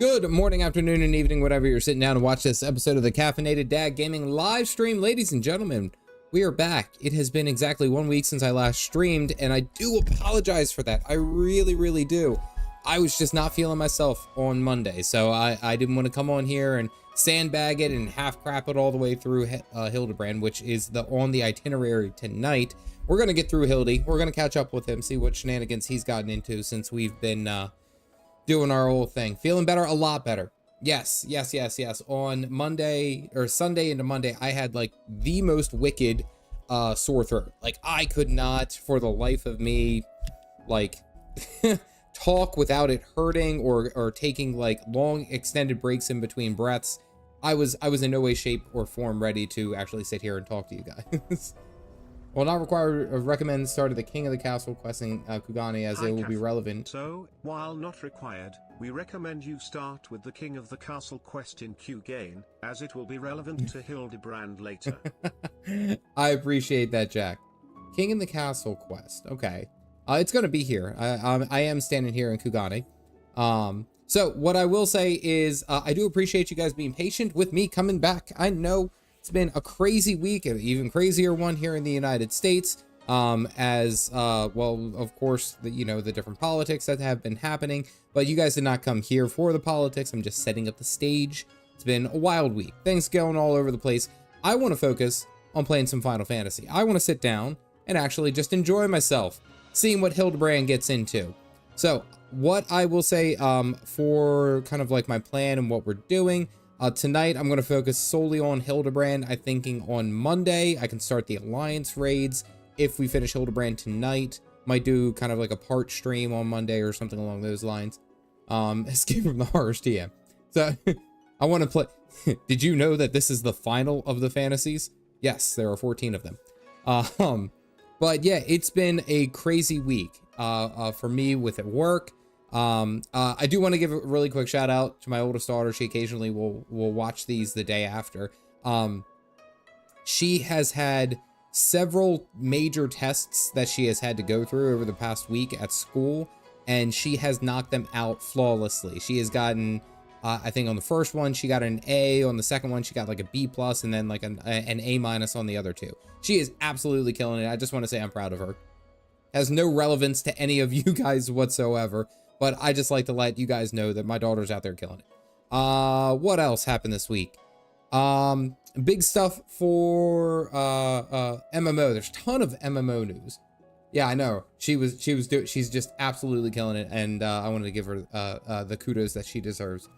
Good morning, afternoon, and evening, whatever you're sitting down to watch this episode of the Caffeinated Dad Gaming live stream. Ladies and gentlemen, we are back. It has been exactly 1 week since I last streamed, and I do apologize for that. I really do. I was just not feeling myself on Monday, so I didn't want to come on here and sandbag it and half crap it all the way through Hildibrand, which is on the itinerary tonight. We're going to get through Hildy. We're going to catch up with him, see what shenanigans he's gotten into since we've been doing our old thing. Feeling better, a lot better. Yes. On Monday or Sunday into Monday, I had like the most wicked sore throat. Like I could not for the life of me like talk without it hurting or taking like long extended breaks in between breaths. I was in no way, shape, or form ready to actually sit here and talk to you guys. Will not require recommend start of the King of the Castle questing Kugane, as it will be relevant. So, while not required, we recommend you start with the King of the Castle quest in Kugane, as it will be relevant to Hildibrand later. I appreciate that, Jack. King in the Castle quest. Okay. It's going to be here. I am standing here in Kugane. So what I will say is I do appreciate you guys being patient with me coming back. I know it's been a crazy week, an even crazier one here in the United States. Well, of course, the different politics that have been happening, but you guys did not come here for the politics. I'm just setting up the stage. It's been a wild week. Things going all over the place. I want to focus on playing some Final Fantasy. I want to sit down and actually just enjoy myself, seeing what Hildibrand gets into. So what I will say for kind of like my plan and what we're doing, tonight I'm going to focus solely on Hildibrand. I'm thinking on Monday I can start the Alliance raids. If we finish Hildibrand tonight, might do kind of like a part stream on Monday or something along those lines. Escape from the Horrors TM. So I want to play. Did you know that this is the final of the fantasies? Yes, there are 14 of them. But yeah, it's been a crazy week for me with at work. I do want to give a really quick shout out to my oldest daughter. She occasionally will watch these the day after. She has had several major tests that she has had to go through over the past week at school, and she has knocked them out flawlessly. She has gotten, I think on the first one, she got an A. On the second one, she got like a B+, and then like an A- on the other two. She is absolutely killing it. I just want to say I'm proud of her. Has no relevance to any of you guys whatsoever, but I just like to let you guys know that my daughter's out there killing it. What else happened this week? Big stuff for MMO. There's a ton of MMO news. Yeah, I know. She's just absolutely killing it, and I wanted to give her the kudos that she deserves.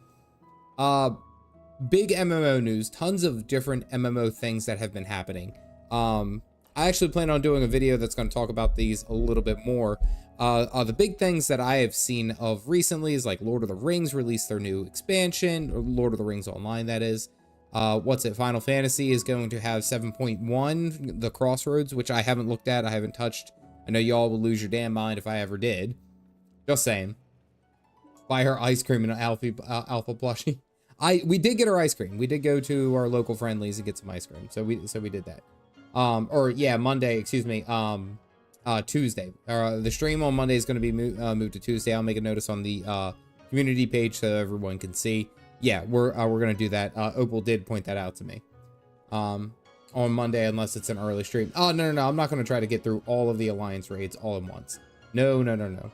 Big MMO news. Tons of different MMO things that have been happening. I actually plan on doing a video that's going to talk about these a little bit more. The big things that I have seen of recently is like Lord of the Rings released their new expansion, or Lord of the Rings Online, that is. Final Fantasy is going to have 7.1, the Crossroads, which I haven't looked at, I haven't touched. I know y'all will lose your damn mind if I ever did. Just saying. Buy her ice cream and an alpha plushie. We did get her ice cream. We did go to our local Friendlies and get some ice cream. So we did that. Monday, excuse me, Tuesday. The stream on Monday is going to be moved to Tuesday. I'll make a notice on the community page so everyone can see. Yeah, we're going to do that. Opal did point that out to me. On Monday, unless it's an early stream. Oh, no. I'm not going to try to get through all of the Alliance raids all at once. No.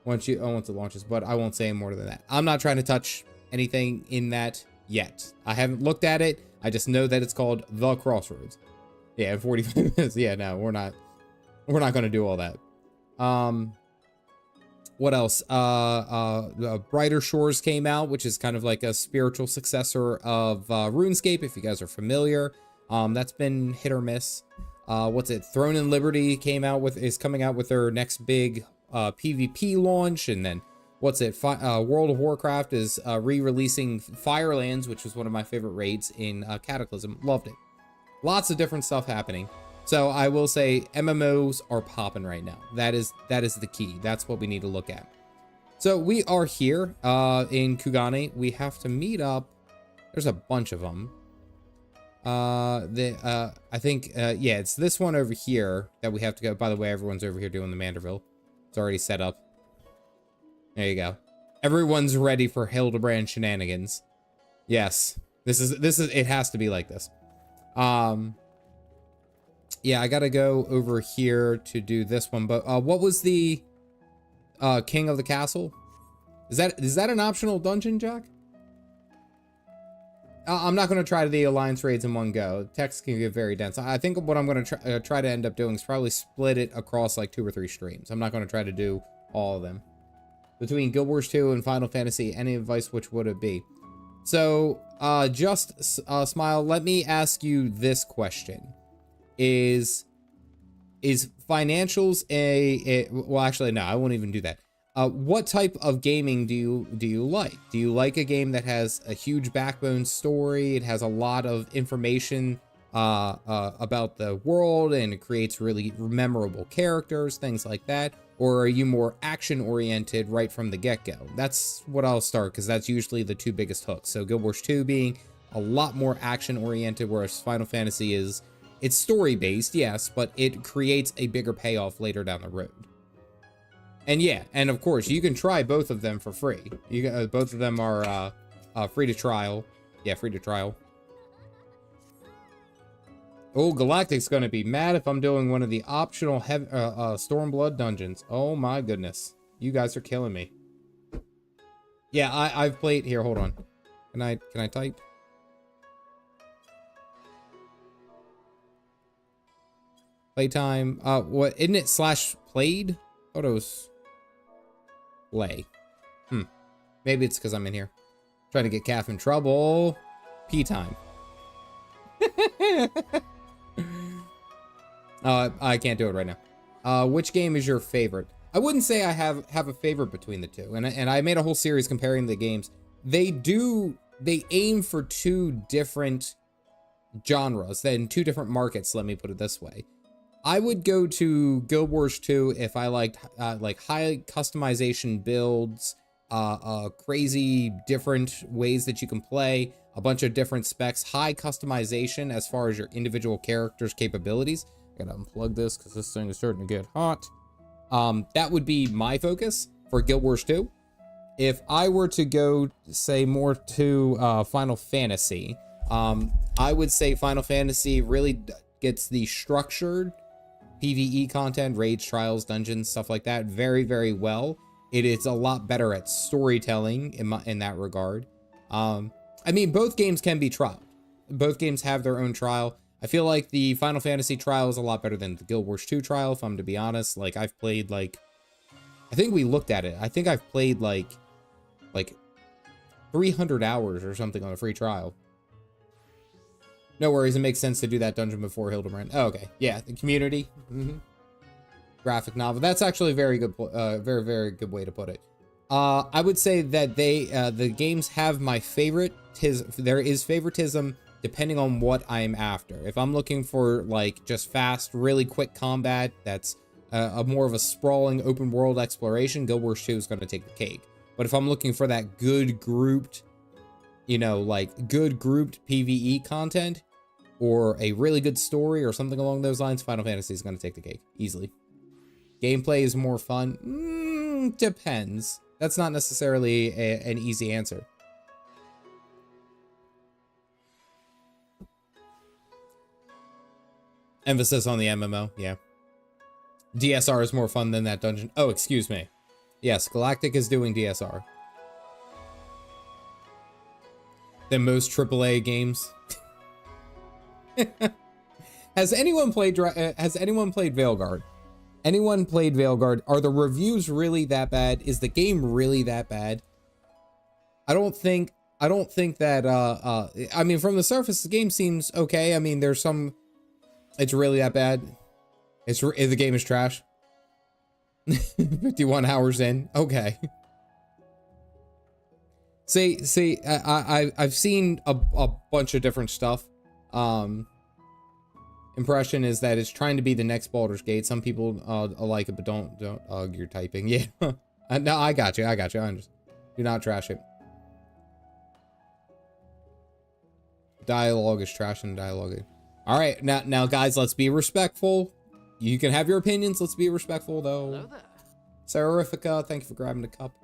Once it launches, but I won't say more than that. I'm not trying to touch anything in that yet. I haven't looked at it. I just know that it's called The Crossroads. Yeah, in 45 minutes. Yeah, no, we're not going to do all that. What else? Brighter Shores came out, which is kind of like a spiritual successor of RuneScape, if you guys are familiar. That's been hit or miss. Throne and Liberty is coming out with their next big PvP launch, and then World of Warcraft is re-releasing Firelands, which was one of my favorite raids in Cataclysm. Loved it. Lots of different stuff happening. So I will say MMOs are popping right now. That is the key. That's what we need to look at. So we are here in Kugane. We have to meet up. There's a bunch of them. I think it's this one over here that we have to go. By the way, everyone's over here doing the Manderville. It's already set up. There you go. Everyone's ready for Hildibrand shenanigans. Yes. This is it has to be like this. Yeah, I gotta go over here to do this one, but what was the King of the Castle? Is that an optional dungeon, Jack? I'm not going to try the alliance raids in one go. Text can get very dense. I think what I'm going to try to end up doing is probably split it across like 2 or 3 streams. I'm not going to try to do all of them. Between Guild Wars 2 and Final Fantasy, any advice, which would it be? So, Smile, let me ask you this question. Is financials well, actually, no, I won't even do that. What type of gaming do you like? Do you like a game that has a huge backbone story? It has a lot of information about the world and it creates really memorable characters, things like that? Or are you more action oriented right from the get-go? That's what I'll start, because that's usually the 2 biggest hooks. So Guild Wars 2 being a lot more action oriented, whereas Final Fantasy it's story based, yes, but it creates a bigger payoff later down the road. And yeah, and of course, you can try both of them for free. Both of them are free to trial. Yeah, free to trial. Oh, Galactic's gonna be mad if I'm doing one of the optional Stormblood dungeons. Oh my goodness. You guys are killing me. Yeah, I've played... Here, hold on. Can I type? Playtime. What, isn't it /played? Photos. Play. Maybe it's because I'm in here. Trying to get Caff in trouble. P time. I can't do it right now. Which game is your favorite? I wouldn't say I have a favorite between the two. And I made a whole series comparing the games. They aim for 2 different genres, then 2 different markets, let me put it this way. I would go to Guild Wars 2 if I liked like high customization builds, crazy different ways that you can play, a bunch of different specs, high customization as far as your individual character's capabilities. I gotta unplug this because this thing is starting to get hot. That would be my focus for Guild Wars 2. If I were to go, say, more to Final Fantasy, I would say Final Fantasy really gets the structured PvE content, raids, trials, dungeons, stuff like that very, very well. It is a lot better at storytelling in that regard. I mean, both games can be trialed. Both games have their own trial. I feel like the Final Fantasy trial is a lot better than the Guild Wars 2 trial, if I'm to be honest. Like, I've played, like... I think we looked at it. I think I've played, like 300 hours or something on a free trial. No worries, it makes sense to do that dungeon before Hildibrand. Oh, okay. Yeah, the community. Graphic novel. That's actually a very good, very, very good way to put it. I would say that the games have my favorite. There is favoritism depending on what I'm after. If I'm looking for like just fast, really quick combat, that's a more of a sprawling open world exploration, Guild Wars 2 is going to take the cake. But if I'm looking for that good grouped, you know, like good grouped PvE content or a really good story or something along those lines, Final Fantasy is going to take the cake easily. Gameplay is more fun. Depends. That's not necessarily an easy answer. Emphasis on the MMO, yeah. DSR is more fun than that dungeon. Oh, excuse me. Yes, Galactic is doing DSR. Than most AAA games. Has anyone played Veilguard? Anyone played Veilguard? Are the reviews really that bad? Is the game really that bad? I don't think that I mean, from the surface the game seems okay. I mean, there's some... It's really that bad? The game is trash? 51 hours in? Okay. See, I've seen a bunch of different stuff. Impression is that it's trying to be the next Baldur's Gate. Some people like it, but don't. You're typing. Yeah. No, I got you. Do not trash it. Dialogue is trash and dialogue. All right, now, guys, let's be respectful. You can have your opinions. Let's be respectful, though. Hello there. Serifika, thank you for grabbing the cup.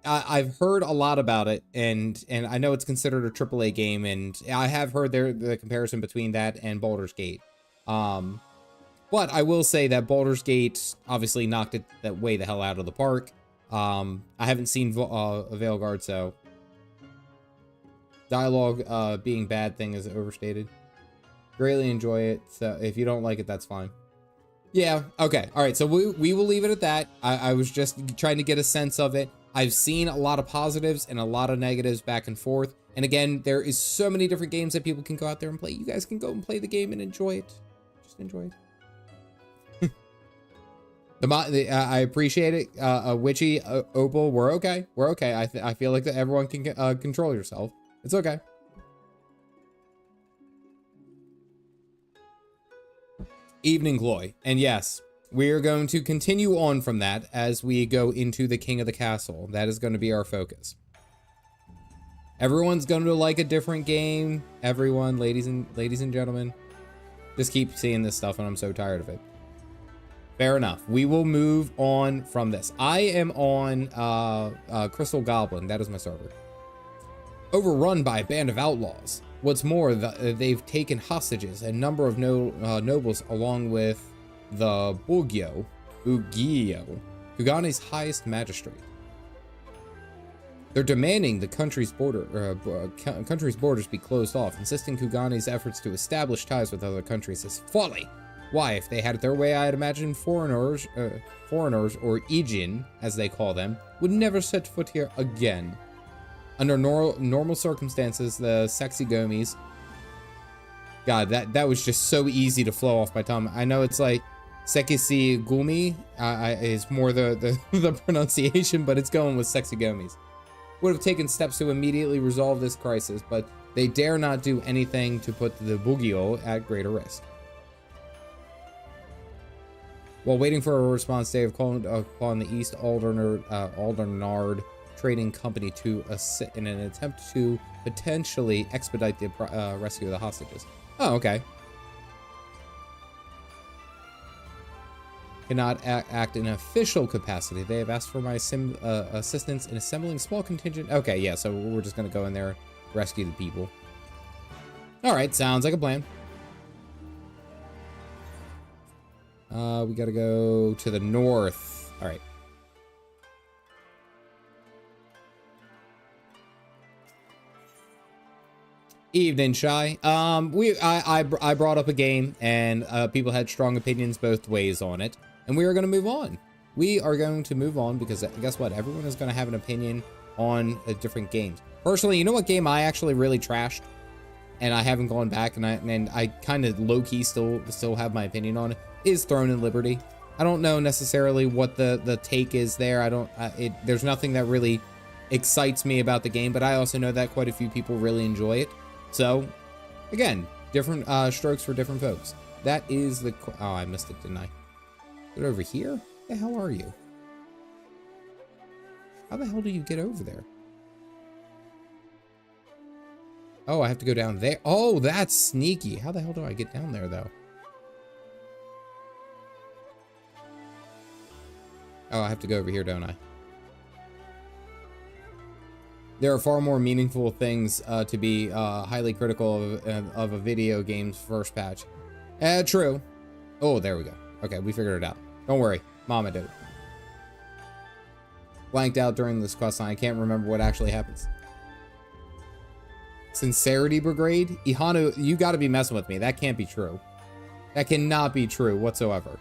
I've heard a lot about it, and I know it's considered a AAA game, and I have heard the comparison between that and Baldur's Gate. But I will say that Baldur's Gate obviously knocked it that way the hell out of the park. I haven't seen Veilguard, so dialogue being bad thing is overstated. Greatly enjoy it, so if you don't like it, that's fine. Yeah, okay, all right, so we will leave it at that. I was just trying to get a sense of it. I've seen a lot of positives and a lot of negatives back and forth. And again, there is so many different games that people can go out there and play. You guys can go and play the game and enjoy it. Just enjoy it. I appreciate it. Witchy, Opal, we're okay. We're okay. I feel like that everyone can control yourself. It's okay. Evening Gloy. And yes, we are going to continue on from that as we go into the King of the Castle. That is going to be our focus. Everyone's going to like a different game. Everyone, ladies and gentlemen, just keep seeing this stuff and I'm so tired of it. Fair enough. We will move on from this. I am on Crystal Goblin. That is my server. Overrun by a band of outlaws. What's more, they've taken hostages a number of nobles along with the Bugyo, Kugane's highest magistrate. They're demanding the country's borders be closed off, insisting Kugane's efforts to establish ties with other countries is folly. Why, if they had it their way, I'd imagine foreigners, or Ijin, as they call them, would never set foot here again. Under normal circumstances, the sexy gomies. God, that was just so easy to flow off my tongue. I know it's like Sekisi Gumi is more the pronunciation, but it's going with sexy gomies. Would have taken steps to immediately resolve this crisis, but they dare not do anything to put the Bugyo at greater risk. While waiting for a response, they have called upon the East Aldernard Trading Company to assist in an attempt to potentially expedite the rescue of the hostages. Oh, okay. Cannot act in official capacity. They have asked for my assistance in assembling a small contingent. Okay, yeah, so we're just gonna go in there, rescue the people. All right, sounds like a plan. We gotta go to the north. All right. Evening, Shy. I brought up a game and people had strong opinions both ways on it, and we are going to move on. We are going to move on because guess what? Everyone is going to have an opinion on different games. Personally, you know what game I actually really trashed, and I haven't gone back, and I kind of low key still have my opinion on it, is Throne and Liberty. I don't know necessarily what the take is there. There's nothing that really excites me about the game, but I also know that quite a few people really enjoy it. So, again, different strokes for different folks. That is the... Oh, I missed it, didn't I? Get over here? Where the hell are you? How the hell do you get over there? Oh, I have to go down there. Oh, that's sneaky. How the hell do I get down there, though? Oh, I have to go over here, don't I? There are far more meaningful things to be highly critical of a video game's first patch. True. Oh, there we go. Okay, we figured it out. Don't worry. Mama did it. Blanked out during this quest line. I can't remember what actually happens. Sincerity Brigade? Ihanu, you gotta be messing with me. That can't be true. That cannot be true whatsoever.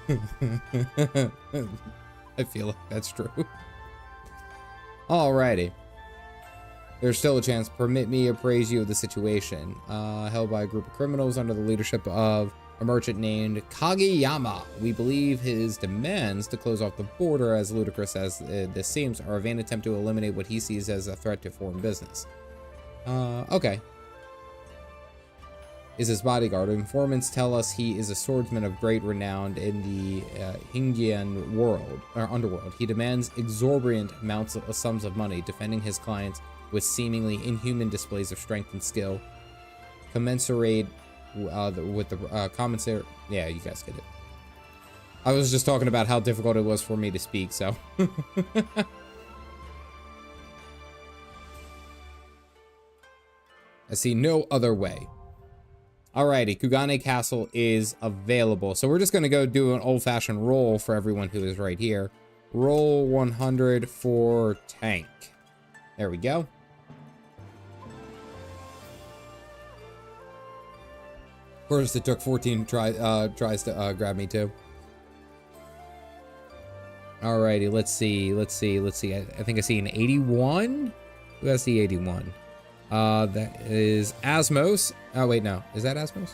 I feel like that's true. Alrighty. There's still a chance. Permit me to appraise you of the situation. Held by a group of criminals under the leadership of a merchant named Kageyama. We believe his demands to close off the border, as ludicrous as this seems, are a vain attempt to eliminate what he sees as a threat to foreign business. Okay. Is his bodyguard. Informants tell us he is a swordsman of great renown in the Hingian world, or underworld. He demands exorbitant amounts of sums of money, defending his clients with seemingly inhuman displays of strength and skill, commensurate with the commissary. Yeah, you guys get it. I was just talking about how difficult it was for me to speak, so. I see no other way. Alrighty, Kugane Castle is available. So we're just going to go do an old-fashioned roll for everyone who is right here. Roll 100 for tank. There we go. Of course, it took 14 tries to grab me too. Alrighty, let's see. I think I see an 81. Who has the 81? That is Asmos. Oh, wait, no. Is that Asmos?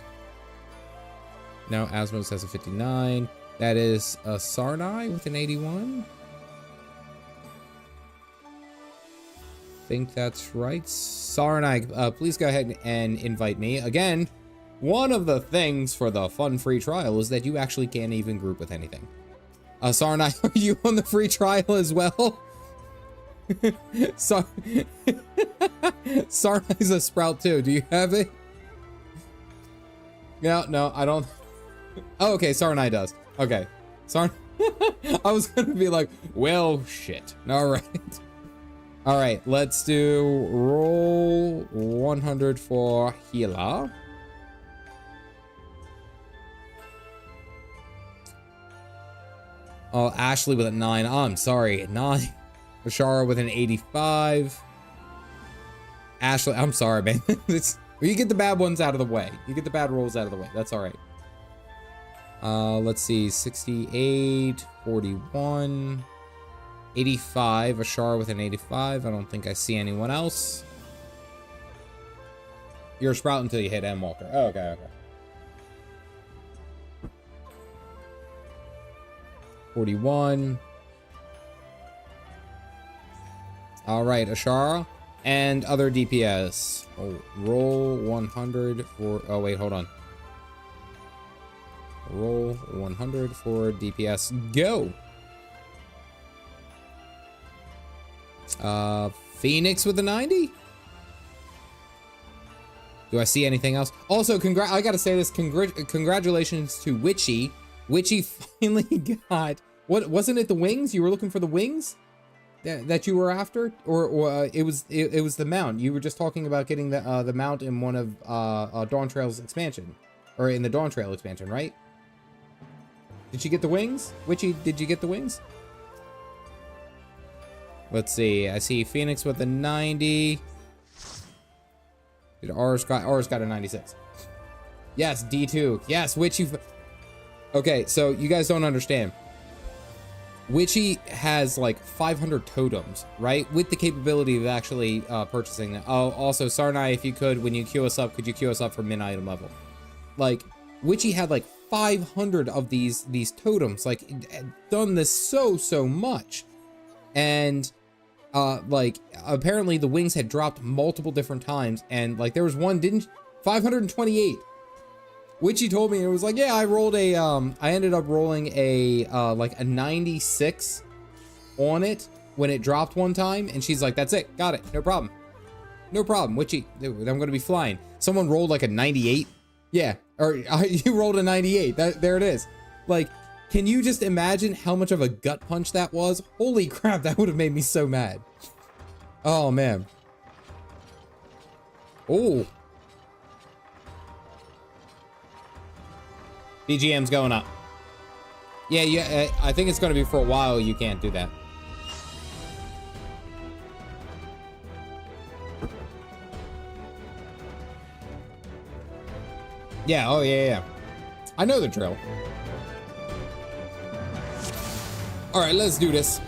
No, Asmos has a 59. That is Sarnai with an 81. Think that's right. Sarnai, please go ahead and invite me. Again, one of the things for the fun free trial is that you actually can't even group with anything. Sarnai, are you on the free trial as well? Sarnai's a sprout too. Do you have it? No, I don't. Oh, okay, Sarnai does. Okay, I was gonna be like, well, shit. All right, let's do roll 100 for healer. Oh, Ashley with a 9. Oh, I'm sorry, 9. Ashara with an 85. Ashley, I'm sorry, man. You get the bad ones out of the way. You get the bad rolls out of the way. That's all right. Let's see, 68, 41, 85. Ashara with an 85. I don't think I see anyone else. You're a sprout until you hit M Walker. Oh, okay. 41. All right, Ashara and other DPS. Oh, roll 100 for. Oh wait, hold on. Roll 100 for DPS. Go. Phoenix with a 90. Do I see anything else? Also, I gotta say this. Congratulations to Witchy. Witchy finally got. What wasn't it? The wings? You were looking for the wings that you were after, or it was the mount. You were just talking about getting the mount in one of Dawn Trail's expansion, or in the Dawn Trail expansion, right? Did you get the wings? Witchy, did you get the wings? Let's see. I see Phoenix with a 90. Did R's got a 96? Yes, D2. Yes, Witchy. Okay, so you guys don't understand. Witchy has like 500 totems, right? With the capability of actually purchasing them. Oh, also, Sarnai, if you could, when you queue us up, could you queue us up for min-item level? Like, Witchy had like 500 of these totems, like, done this so much. And, like, apparently the wings had dropped multiple different times, and, like, there was one, 528. Witchy told me, it was like, yeah, I rolled a, I ended up rolling a, like a 96 on it when it dropped one time. And she's like, that's it. Got it. No problem. No problem. Witchy, I'm going to be flying. Someone rolled like a 98. Yeah. Or you rolled a 98. There it is. Like, can you just imagine how much of a gut punch that was? Holy crap. That would have made me so mad. Oh, man. Oh. BGM's going up. Yeah, I think it's going to be for a while. You can't do that. Yeah, oh yeah. I know the drill. All right, let's do this.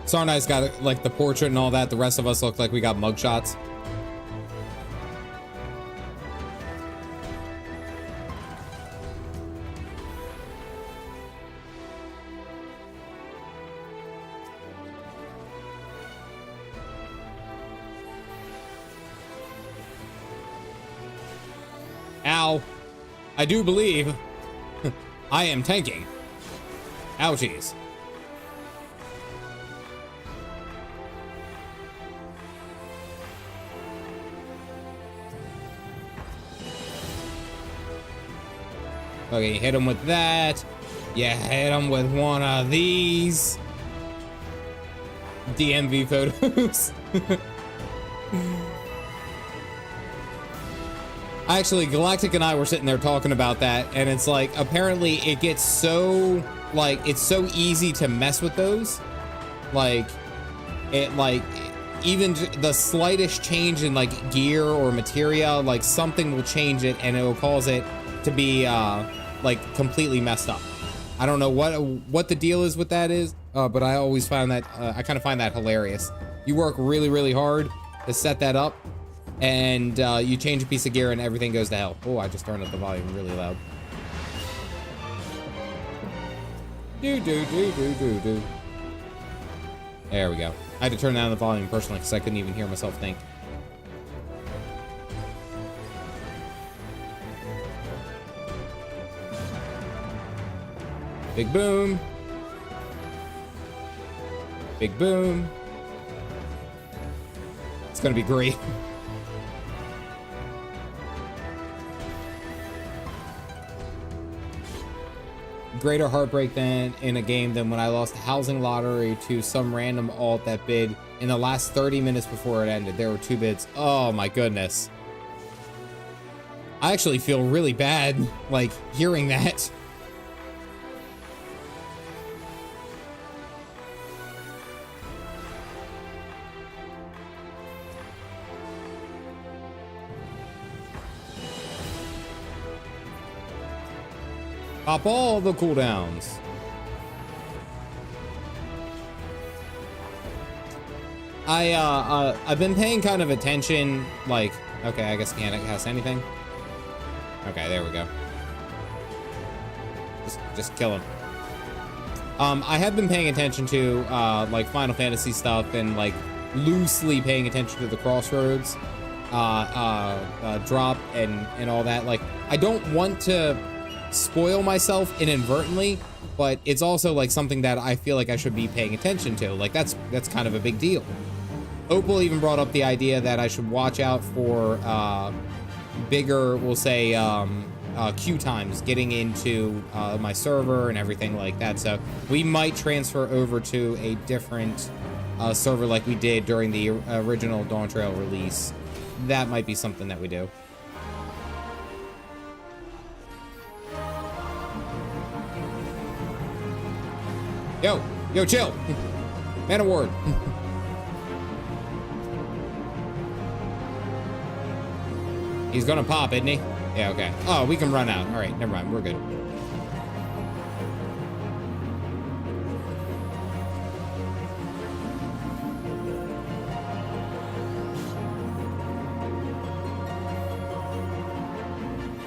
Sarnai's got like the portrait and all that. The rest of us look like we got mugshots. Ow. I do believe I am tanking. Ouchies. Okay, hit him with that. Yeah, hit him with one of these. DMV photos. Actually, Galactic and I were sitting there talking about that, and it's like, apparently it gets so, like, it's so easy to mess with those. Like, even the slightest change in, like, gear or materia, like, something will change it, and it will cause it to be, like, completely messed up. I don't know what the deal is with that is, but I always find that, I kind of find that hilarious. You work really, really hard to set that up, and you change a piece of gear and everything goes to hell. Oh, I just turned up the volume really loud. Do. There we go. I had to turn down the volume personally because I couldn't even hear myself think. Big boom. Big boom. It's gonna be great. Greater heartbreak than in a game than when I lost the housing lottery to some random alt that bid in the last 30 minutes before it ended. There were 2 bids. Oh my goodness. I actually feel really bad, like, hearing that. Pop all the cooldowns. I've been paying kind of attention, like, okay, I guess can't cast anything. Okay, there we go. Just kill him. I have been paying attention to like Final Fantasy stuff and like loosely paying attention to the Crossroads drop and all that. Like, I don't want to spoil myself inadvertently, but it's also like something that I feel like I should be paying attention to. Like, that's kind of a big deal. Opal even brought up the idea that I should watch out for bigger, we'll say, queue times getting into my server and everything like that. So we might transfer over to a different server like we did during the original Dawn Trail release. That might be something that we do. Yo, chill. Man award. He's gonna pop, isn't he? Yeah, okay. Oh, we can run out. All right, never mind. We're good.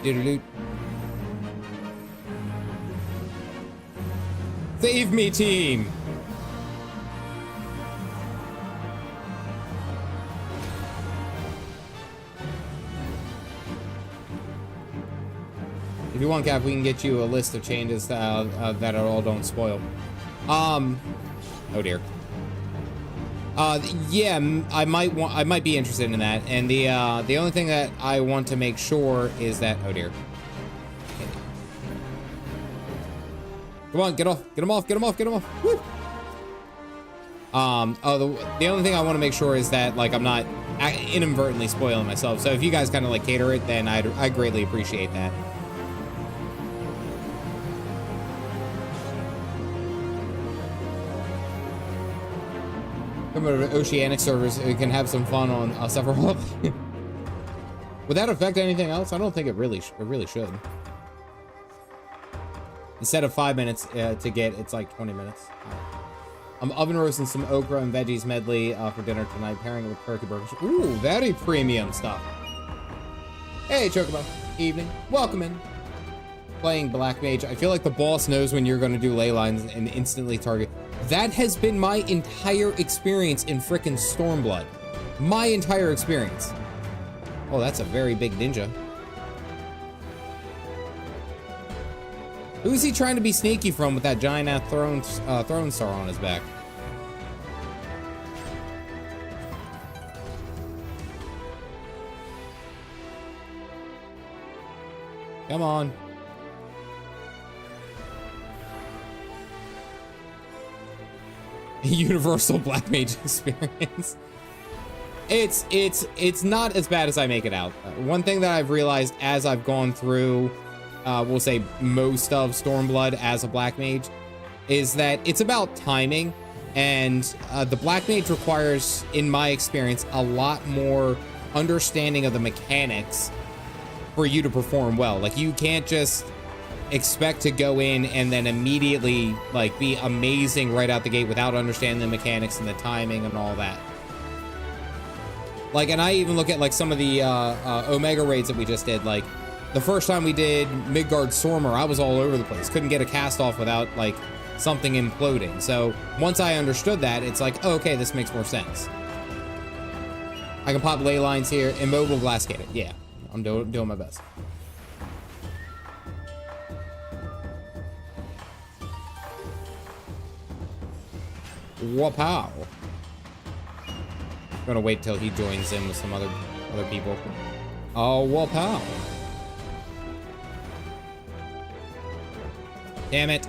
Doodle-doo. Save me, team! If you want, Cap, we can get you a list of changes that all don't spoil. Oh dear. Yeah, I might be interested in that. And the only thing that I want to make sure is that, oh dear. Come on, get off, get him off, get him off, get him off. Woo! The only thing I want to make sure is that, like, I'm not inadvertently spoiling myself. So if you guys kind of like cater it, then I greatly appreciate that. Come over to Oceanic servers, we can have some fun on several. Would that affect anything else? I don't think it really should. Instead of 5 minutes to get, it's like 20 minutes. I'm oven roasting some okra and veggies medley for dinner tonight, pairing it with turkey burgers. Ooh, very premium stuff. Hey, Chocobo. Evening. Welcome in. Playing Black Mage. I feel like the boss knows when you're going to do ley lines and instantly target. That has been my entire experience in frickin' Stormblood. My entire experience. Oh, that's a very big ninja. Who's he trying to be sneaky from with that giant throne star on his back? Come on. Universal Black Mage experience. It's not as bad as I make it out. One thing that I've realized as I've gone through, we'll say most of Stormblood as a Black Mage, is that it's about timing, and the Black Mage requires, in my experience, a lot more understanding of the mechanics for you to perform well. Like, you can't just expect to go in and then immediately like be amazing right out the gate without understanding the mechanics and the timing and all that. Like, and I even look at like some of the Omega raids that we just did. Like, the first time we did Midgard Sormer, I was all over the place. Couldn't get a cast off without like something imploding. So once I understood that, it's like, oh, okay, this makes more sense. I can pop ley lines here. Immobile Blast Cannon. Yeah, I'm doing my best. Wapow. I'm gonna wait till he joins in with some other people. Oh, wapow. Damn it.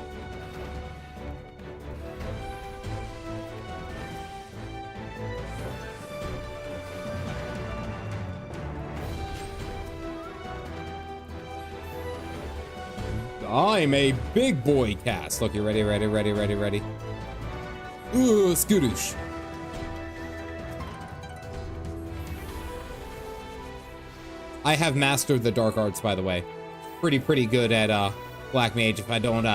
I'm a big boy cast. Look, you ready? Ooh, skadoosh. I have mastered the dark arts, by the way. Pretty good at Black Mage, if I don't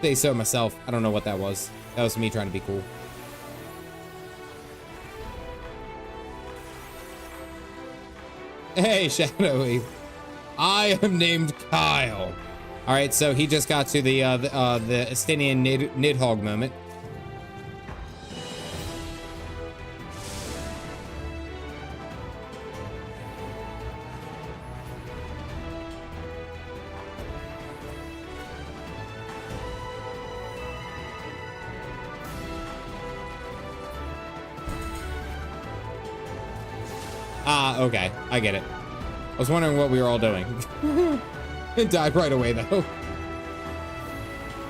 say so myself. I don't know what that was. That was me trying to be cool. Hey, Shadowy. I am named Kyle. All right, so he just got to the Estinian Nidhogg moment. Ah, okay, I get it. I was wondering what we were all doing. It died right away, though.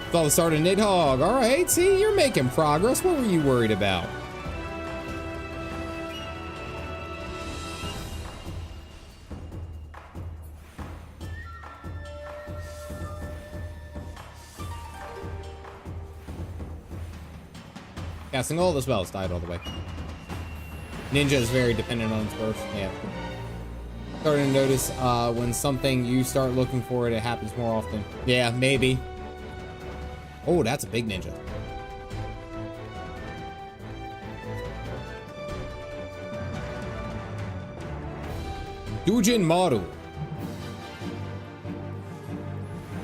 It's all the start of Nidhogg. All right, see, you're making progress. What were you worried about? Casting all the spells died all the way. Ninja is very dependent on its burst. Yeah. Starting to notice when something you start looking for it, it happens more often. Yeah, maybe. Oh, that's a big ninja. Dujin Maru.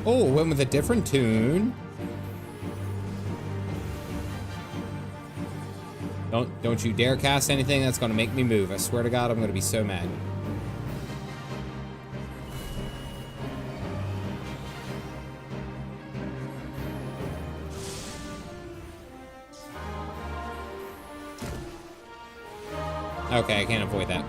Oh, went with a different tune. Don't you dare cast anything that's gonna make me move. I swear to God, I'm gonna be so mad. Okay, I can't avoid that.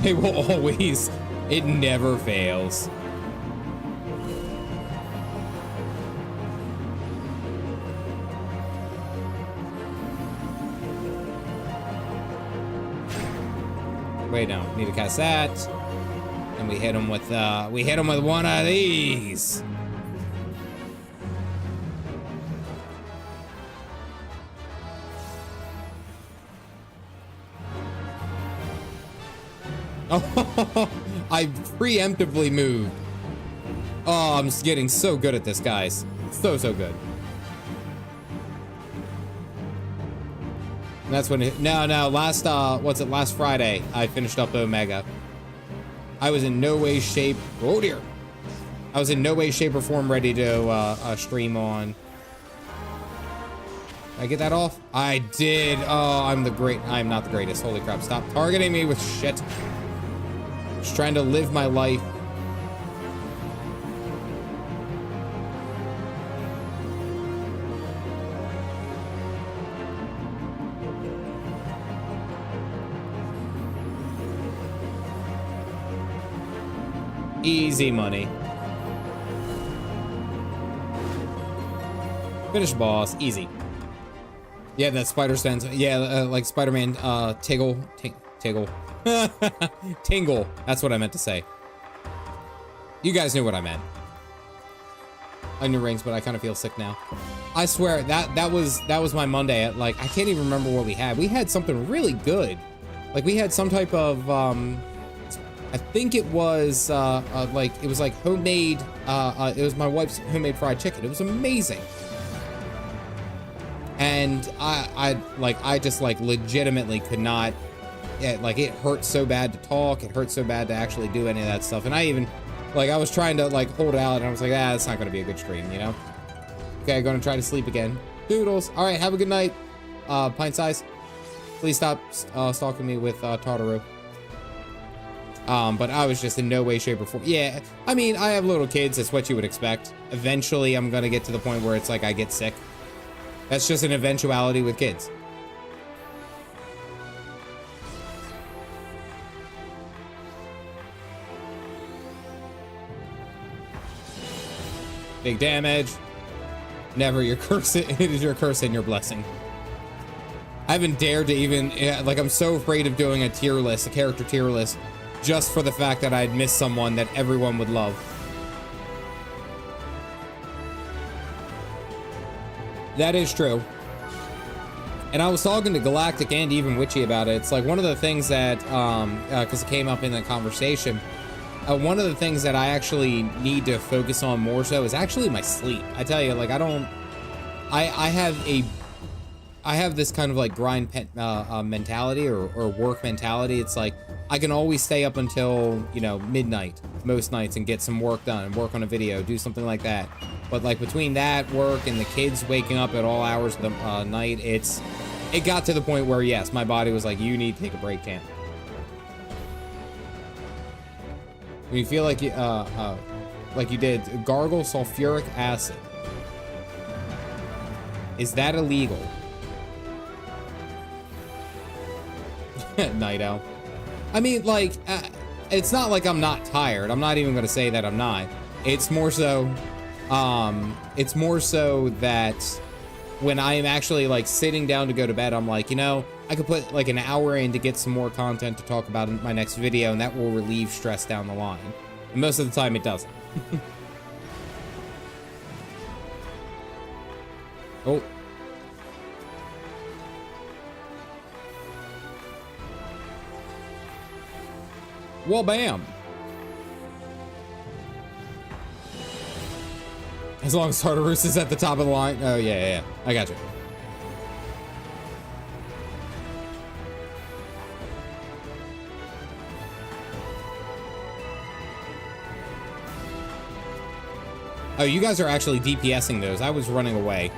They will always. It never fails. Wait, no, need to cast that. And we hit him with one of these. Oh, I preemptively moved. Oh, I'm just getting so good at this, guys. So good. And that's when it, no, last, last Friday, I finished up Omega. I was in no way, shape, oh dear. I was in no way, shape, or form ready to stream on. Did I get that off? I did. Oh, I'm not the greatest. Holy crap, stop targeting me with shit. Just trying to live my life. Easy money. Finish boss. Easy. Yeah, that spider stands. Yeah, like Spider-Man, Tingle. Tingle. That's what I meant to say. You guys knew what I meant. Onion rings, but I kind of feel sick now. I swear, that was my Monday. At, like, I can't even remember what we had. We had something really good. Like, we had some type of, I think it was, like, it was like homemade, it was my wife's homemade fried chicken. It was amazing. And I just like legitimately could not, like, it hurt so bad to talk. It hurt so bad to actually do any of that stuff. And I even, like, I was trying to like hold out and I was like, it's not going to be a good stream, you know? Okay, going to try to sleep again. Doodles. All right, have a good night. Pint size. Please stop stalking me with Tartaru. But I was just in no way, shape, or form. Yeah, I mean, I have little kids. That's what you would expect. Eventually, I'm going to get to the point where it's like I get sick. That's just an eventuality with kids. Big damage. Never your curse. It is your curse and your blessing. I haven't dared to even, like, I'm so afraid of doing a tier list, a character tier list, just for the fact that I'd miss someone that everyone would love. That is true. And I was talking to Galactic and even Witchy about it. It's like one of the things that, because it came up in the conversation, one of the things that I actually need to focus on more so is actually my sleep. I tell you, like, I have this kind of like grind mentality or work mentality. It's like I can always stay up until, you know, midnight most nights and get some work done and work on a video, do something like that. But like between that work and the kids waking up at all hours of the night, it got to the point where, yes, my body was like, you need to take a break, champ. When you feel like you did, gargle sulfuric acid. Is that illegal? Night owl. I mean, like, it's not like I'm not tired. I'm not even going to say that I'm not. It's more so that when I am actually like sitting down to go to bed, I'm like, you know, I could put like an hour in to get some more content to talk about in my next video, and that will relieve stress down the line. And most of the time it doesn't. Oh. Well, bam. As long as Tartarus is at the top of the line. Oh, yeah. I got you. Oh, you guys are actually DPSing those. I was running away.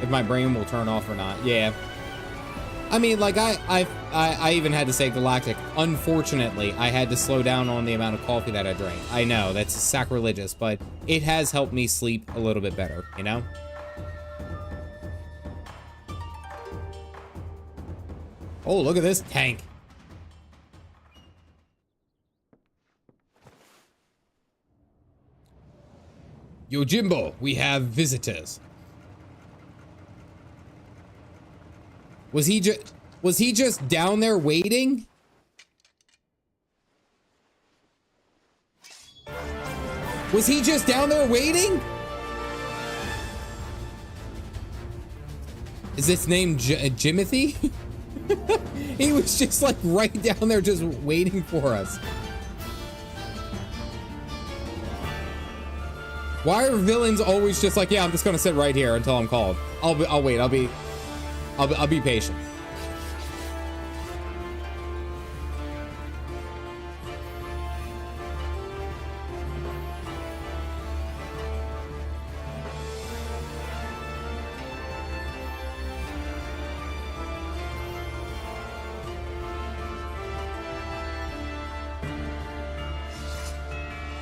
If my brain will turn off or not. Yeah. I mean, like, I even had to say Galactic. Unfortunately, I had to slow down on the amount of coffee that I drank. I know, that's sacrilegious, but it has helped me sleep a little bit better, you know? Oh, look at this tank. Yojimbo, we have visitors. Was he just down there waiting? Was he just down there waiting? Is this name Jimothy? He was just like right down there just waiting for us. Why are villains always just like, yeah, I'm just gonna sit right here until I'm called. I'll wait, I'll be patient.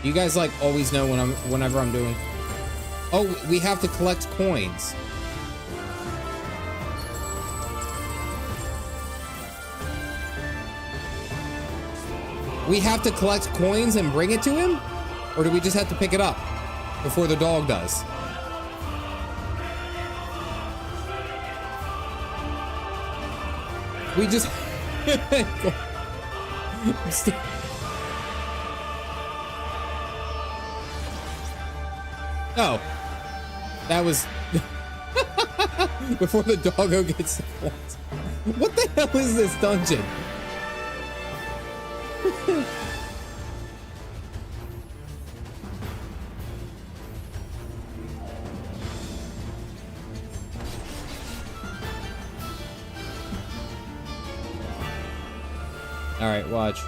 You guys like always know whenever I'm doing. Oh, we have to collect coins. We have to collect coins and bring it to him? Or do we just have to pick it up before the dog does? We just... Oh. That was... before the doggo gets the points. What the hell is this dungeon? All right, watch.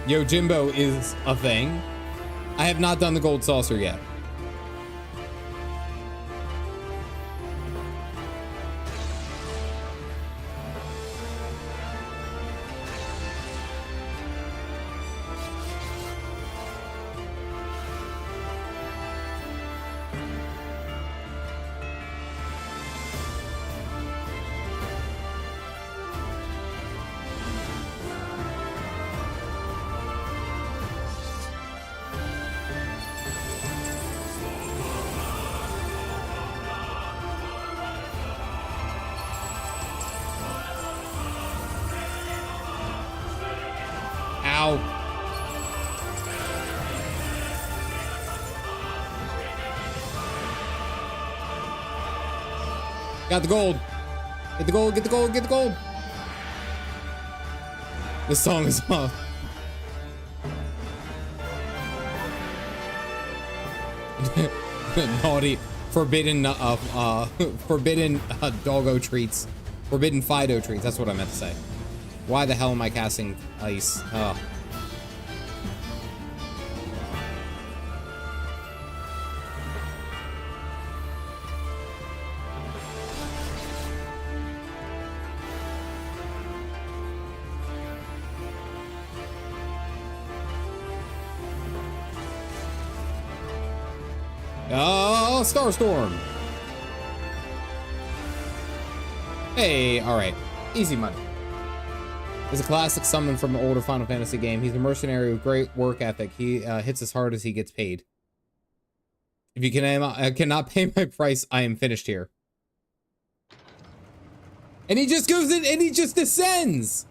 Yo, Jimbo is a thing. I have not done the gold saucer yet. Ow. Got the gold. Get the gold, get the gold, get the gold. This song is off. Naughty, forbidden, forbidden doggo treats. Forbidden Fido treats, that's what I meant to say. Why the hell am I casting ice? Oh. Oh, Starstorm. Hey, all right. Easy money. Is a classic summon from an older Final Fantasy game. He's a mercenary with great work ethic. He hits as hard as he gets paid. If you cannot pay my price, I am finished here. And he just goes in and he just descends.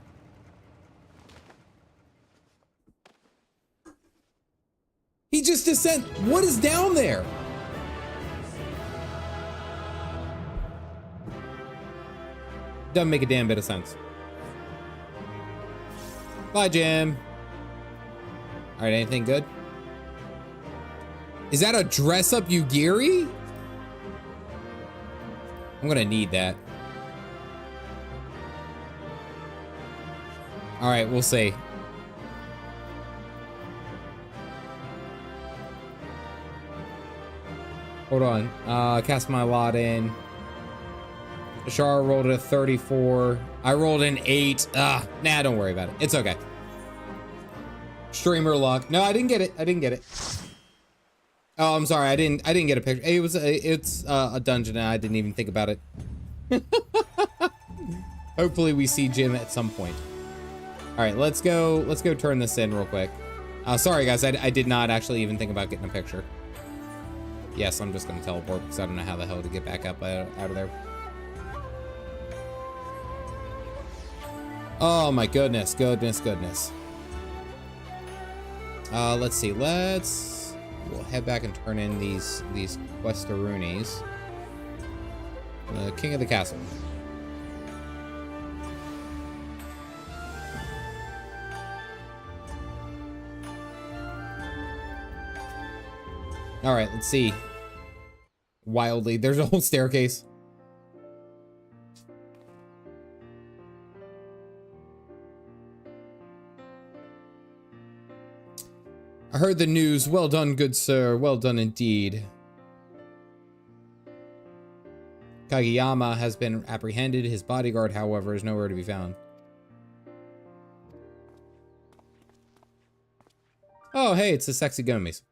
He just descends. What is down there? Doesn't make a damn bit of sense. Bye, Jim. All right, anything good? Is that a dress-up Yugiri? I'm gonna need that. All right, we'll see. Hold on. Cast my lot in. Shara rolled a 34. I rolled an 8. Nah, don't worry about it. It's okay. Streamer luck. No, I didn't get it. I didn't get it. Oh, I'm sorry. I didn't get a picture. It's a dungeon and I didn't even think about it. Hopefully we see Jim at some point. All right, let's go turn this in real quick. Sorry guys, I did not actually even think about getting a picture. Yes, I'm just gonna teleport because I don't know how the hell to get back up out of there. Oh my goodness, goodness. Let's see. We'll head back and turn in these questaroonies. King of the Castle. All right, let's see. Wildly, there's a whole staircase. I heard the news. Well done, good sir. Well done indeed. Kageyama has been apprehended. His bodyguard, however, is nowhere to be found. Oh, hey, it's the sexy gummies.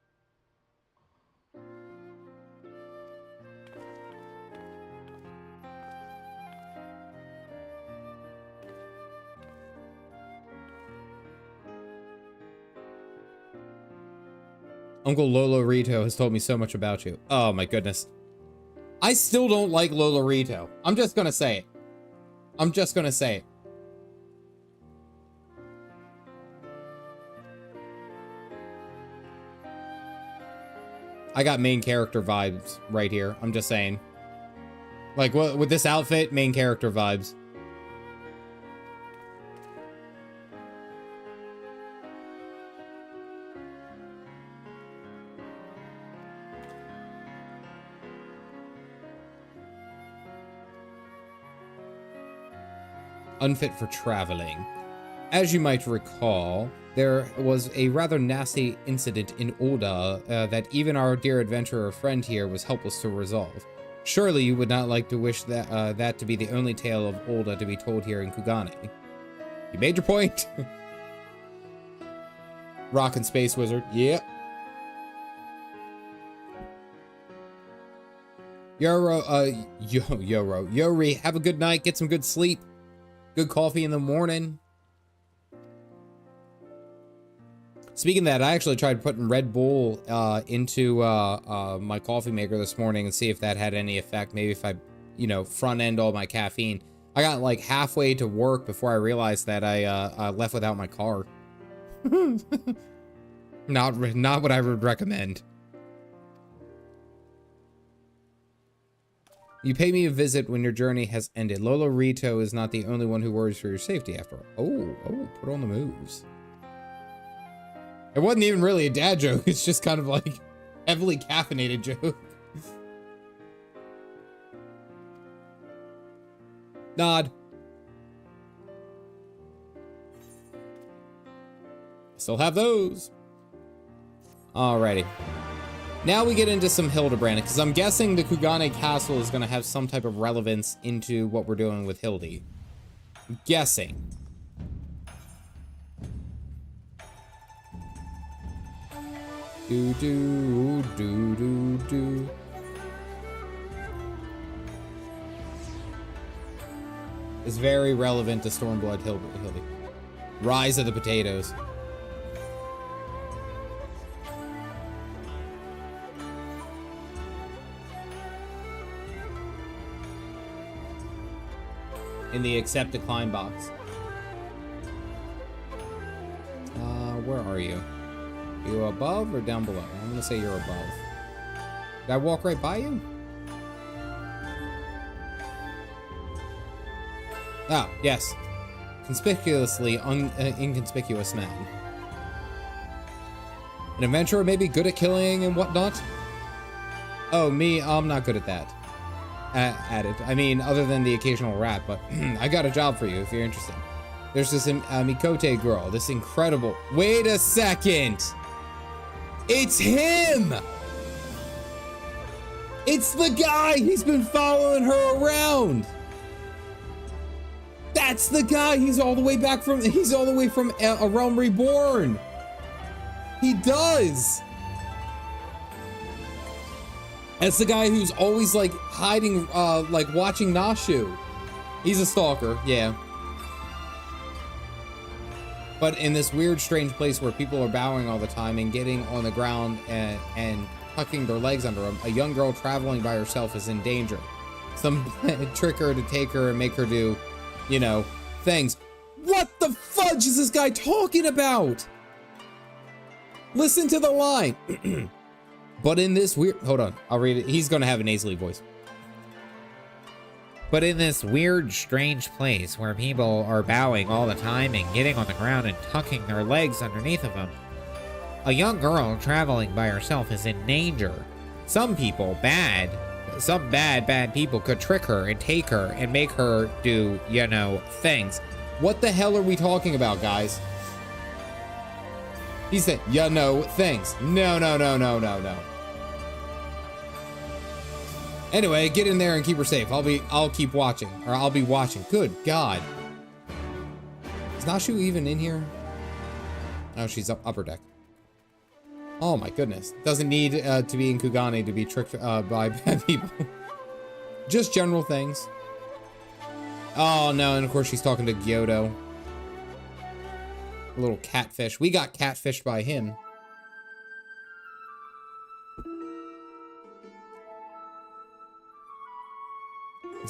Uncle Lolorito has told me so much about you. Oh my goodness. I still don't like Lolorito. I'm just gonna say it. I'm just gonna say it. I got main character vibes right here. I'm just saying. Like, with this outfit, main character vibes. Unfit for traveling. As you might recall, there was a rather nasty incident in Oda that even our dear adventurer friend here was helpless to resolve. Surely you would not like to wish that that to be the only tale of Oda to be told here in Kugane. You made your point. Rock and Space Wizard. Yep. Yori, have a good night. Get some good sleep. Good coffee in the morning. Speaking of that, I actually tried putting Red Bull into my coffee maker this morning and see if that had any effect. Maybe if I, front end all my caffeine. I got like halfway to work before I realized that I left without my car. Not what I would recommend. You pay me a visit when your journey has ended. Lolorito is not the only one who worries for your safety after all. Oh, put on the moves. It wasn't even really a dad joke. It's just kind of like heavily caffeinated joke. Nod. Still have those. Alrighty. Now we get into some Hildibrand, because I'm guessing the Kugane Castle is going to have some type of relevance into what we're doing with Hildy. I'm guessing. Do do do do do. It's very relevant to Stormblood Hildy. Rise of the Potatoes. In the accept decline box. Where are you? Are you above or down below? I'm gonna say you're above. Did I walk right by you? Ah, yes. Conspicuously inconspicuous man. An adventurer may be good at killing and whatnot. Oh, me, I'm not good at that. At it. I mean, other than the occasional rap, but I got a job for you if you're interested. There's this Mikote girl, this incredible... Wait a second! It's him! It's the guy! He's been following her around! That's the guy! He's all the way from A Realm Reborn! He does! That's the guy who's always like hiding, like watching Nashu. He's a stalker, yeah. But in this weird, strange place where people are bowing all the time and getting on the ground and tucking their legs under them, a young girl traveling by herself is in danger. Some trick her to take her and make her do, things. What the fudge is this guy talking about? Listen to the line. But in this weird... Hold on, I'll read it. He's going to have a nasally voice. But in this weird, strange place where people are bowing all the time and getting on the ground and tucking their legs underneath of them, a young girl traveling by herself is in danger. Some people, bad people could trick her and take her and make her do, things. What the hell are we talking about, guys? He said, things. No. Anyway, get in there and keep her safe. I'll keep watching, or I'll be watching. Good God. Is Nashu even in here? Oh, she's upper deck. Oh my goodness. Doesn't need to be in Kugane to be tricked by bad people. Just general things. Oh no, and of course she's talking to Gyoto. A little catfish. We got catfished by him.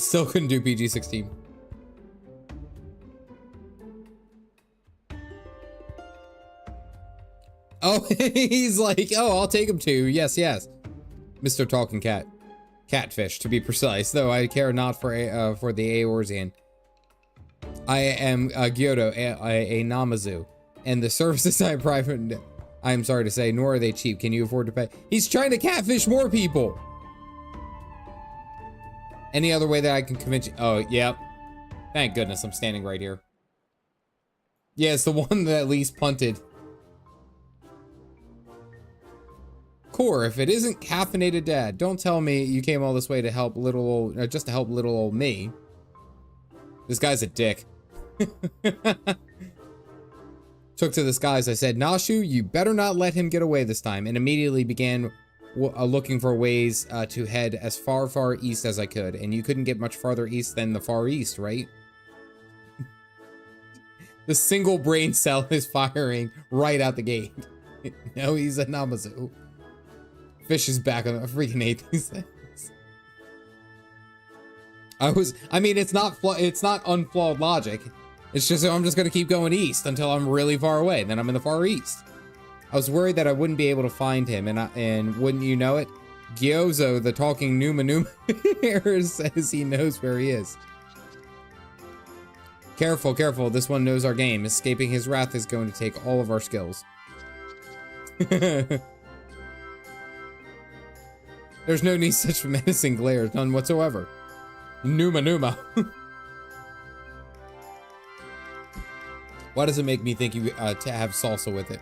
Still couldn't do PG-16. Oh, he's like, oh, I'll take him to. Yes, yes. Mr. Talking Cat. Catfish, to be precise, though I care not for the Eorzean. I am Gyoto, a Namazu, and the services I provide, I'm sorry to say, nor are they cheap. Can you afford to pay? He's trying to catfish more people. Any other way that I can convince you? Oh, yep. Thank goodness I'm standing right here. Yeah, it's the one that at least punted. Core, if it isn't Caffeinated Dad, don't tell me you came all this way to help little old, just to help little old me. This guy's a dick. Took to the skies, I said, Nashu, you better not let him get away this time, and immediately began looking for ways to head as far east as I could, and you couldn't get much farther east than the Far East, right? The single brain cell is firing right out the gate. No, he's a Namazu. Fish is back on. I freaking hate these things. I mean, it's not unflawed logic. It's just, I'm just gonna keep going east until I'm really far away. Then I'm in the Far East. I was worried that I wouldn't be able to find him, and wouldn't you know it, Gyozo, the talking Numa here, says he knows where he is. Careful, careful. This one knows our game. Escaping his wrath is going to take all of our skills. There's no need such menacing glares, none whatsoever. Numa. Why does it make me think you to have salsa with it?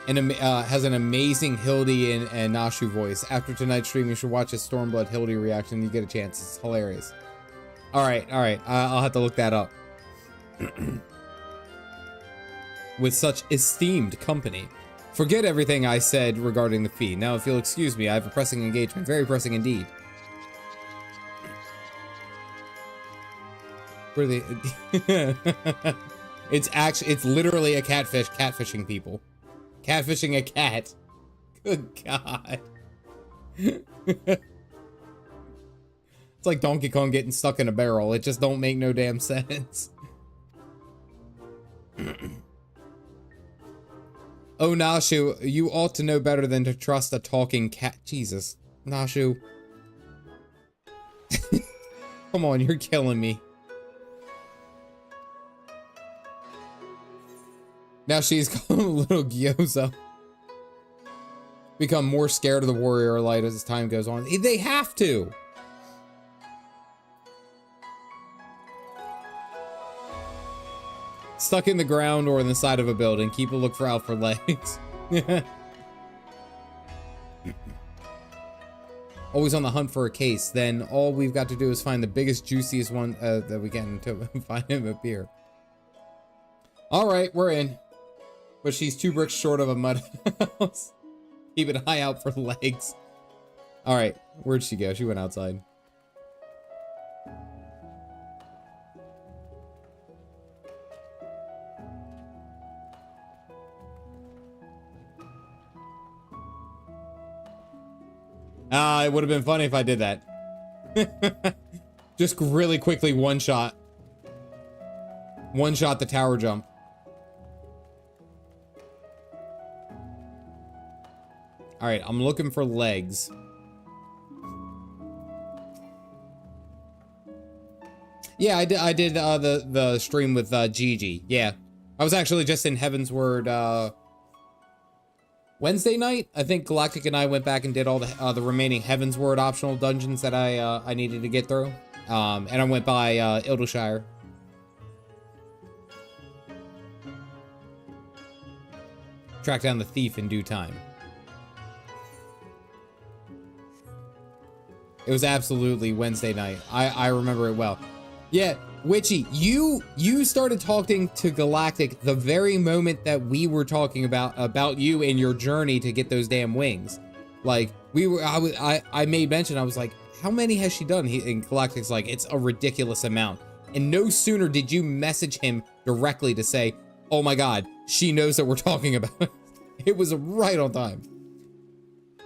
And has an amazing Hildy and Nashu voice. After tonight's stream, you should watch a Stormblood Hildy reaction. You get a chance. It's hilarious. All right. I'll have to look that up. With such esteemed company. Forget everything I said regarding the fee. Now, if you'll excuse me, I have a pressing engagement. Very pressing indeed. Where are they? It's literally a catfish catfishing people. Catfishing a cat. Good God. It's like Donkey Kong getting stuck in a barrel. It just don't make no damn sense. Oh, Nashu, you ought to know better than to trust a talking cat. Jesus. Nashu. Come on, you're killing me. Now she's called a little Gyoza. Become more scared of the warrior light as time goes on. They have to. Stuck in the ground or in the side of a building. Keep a look out for legs. Always on the hunt for a case. Then all we've got to do is find the biggest, juiciest one that we can to find him up here. All right, we're in. But she's 2 bricks short of a mud house. Keep an eye out for legs. All right, where'd she go? She went outside. It would have been funny if I did that. Just really quickly one shot the tower jump. All right, I'm looking for legs. Yeah, I did the stream with Gigi. Yeah, I was actually just in Heaven's Word Wednesday night. I think Galactic and I went back and did all the remaining Heaven's Word optional dungeons that I needed to get through. And I went by Ildushire. Track down the thief in due time. It was absolutely Wednesday night. I remember it well. Yeah, Witchy, you started talking to Galactic the very moment that we were talking about you and your journey to get those damn wings. Like I made mention. I was like, how many has she done? And Galactic's like, it's a ridiculous amount. And no sooner did you message him directly to say, oh my God, she knows that we're talking about it. It was right on time.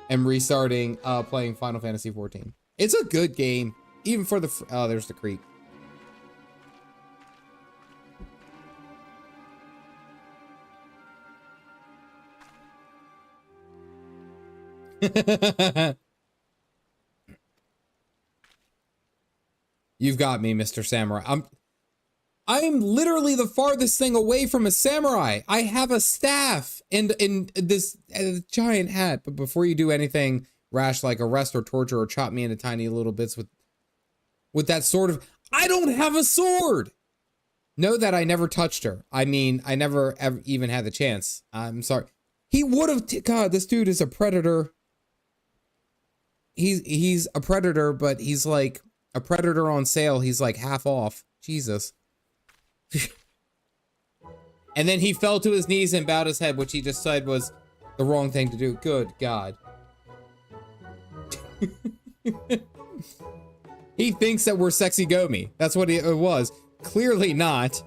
I'm restarting playing Final Fantasy XIV. It's a good game, even for the, oh, there's the creep. You've got me, Mr. Samurai. I'm literally the farthest thing away from a samurai. I have a staff and this giant hat. But before you do anything rash like arrest or torture or chop me into tiny little bits with that sword of, I don't have a sword. Know that I never touched her. I mean, I never ever even had the chance. I'm sorry. He would have. God, this dude is a predator. He's a predator, but he's like a predator on sale. He's like half off. Jesus. And then he fell to his knees and bowed his head, which he just said was the wrong thing to do. Good God. He thinks that we're sexy Gomi. That's what it was. Clearly not.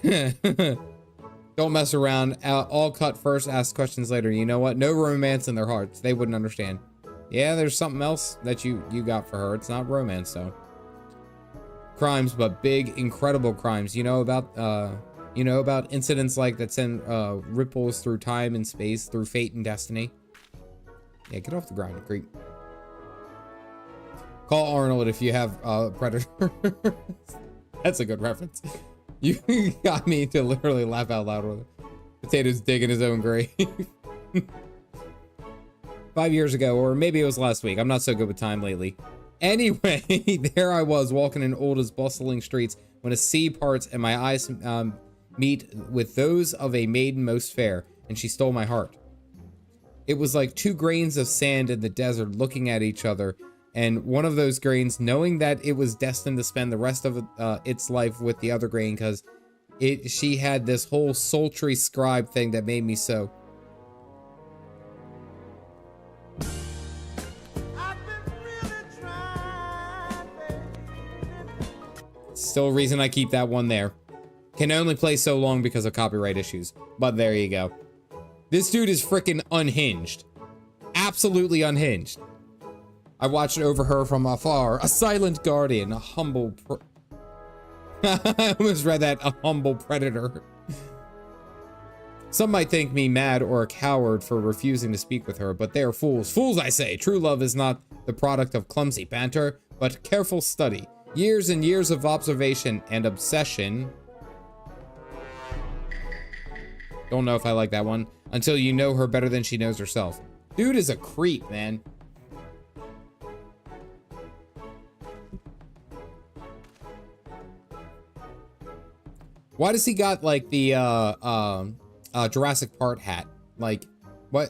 Don't mess around. All cut first, ask questions later. You know what? No romance in their hearts. They wouldn't understand. Yeah, there's something else that you got for her. It's not romance, though. Crimes, but big, incredible crimes. You know about incidents like that send ripples through time and space, through fate and destiny. Yeah, get off the ground, you creep. Call Arnold if you have Predator. That's a good reference. You got me to literally laugh out loud with it. Potato's digging his own grave. 5 years ago, or maybe it was last week. I'm not so good with time lately. Anyway, there I was walking in Olda's bustling streets when a sea parts and my eyes meet with those of a maiden most fair, and she stole my heart. It was like two grains of sand in the desert looking at each other, and one of those grains knowing that it was destined to spend the rest of its life with the other grain, because she had this whole sultry scribe thing that made me so. Still a reason I keep that one there. Can only play so long because of copyright issues. But there you go. This dude is freaking unhinged. Absolutely unhinged. I watched over her from afar. A silent guardian. A humble... I almost read that. A humble predator. Some might think me mad or a coward for refusing to speak with her, but they are fools. Fools, I say. True love is not the product of clumsy banter, but careful study. Years and years of observation and obsession. Don't know if I like that one. Until you know her better than she knows herself. Dude is a creep, man. Why does he got like the Jurassic Park hat? Like what?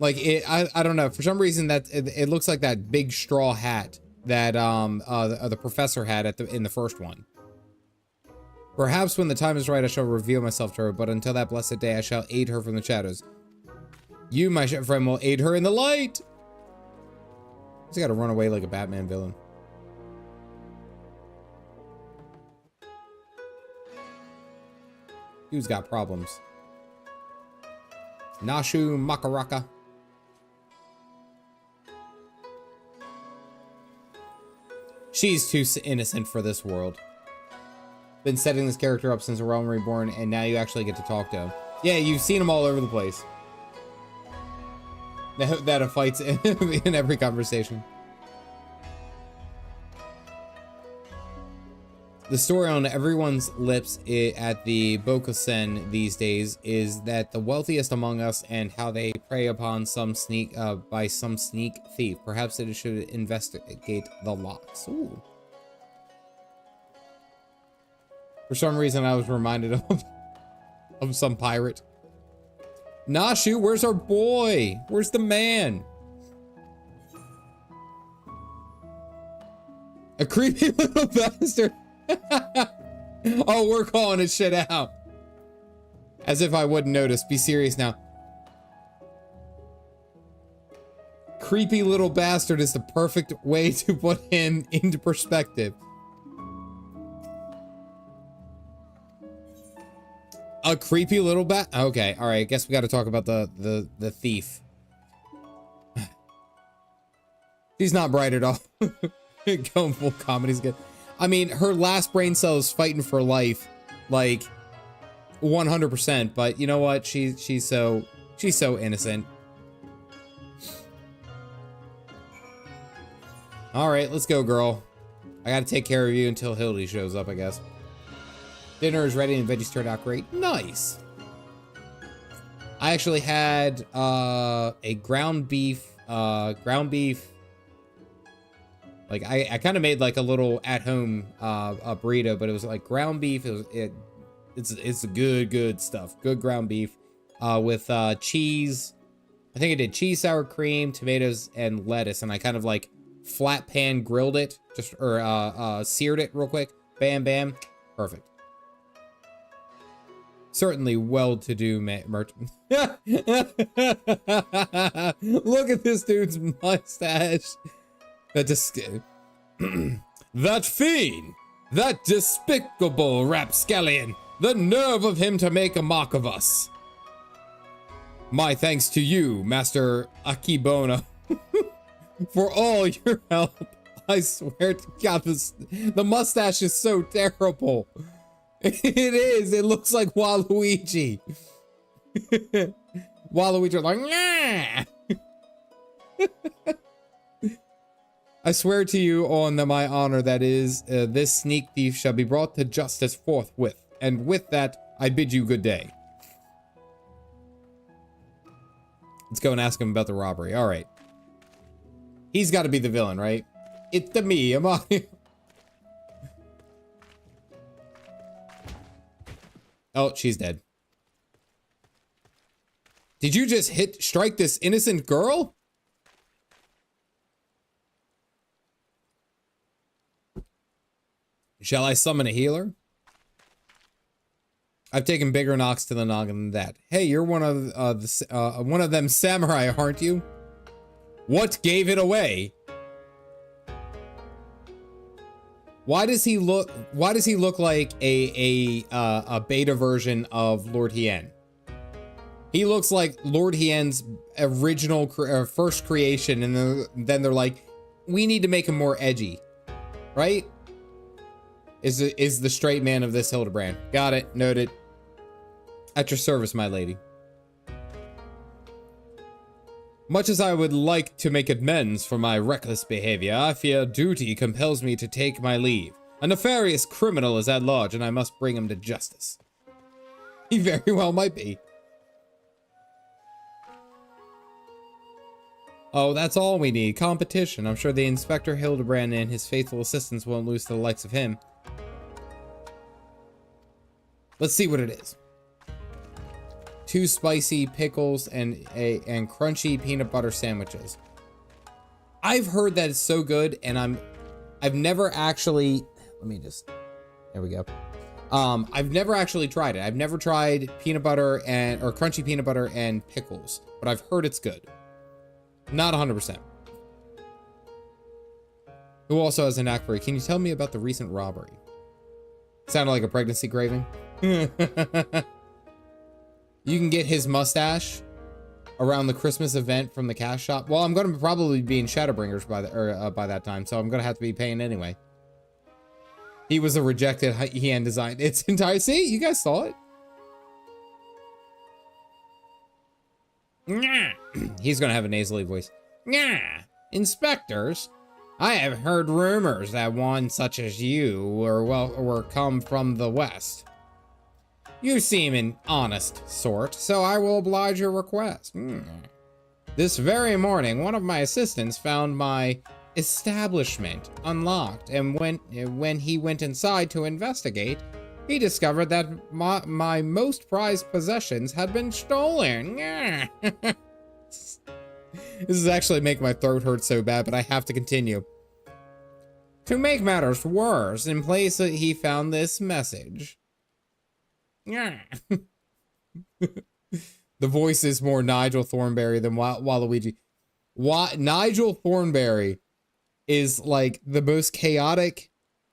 Like it? I don't know. For some reason that it looks like that big straw hat that the professor had in the first one. Perhaps when the time is right, I shall reveal myself to her, but until that blessed day, I shall aid her from the shadows. You, my friend, will aid her in the light. He's got to run away like a Batman villain. Dude's got problems. Nashu Makaraka. She's too innocent for this world. Been setting this character up since Realm Reborn, and now you actually get to talk to him. Yeah, you've seen him all over the place. That fights in every conversation. The story on everyone's lips at the Bokusen these days is that the wealthiest among us and how they prey upon some sneak thief. Perhaps it should investigate the locks. Ooh. For some reason, I was reminded of some pirate. Nashu, where's our boy? Where's the man? A creepy little bastard. Oh, we're calling his shit out. As if I wouldn't notice. Be serious now. Creepy little bastard is the perfect way to put him into perspective. A creepy little okay, all right. I guess we got to talk about the thief. She's not bright at all. Going full comedy's good. I mean, her last brain cell is fighting for life, like 100%. But you know what? She's so innocent. All right, let's go, girl. I gotta take care of you until Hildy shows up, I guess. Dinner is ready and veggies turned out great. Nice. I actually had a ground beef. Like I kind of made like a little at-home burrito, but it was like ground beef. It's good stuff. Good ground beef with cheese. I think I did cheese, sour cream, tomatoes, and lettuce, and I kind of like flat pan grilled it, or seared it real quick. Bam, bam, perfect. Certainly well-to-do merchant. Look at this dude's mustache. That fiend! That despicable rapscallion! The nerve of him to make a mock of us! My thanks to you, Master Akibona, for all your help. I swear to God, the mustache is so terrible. It is. It looks like Waluigi. Waluigi like, nah! I swear to you on my honor that is, this sneak thief shall be brought to justice forthwith. And with that, I bid you good day. Let's go and ask him about the robbery. All right. He's got to be the villain, right? It's the me, am I? Oh, she's dead. Did you just strike this innocent girl? Shall I summon a healer? I've taken bigger knocks to the noggin than that. Hey, you're one of them samurai, aren't you? What gave it away? Why does he look like a beta version of Lord Hien? He looks like Lord Hien's original first creation, and then they're like, we need to make him more edgy, right? Is the straight man of this Hildibrand. Got it, noted. At your service, my lady. Much as I would like to make amends for my reckless behavior, I fear duty compels me to take my leave. A nefarious criminal is at large, and I must bring him to justice. He very well might be. Oh, that's all we need. Competition. I'm sure the Inspector Hildibrand and his faithful assistants won't lose to the likes of him. Let's see what it is. 2 spicy pickles and crunchy peanut butter sandwiches. I've heard that it's so good, and I've never actually, there we go. I've never actually tried it. I've never tried peanut butter or crunchy peanut butter and pickles, but I've heard it's good. Not 100%. Who also has a knack for it? Can you tell me about the recent robbery? Sounded like a pregnancy craving. You can get his mustache around the Christmas event from the cash shop. Well, I'm going to probably be in Shadowbringers by that time, so I'm going to have to be paying anyway. He was a rejected Hien design. It's entire. See, you guys saw it. He's going to have a nasally voice. Inspectors, I have heard rumors that one such as you were come from the West. You seem an honest sort, so I will oblige your request. This very morning, one of my assistants found my establishment unlocked, and when he went inside to investigate, he discovered that my most prized possessions had been stolen. This is actually making my throat hurt so bad, but I have to continue. To make matters worse, in place he found this message. The voice is more Nigel Thornberry than Waluigi. Nigel Thornberry is like the most chaotic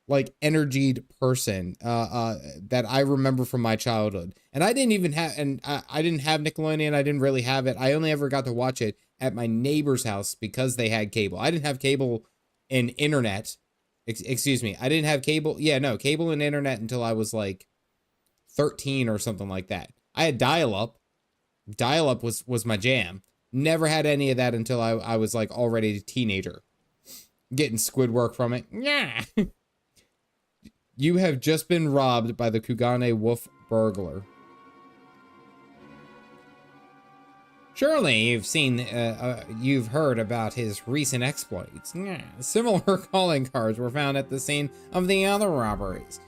like energied person that I remember from my childhood. And I didn't even have, and I didn't have Nickelodeon. I didn't really have it. I only ever got to watch it at my neighbor's house because they had cable. I didn't have cable and internet. Excuse me. I didn't have cable. Yeah, no, cable and internet until I was like 13 or something like that. I had dial-up. Dial-up was my jam. Never had any of that until I was like already a teenager. Getting squid work from it. Yeah. You have just been robbed by the Kugane Wolf burglar. Surely you've heard about his recent exploits. Yeah. Similar calling cards were found at the scene of the other robberies.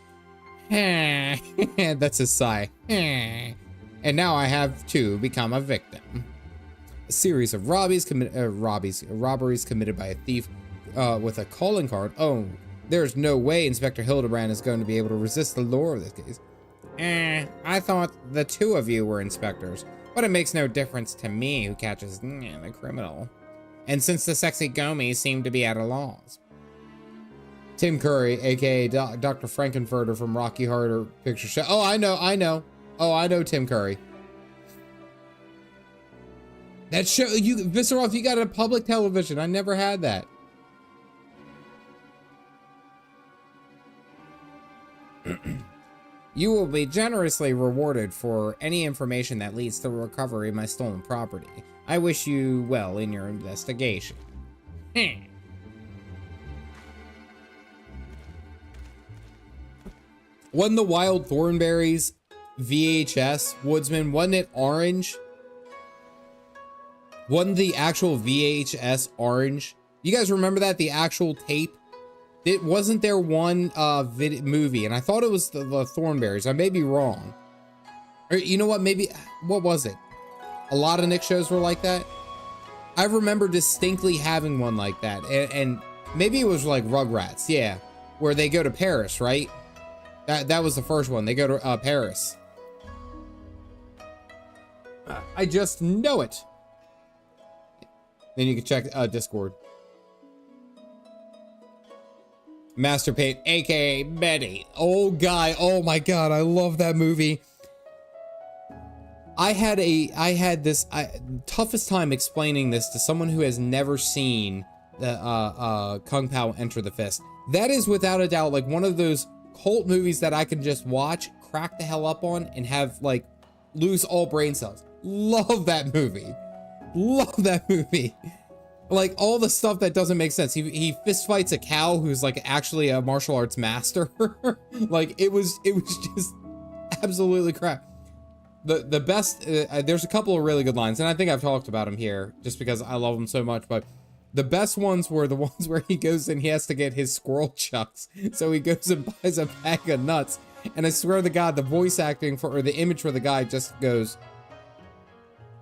That's a sigh. And now I have to become a victim. A series of robberies committed by a thief with a calling card. Oh, there's no way Inspector Hildibrand is going to be able to resist the lure of this case. I thought the two of you were inspectors, but it makes no difference to me who catches the criminal. And since the sexy Gomies seem to be at a loss. Tim Curry, aka Dr. Frankenfurter from Rocky Horror Picture Show. Oh, I know. Oh, I know Tim Curry. That show, Visceroff, you got a public television. I never had that. You will be generously rewarded for any information that leads to the recovery of my stolen property. I wish you well in your investigation. Wasn't the Wild Thornberries VHS, Woodsman, wasn't it orange? Wasn't the actual VHS orange? You guys remember that? The actual tape? Wasn't there one movie? And I thought it was the Thornberries. I may be wrong. Or you know what? Maybe, what was it? A lot of Nick shows were like that. I remember distinctly having one like that. And maybe it was like Rugrats. Yeah. Where they go to Paris, right? That was the first one. They go to Paris. I just know it. Then you can check Discord. Master Paint, aka Betty. Old guy. Oh my god, I love that movie. I had this toughest time explaining this to someone who has never seen the Kung Pao Enter the Fist. That is without a doubt like one of those cult movies that I can just watch, crack the hell up on, and have like lose all brain cells. Love that movie. Love that movie. Like all the stuff that doesn't make sense. He fist fights a cow who's like actually a martial arts master. Like it was just absolutely crap. The best, there's a couple of really good lines, and I think I've talked about them here just because I love them so much, but the best ones were the ones where he goes and he has to get his squirrel chucks. So he goes and buys a bag of nuts, and I swear to God, the voice acting or the image for the guy just goes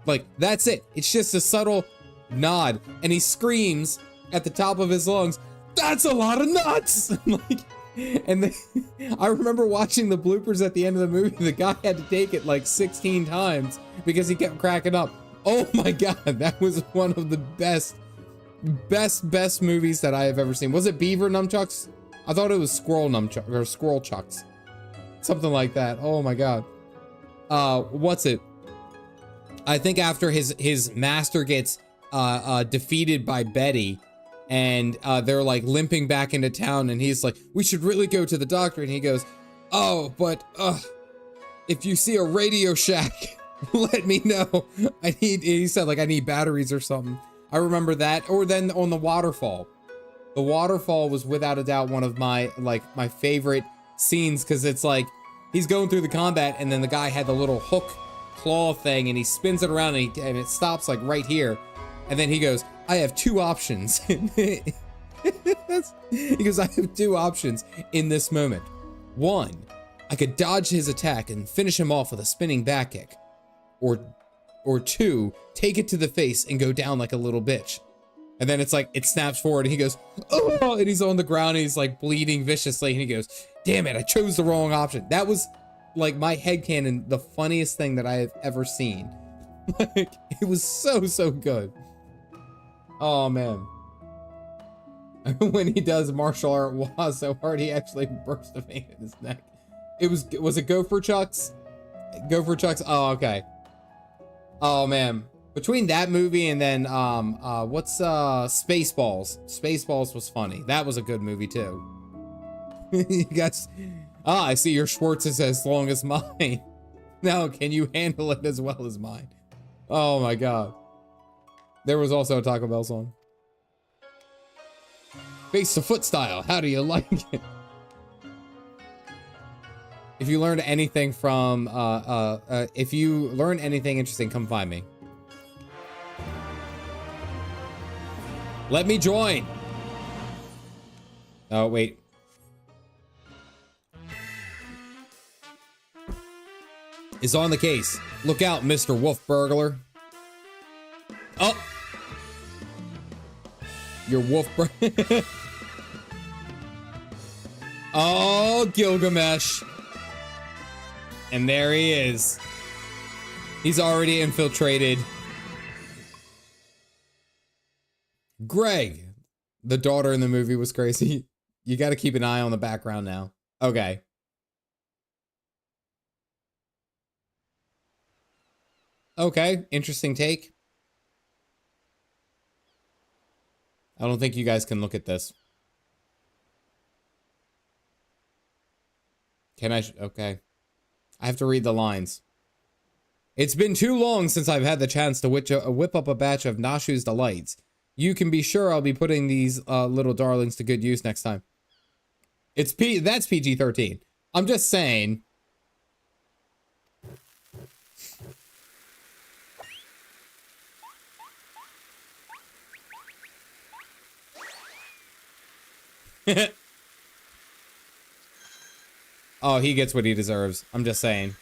like, that's it. It's just a subtle nod, and he screams at the top of his lungs, "That's a lot of nuts!" Like, and then, I remember watching the bloopers at the end of the movie. The guy had to take it like 16 times because he kept cracking up. Oh my god, that was one of the best movies that I have ever seen. Was it Beaver Nunchucks? I thought it was Squirrel Nunchucks or Squirrel Chucks, something like that. Oh my god. What's it? I think after his master gets defeated by Betty, and they're like limping back into town, and he's like, "We should really go to the doctor," and he goes, "Oh, but if you see a Radio Shack, let me know. He said like, I need batteries or something." I remember that. Or then on the waterfall. The waterfall was without a doubt one of my favorite scenes, because it's like he's going through the combat, and then the guy had the little hook claw thing, and he spins it around, and it stops like right here. And then he goes, "I have two options." He goes, "I have two options in this moment. One, I could dodge his attack and finish him off with a spinning back kick. Or two, take it to the face and go down like a little bitch." And then it's like, it snaps forward, and he goes, "Oh," and he's on the ground, and he's like bleeding viciously, and he goes, "Damn it, I chose the wrong option." That was like my headcanon, the funniest thing that I have ever seen. Like, it was so good. Oh man. When he does martial art wah so hard he actually burst a vein in his neck. Was it Gopher Chucks? Gopher Chucks? Oh, okay. Oh man. Between that movie and then what's Spaceballs? Spaceballs was funny. That was a good movie too. You guys, I see your Schwartz is as long as mine. Now, can you handle it as well as mine? Oh my god. There was also a Taco Bell song. Face to foot style. How do you like it? If you learned anything from, if you learned anything interesting, come find me. Let me join. Oh, wait. Is on the case. Look out, Mr. Wolf Burglar. Oh. Your wolf Oh, Gilgamesh. And there he is. He's already infiltrated. Greg. The daughter in the movie was crazy. You got to keep an eye on the background now. Okay. Okay, interesting take. I don't think you guys can look at this. Can I? Okay. I have to read the lines. It's been too long since I've had the chance to whip up a batch of Nashu's Delights. You can be sure I'll be putting these little darlings to good use next time. That's PG-13. I'm just saying. Oh, he gets what he deserves. I'm just saying.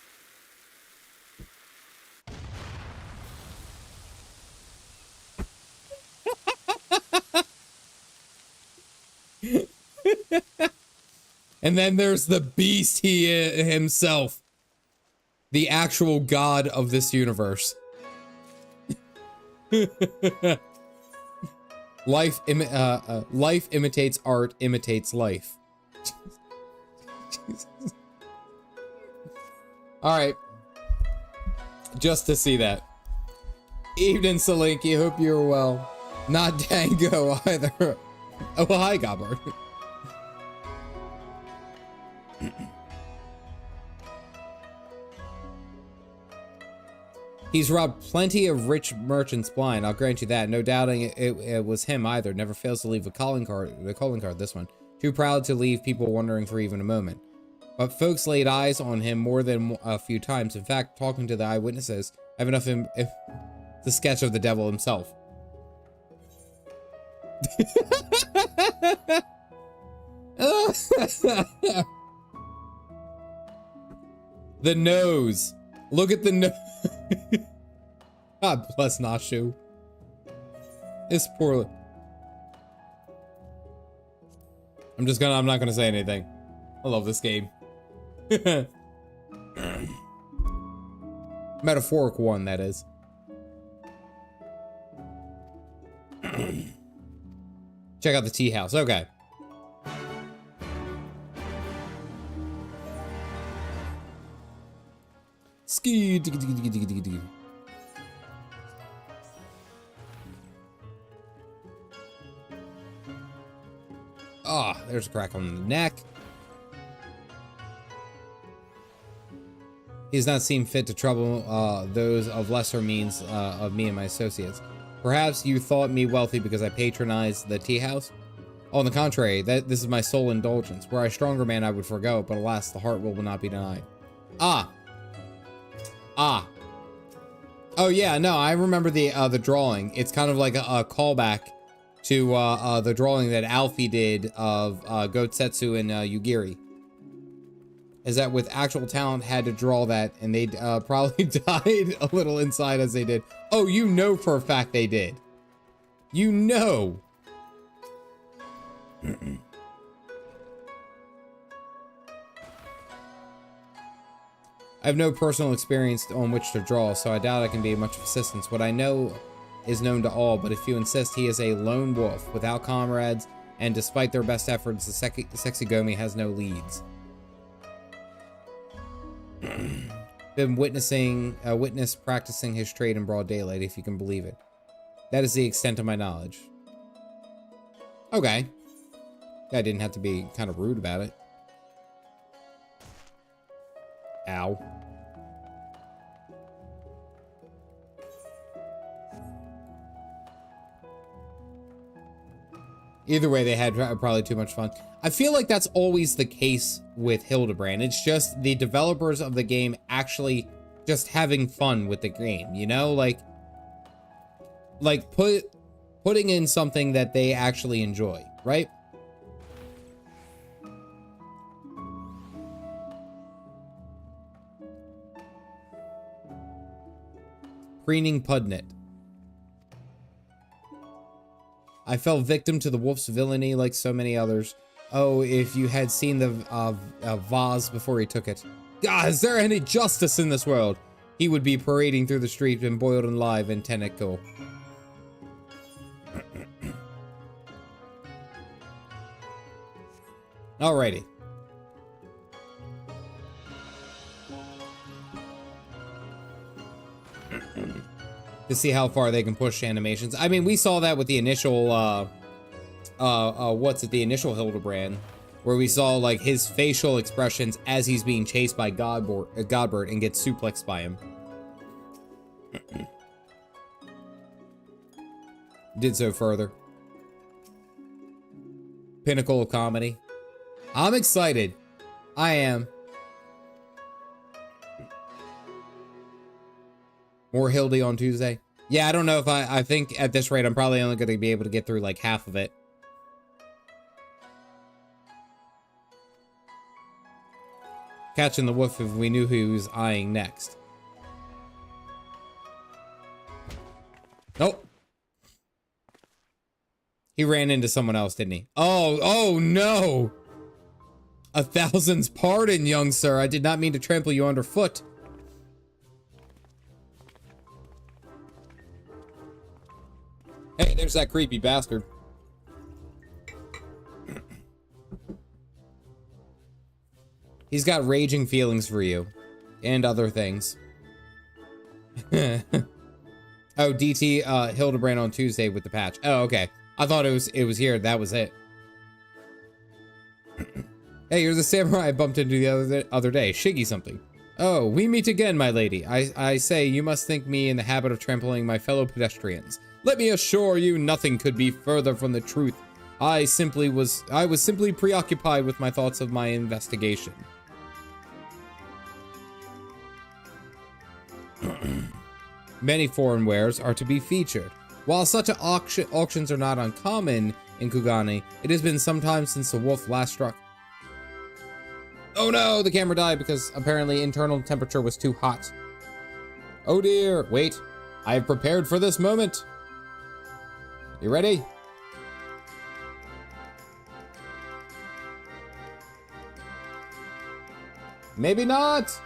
And then there's the beast himself. The actual god of this universe. Life imitates art, imitates life. Alright. Just to see that. Evening, Salinky. Hope you're well. Not Dango either. Oh, well, hi, Gobbard. He's robbed plenty of rich merchants blind, I'll grant you that. No doubting it was him either. Never fails to leave a calling card, this one. Too proud to leave people wondering for even a moment. But folks laid eyes on him more than a few times. In fact, talking to the eyewitnesses, I have enough to sketch of the devil himself. The nose. Look at the nose. God bless Nashu. It's poorly. I'm not gonna say anything. I love this game. Metaphorical one, that is. Check out the tea house. Okay. Ski. Ah, there's a crack on the neck. He does not seem fit to trouble those of lesser means of me and my associates. Perhaps you thought me wealthy because I patronized the tea house? On the contrary, this is my sole indulgence. Were I a stronger man, I would forgo, but alas, the heart will not be denied. Ah. Oh yeah, no, I remember the drawing. It's kind of like a callback to the drawing that Alfie did of Gotsetsu and Yugiri. Is that with actual talent had to draw that, and they probably died a little inside as they did. Oh, you know for a fact they did. You know. I have no personal experience on which to draw, so I doubt I can be of much assistance. What I know is known to all, but if you insist, he is a lone wolf, without comrades, and despite their best efforts, the sexy Gomi has no leads. Been witness practicing his trade in broad daylight, if you can believe it. That is the extent of my knowledge. Okay. I didn't have to be kind of rude about it. Ow. Either way, they had probably too much fun. I feel like that's always the case with Hildibrand. It's just the developers of the game actually just having fun with the game, you know? Like putting in something that they actually enjoy, right? Preening Pudnit. I fell victim to the wolf's villainy like so many others. Oh, if you had seen the vase before he took it. God, is there any justice in this world? He would be parading through the street and boiled alive in Teneko. Alrighty. To see how far they can push animations. I mean, we saw that with the initial, the initial Hildibrand, where we saw, like, his facial expressions as he's being chased by Godbert and gets suplexed by him. Did so further. Pinnacle of comedy. I'm excited. I am. More Hildy on Tuesday. Yeah, I don't know if I think at this rate, I'm probably only going to be able to get through like half of it. Catching the wolf if we knew who he was eyeing next. Nope. He ran into someone else, didn't he? Oh no! 1,000's pardon, young sir. I did not mean to trample you underfoot. Hey, there's that creepy bastard. He's got raging feelings for you. And other things. Oh, DT Hildibrand on Tuesday with the patch. Oh, okay. I thought it was here. That was it. Hey, you're the samurai I bumped into the other day. Shiggy something. Oh, we meet again, my lady. I say you must think me in the habit of trampling my fellow pedestrians. Let me assure you, nothing could be further from the truth. I was simply preoccupied with my thoughts of my investigation. Many foreign wares are to be featured. While such auctions are not uncommon in Kugane, it has been some time since the wolf last struck. Oh no, the camera died because apparently internal temperature was too hot. Oh dear, wait. I have prepared for this moment. You ready? Maybe not.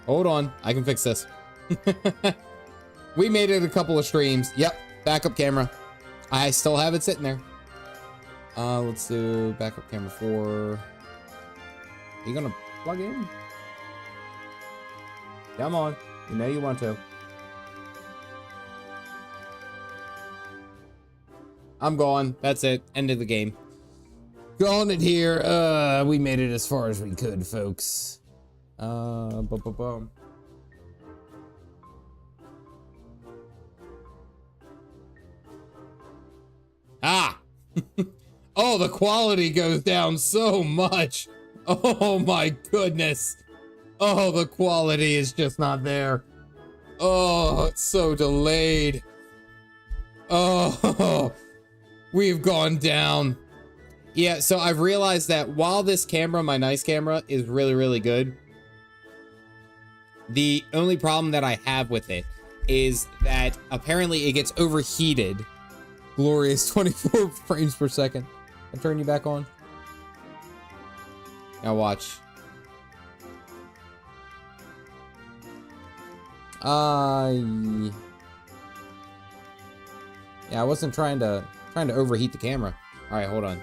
Hold on, I can fix this. We made it a couple of streams. Yep, backup camera. I still have it sitting there. Let's do backup camera 4. Are you gonna plug in? Come on, you know you want to. I'm gone. That's it. End of the game. Calling it here. We made it as far as we could, folks. Boom. Ah! Oh, the quality goes down so much. Oh my goodness. Oh, the quality is just not there. Oh, it's so delayed. Oh, we've gone down. Yeah, so I've realized that while this camera, my nice camera, is really, really good, the only problem that I have with it is that apparently it gets overheated. Glorious 24 frames per second. I turn you back on. Now watch. Yeah, I wasn't trying to overheat the camera. All right, hold on.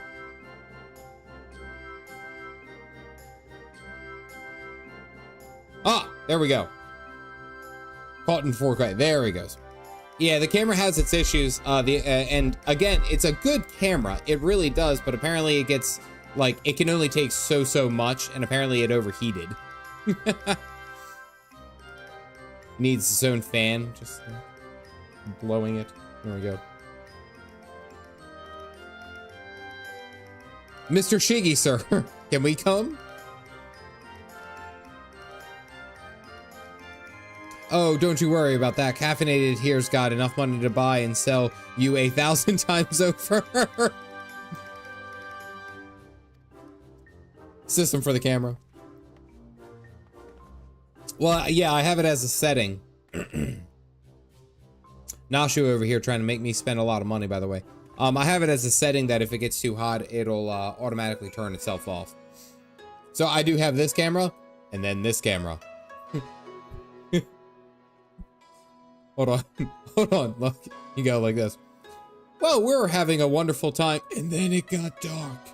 Ah, there we go. Caught in 4K. There he goes. Yeah, the camera has its issues. And again, it's a good camera. It really does, but apparently it gets like it can only take so much, and apparently it overheated. Needs its own fan, just blowing it. There we go. Mr. Shiggy, sir, can we come? Oh, don't you worry about that. Caffeinated here's got enough money to buy and sell you 1,000 times over. System for the camera. Well, yeah, I have it as a setting. Nashu over here trying to make me spend a lot of money, by the way. I have it as a setting that if it gets too hot, it'll automatically turn itself off. So I do have this camera and then this camera. Hold on. Hold on. Look, you go like this. Well, we're having a wonderful time. And then it got dark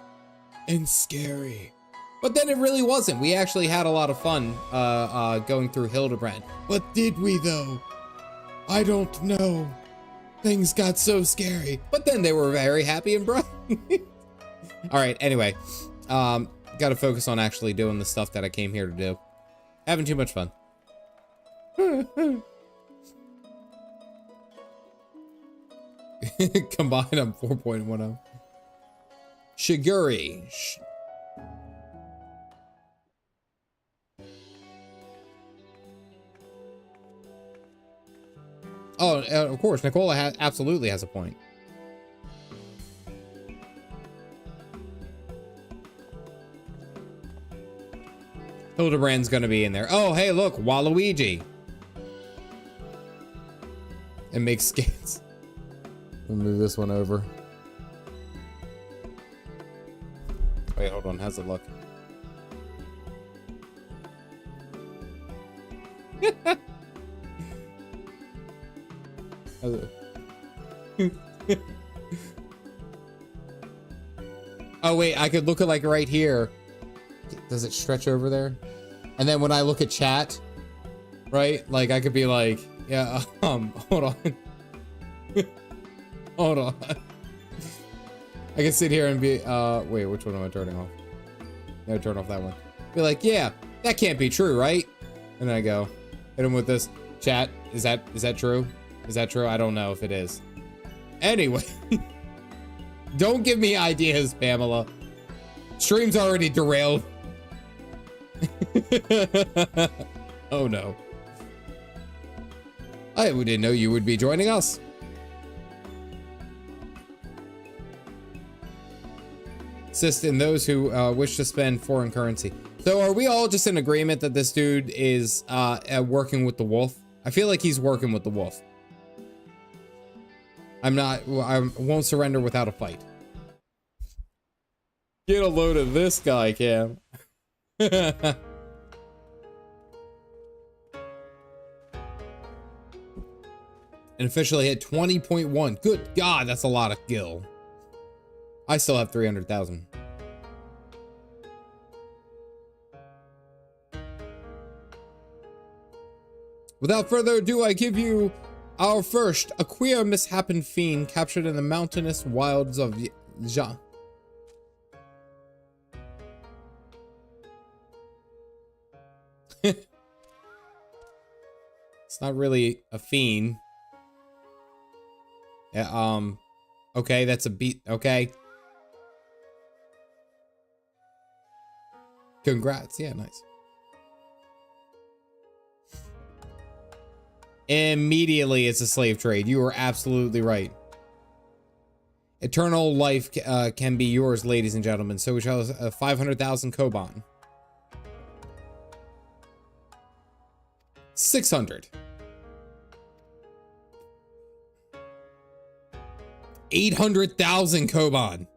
and scary. But then it really wasn't. We actually had a lot of fun going through Hildibrand. But did we though? I don't know. Things got so scary. But then they were very happy and bright. All right, anyway. Gotta focus on actually doing the stuff that I came here to do. Having too much fun. Combine, I'm 4.10. Shiguri. Oh, of course, Nicola absolutely has a point. Hildibrand's gonna be in there. Oh, hey, look, Waluigi. It makes skates. We'll move this one over. Wait, hold on. How's it look? How's it? Oh, wait. I could look at like right here. Does it stretch over there? And then when I look at chat, right? Like I could be like, yeah, hold on. Hold on. I can sit here and be, wait, which one am I turning off? No, turn off that one. Be like, yeah, that can't be true, right? And then I go, hit him with this. Chat, is that true? Is that true? I don't know if it is. Anyway. Don't give me ideas, Pamela. Stream's already derailed. Oh no. I didn't know you would be joining us. Assist in those who wish to spend foreign currency. So are we all just in agreement that this dude is working with the wolf? I feel like he's working with the wolf. I won't surrender without a fight. Get a load of this guy, Cam. And officially hit 20.1. Good God, that's a lot of gil. I still have 300,000. Without further ado, I give you our first, a queer misshapen fiend captured in the mountainous wilds of Ja. It's not really a fiend. Yeah, okay, that's a beat, okay. Congrats, yeah, nice. Immediately, it's a slave trade. You are absolutely right. Eternal life can be yours, ladies and gentlemen. So we shall 500,000 Koban. 600. 800,000 Koban.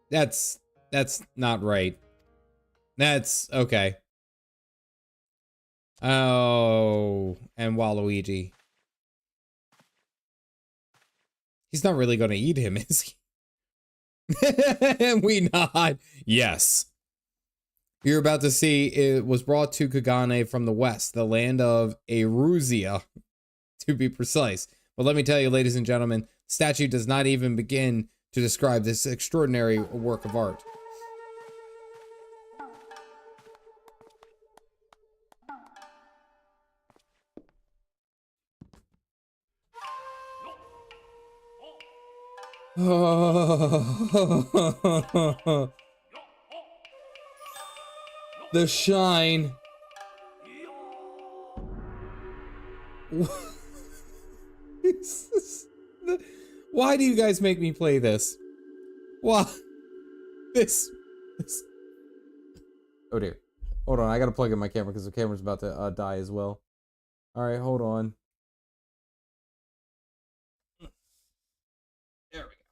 That's That's not right. That's okay. Oh, and Waluigi. He's not really gonna eat him, is he? We nod. Yes. You're about to see it was brought to Kugane from the west, the land of Eruzia, to be precise. But let me tell you, ladies and gentlemen, the statue does not even begin to describe this extraordinary work of art. The shine. Why do you guys make me play this? Why? This. Oh dear. Hold on, I gotta plug in my camera because the camera's about to die as well. Alright, hold on. There we go.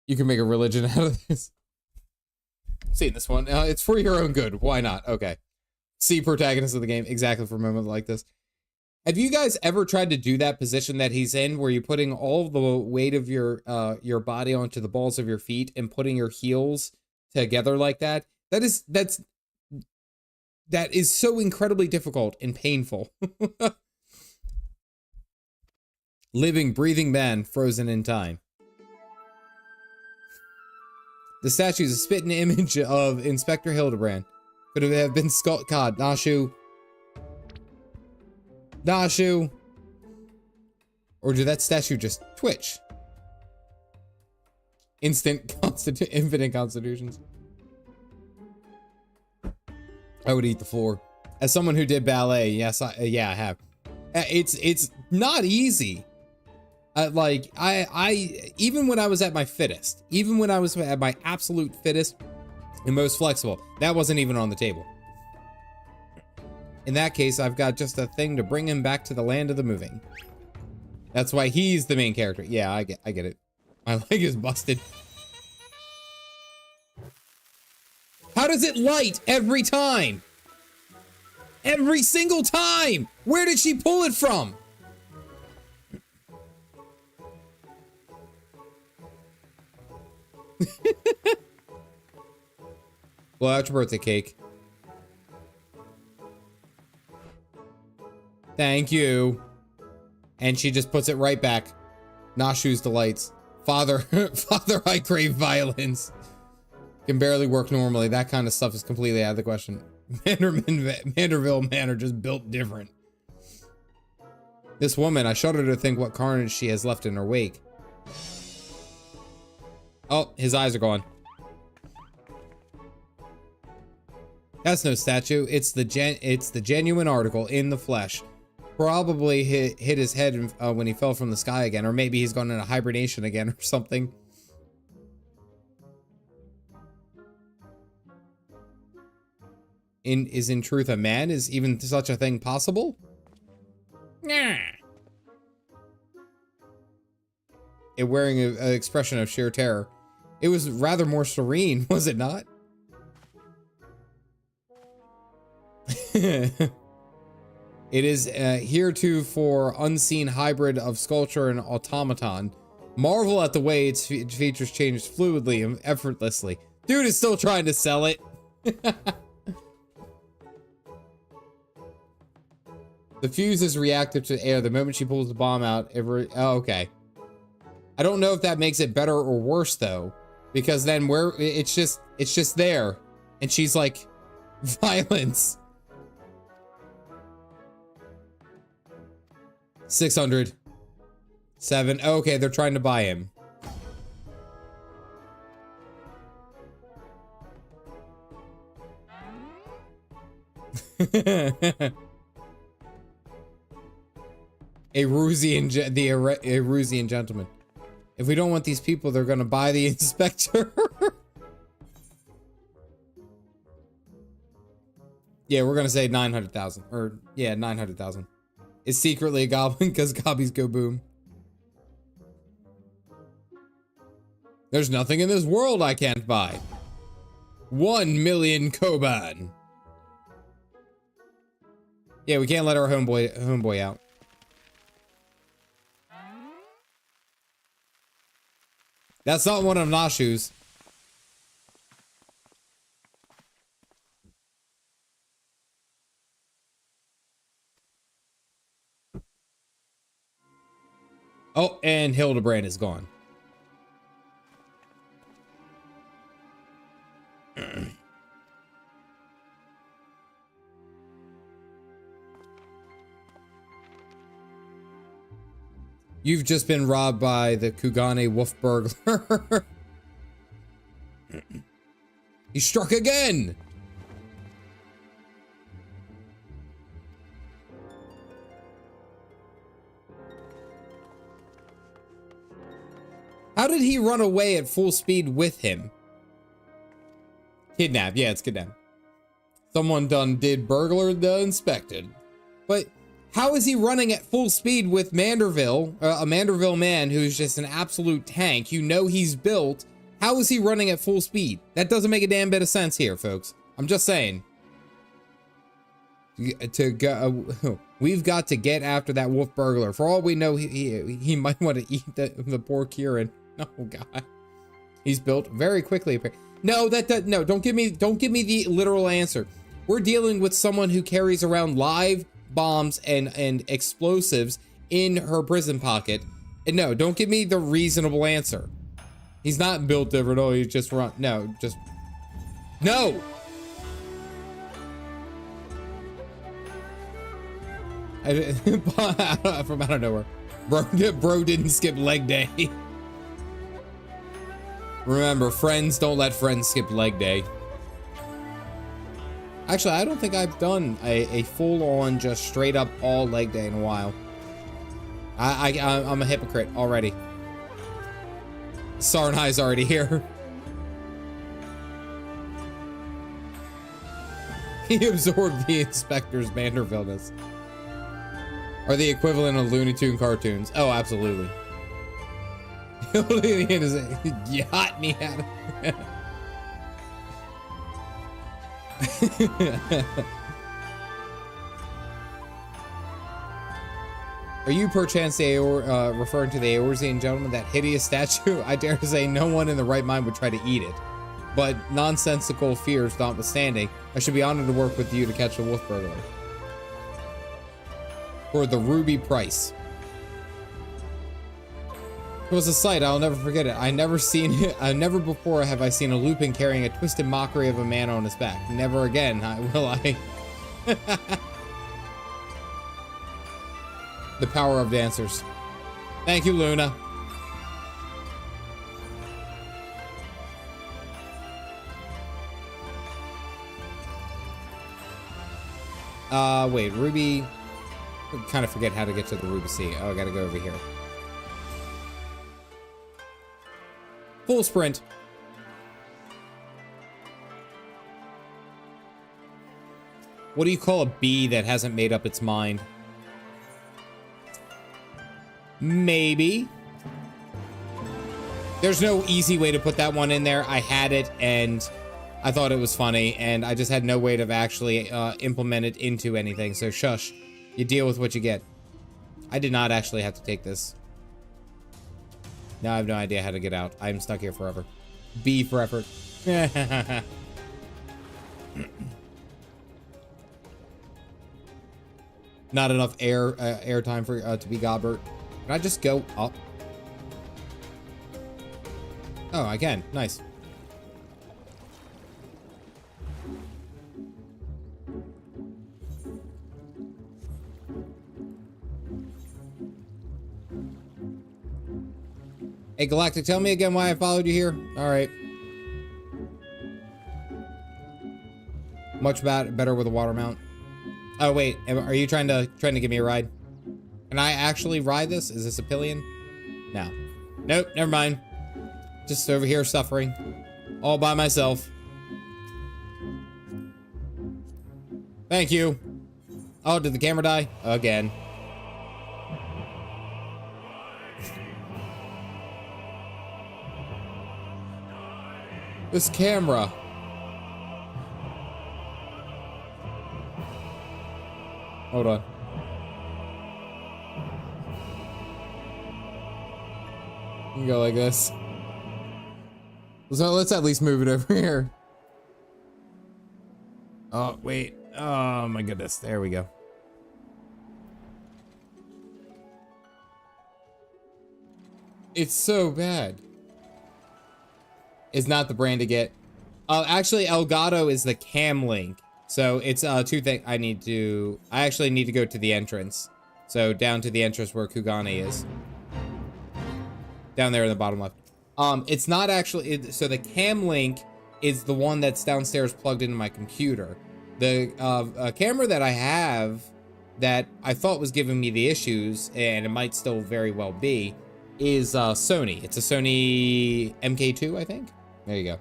You can make a religion out of this. See this one. It's for your own good. Why not? Okay. See protagonist of the game exactly for a moment like this. Have you guys ever tried to do that position that he's in, where you're putting all the weight of your body onto the balls of your feet and putting your heels together like that? That is so incredibly difficult and painful. Living, breathing man frozen in time. The statue is a spitting image of Inspector Hildibrand. Could have been Scott Cod, Nashu. Or did that statue just twitch? Infinite constitutions. I would eat the floor. As someone who did ballet, yes, I have. It's not easy. Even when I was at my fittest, even when I was at my absolute fittest and most flexible, that wasn't even on the table. In that case, I've got just a thing to bring him back to the land of the moving. That's why he's the main character. Yeah, I get it. My leg is busted. How does it light every time? Every single time! Where did she pull it from? Blow out your birthday cake. Thank you. And she just puts it right back. Nashu's delights. Father, Father, I crave violence. Can barely work normally. That kind of stuff is completely out of the question. Manderville Manor just built different. This woman, I shudder to think what carnage she has left in her wake. Oh, his eyes are gone. That's no statue. It's the genuine article in the flesh. Probably hit his head when he fell from the sky again, or maybe he's gone into hibernation again or something. Is in truth a man? Is even such a thing possible? Nah. It wearing an expression of sheer terror. It was rather more serene, was it not? It is heretofore unseen hybrid of sculpture and automaton. Marvel at the way its features changed fluidly and effortlessly. Dude is still trying to sell it. The fuse is reactive to air. The moment she pulls the bomb out, oh, okay. I don't know if that makes it better or worse though, because then it's just there, and she's like, violence. 600. 7. Okay, they're trying to buy him. Erusian gentleman. If we don't want these people, they're gonna buy the inspector. Yeah, we're gonna say 900,000. Or, yeah, 900,000. Is secretly a goblin because gobbies go boom. There's nothing in this world I can't buy. 1 million koban. Yeah, we can't let our homeboy out. That's not one of Nashu's. Oh, and Hildibrand is gone. You've just been robbed by the Kugane wolf burglar. He struck again. How did he run away at full speed with him? Kidnap. Yeah, it's kidnap. Someone did burglar the inspected. But how is he running at full speed with Manderville, a Manderville man who's just an absolute tank? You know he's built. How is he running at full speed? That doesn't make a damn bit of sense here, folks. I'm just saying. We've got to get after that wolf burglar. For all we know, he might want to eat the poor Kieran. Oh God, he's built very quickly. No, no. Don't give me the literal answer. We're dealing with someone who carries around live bombs and explosives in her prison pocket. And no, don't give me the reasonable answer. He's not built different. Oh, he's just run. No, just no. From out of nowhere, bro didn't skip leg day. Remember, friends don't let friends skip leg day. Actually, I don't think I've done a full-on, just straight-up all leg day in a while. I'm a hypocrite already. Sarnai's already here. He absorbed the inspector's Vandervilness. Are the equivalent of Looney Tune cartoons. Oh, absolutely. Hildibrand is yacht me out of Are you perchance referring to the Eorzean gentleman, that hideous statue? I dare to say no one in the right mind would try to eat it. But nonsensical fears notwithstanding, I should be honored to work with you to catch the wolf burglar. For the ruby price. It was a sight, I'll never forget it. Never before have I seen a Lupin carrying a twisted mockery of a man on his back. Never again will I. The power of dancers. Thank you, Luna. Wait, Ruby. I kind of forget how to get to the Ruby Sea. Oh, I gotta go over here. Full sprint. What do you call a bee that hasn't made up its mind? Maybe. There's no easy way to put that one in there. I had it and I thought it was funny and I just had no way to actually implement it into anything. So shush. You deal with what you get. I did not actually have to take this. Now I have no idea how to get out. I'm stuck here forever. B for effort. Not enough air time for to be Gobbert. Can I just go up? Oh, I can. Nice. Hey, Galactic, tell me again why I followed you here. All right. Much better with a water mount. Oh wait, are you trying to give me a ride? Can I actually ride this? Is this a pillion? No. Nope, never mind. Just over here suffering. All by myself. Thank you. Oh, did the camera die? Again. This camera. Hold on. You can go like this. So let's at least move it over here. Oh, wait. Oh my goodness. There we go. It's so bad. It's not the brand to get. Actually, Elgato is the cam link. So it's two things I actually need to go to the entrance. So down to the entrance where Kugane is. Down there in the bottom left. It's not actually, so the cam link is the one that's downstairs plugged into my computer. The camera that I have that I thought was giving me the issues, and it might still very well be, is Sony. It's a Sony MK2, I think. There you go.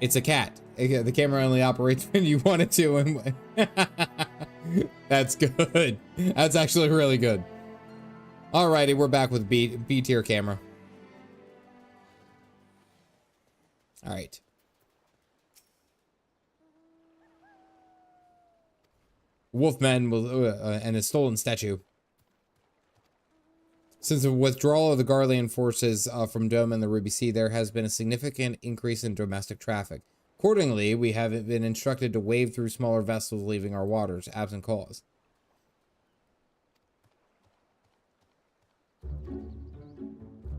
It's a cat. The camera only operates when you want it to. And that's good. That's actually really good. Alrighty, we're back with B tier camera. Alright. Wolfman and a stolen statue. Since the withdrawal of the Garlean forces from Dome and the Ruby Sea, there has been a significant increase in domestic traffic. Accordingly, we have been instructed to wade through smaller vessels leaving our waters, absent cause.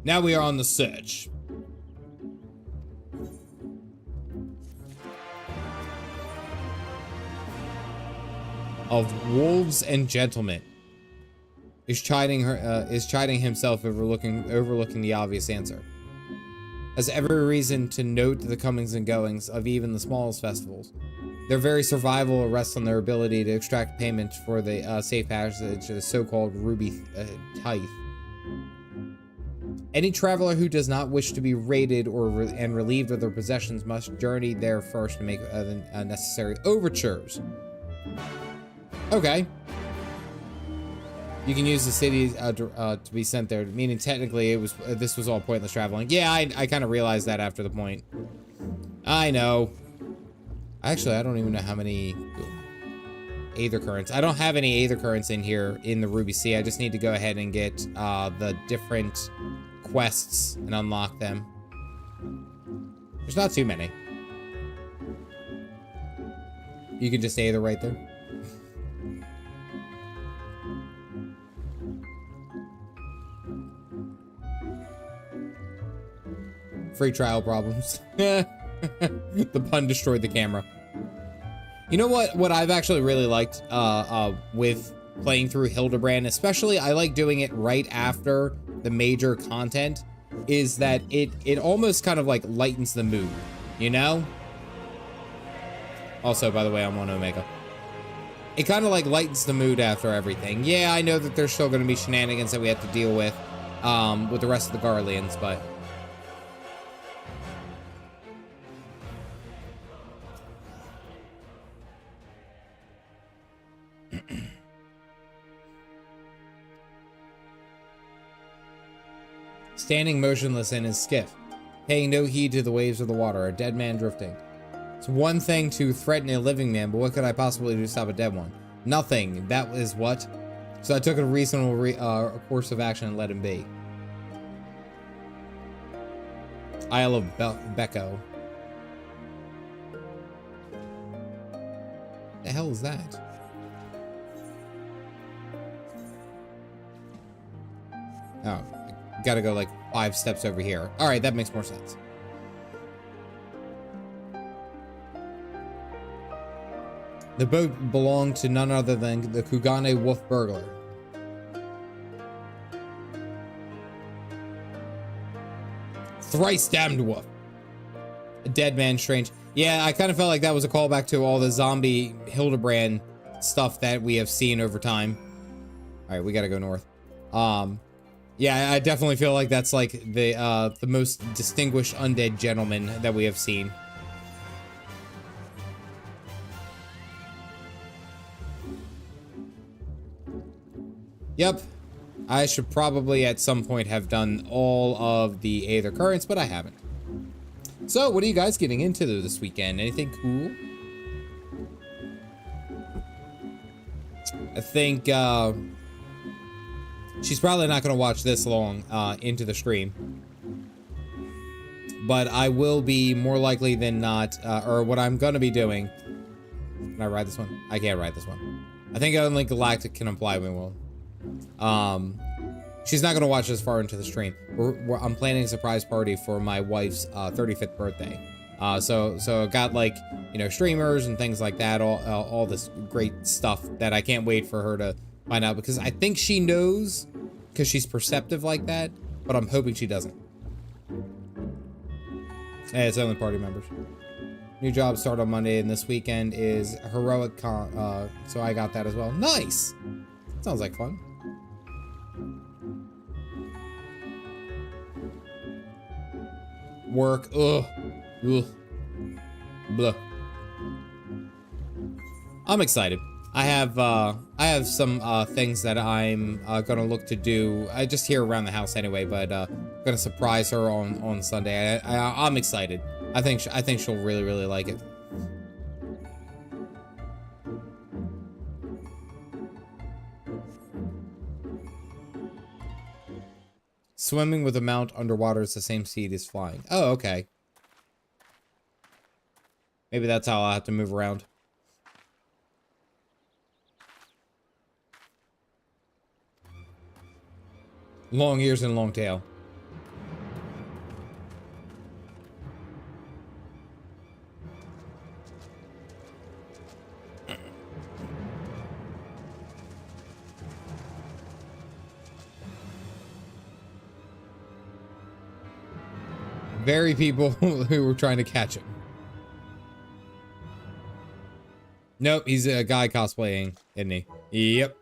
Now we are on the search. Of wolves and gentlemen. Is chiding himself overlooking the obvious answer. Has every reason to note the comings and goings of even the smallest festivals. Their very survival rests on their ability to extract payment for the safe passage to the so-called Ruby Tithe. Any traveler who does not wish to be raided and relieved of their possessions must journey there first to make necessary overtures. Okay. You can use the city to be sent there, meaning technically this was all pointless traveling. Yeah, I kind of realized that after the point. I know. Actually, I don't even know how many Aether Currents. I don't have any Aether Currents in here in the Ruby Sea. I just need to go ahead and get the different quests and unlock them. There's not too many. You can just Aether right there. Free trial problems. The pun destroyed the camera. You know what I've actually really liked with playing through Hildibrand, especially I like doing it right after the major content, is that it almost kind of like lightens the mood, you know? Also, by the way, I'm on Omega. It kind of like lightens the mood after everything. Yeah, I know that there's still going to be shenanigans that we have to deal with the rest of the Garleans, but standing motionless in his skiff, paying no heed to the waves of the water, a dead man drifting. It's one thing to threaten a living man, but what could I possibly do to stop a dead one? Nothing. That is what. So I took a reasonable course of action and let him be. Isle of Becco. The hell is that? Oh, gotta go like 5 steps over here. All right, that makes more sense. The boat belonged to none other than the Kugane Wolf Burglar. Thrice damned wolf. A dead man strange. Yeah, I kind of felt like that was a callback to all the zombie Hildibrand stuff that we have seen over time. All right, we gotta go north. Yeah, I definitely feel like that's like the most distinguished undead gentleman that we have seen. Yep, I should probably at some point have done all of the Aether Currents, but I haven't. So, what are you guys getting into this weekend? Anything cool? I think, she's probably not going to watch this long into the stream. But I will be more likely than not, or what I'm going to be doing. Can I ride this one? I can't ride this one. I think only Galactic can apply we will. She's not going to watch this far into the stream. I'm planning a surprise party for my wife's 35th birthday. So I got, like, you know, streamers and things like that, all this great stuff that I can't wait for her to find out, because I think she knows, because she's perceptive like that, but I'm hoping she doesn't. Hey, it's only party members. New job start on Monday, and this weekend is Heroic Con, so I got that as well. Nice! Sounds like fun. Work, ugh. Blah. I'm excited. I have some things that I'm gonna look to do. I just here around the house anyway, but gonna surprise her on Sunday. I'm excited. I think she'll really like it. Swimming with a mount underwater is the same speed as flying. Oh, okay. Maybe that's how I'll have to move around. Long ears and long tail. Very people who were trying to catch him. Nope, he's a guy cosplaying, isn't he? Yep.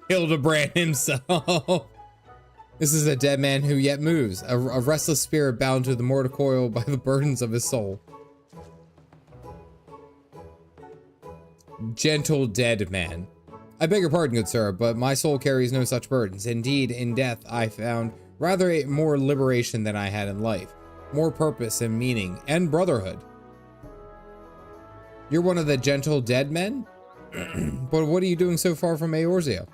Hildibrand himself. This is a dead man who yet moves, a restless spirit bound to the mortal coil by the burdens of his soul. Gentle dead man. I beg your pardon, good sir, but my soul carries no such burdens. Indeed, in death I found rather more liberation than I had in life, more purpose and meaning, and brotherhood. You're one of the gentle dead men? But what are you doing so far from Eorzea?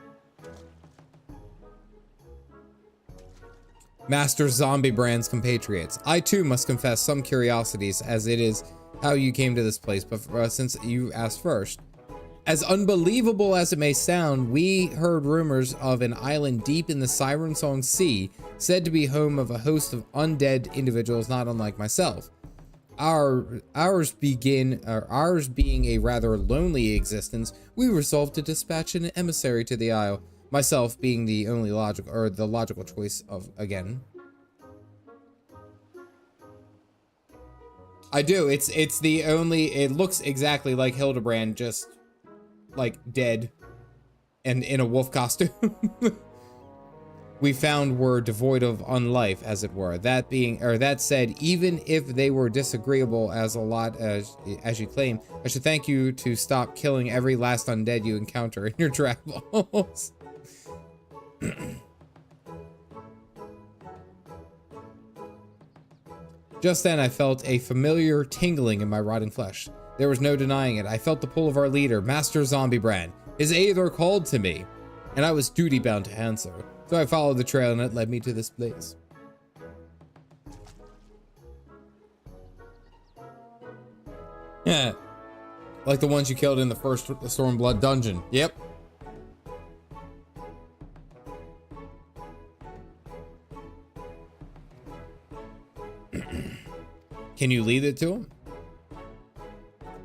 Master Zombiebrand's compatriots. I too must confess some curiosities, as it is how you came to this place, but since you asked first. As unbelievable as it may sound, we heard rumors of an island deep in the Siren Song Sea, said to be home of a host of undead individuals not unlike myself. Ours being a rather lonely existence, we resolved to dispatch an emissary to the isle, myself being the only logical choice of again. I do. It's the only. It looks exactly like Hildibrand, just like dead and in a wolf costume. We found were devoid of unlife, as it were. That said, even if they were disagreeable as a lot as you claim, I should thank you to stop killing every last undead you encounter in your travels. Just then I felt a familiar tingling in my rotting flesh. There was no denying it. I felt the pull of our leader, Master Zombiebrand. His Aether called to me, and I was duty-bound to answer. So I followed the trail, and it led me to this place. Yeah. Like the ones you killed in the first Stormblood dungeon. Yep. Can you lead it to him?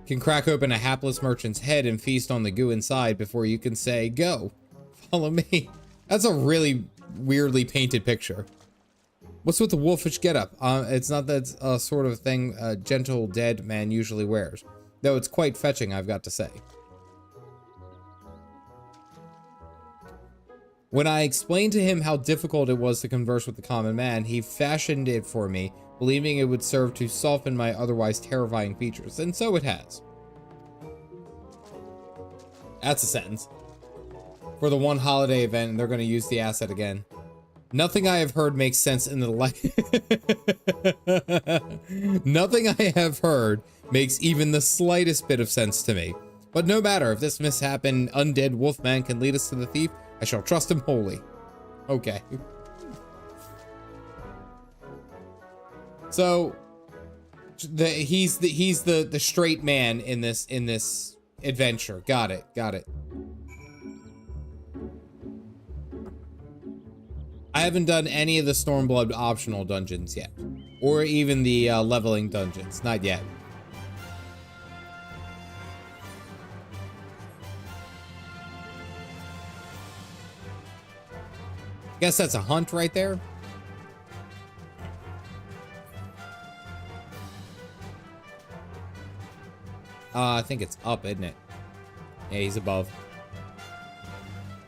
Can crack open a hapless merchant's head and feast on the goo inside before you can say, go, follow me. That's a really weirdly painted picture. What's with the wolfish getup? It's not that sort of thing a gentle dead man usually wears, though it's quite fetching, I've got to say. When I explained to him how difficult it was to converse with the common man, he fashioned it for me, believing it would serve to soften my otherwise terrifying features, and so it has. That's a sentence. for the one holiday event, and they're going to use the asset again. Nothing I have heard makes sense in the life. Nothing I have heard makes even the slightest bit of sense to me. But no matter, if this mishap and undead wolfman can lead us to the thief, I shall trust him wholly. Okay. So he's the straight man in this adventure. Got it. I haven't done any of the Stormblood optional dungeons yet, or even the leveling dungeons. Not yet. Guess that's a hunt right there. I think it's up, isn't it? Yeah, he's above.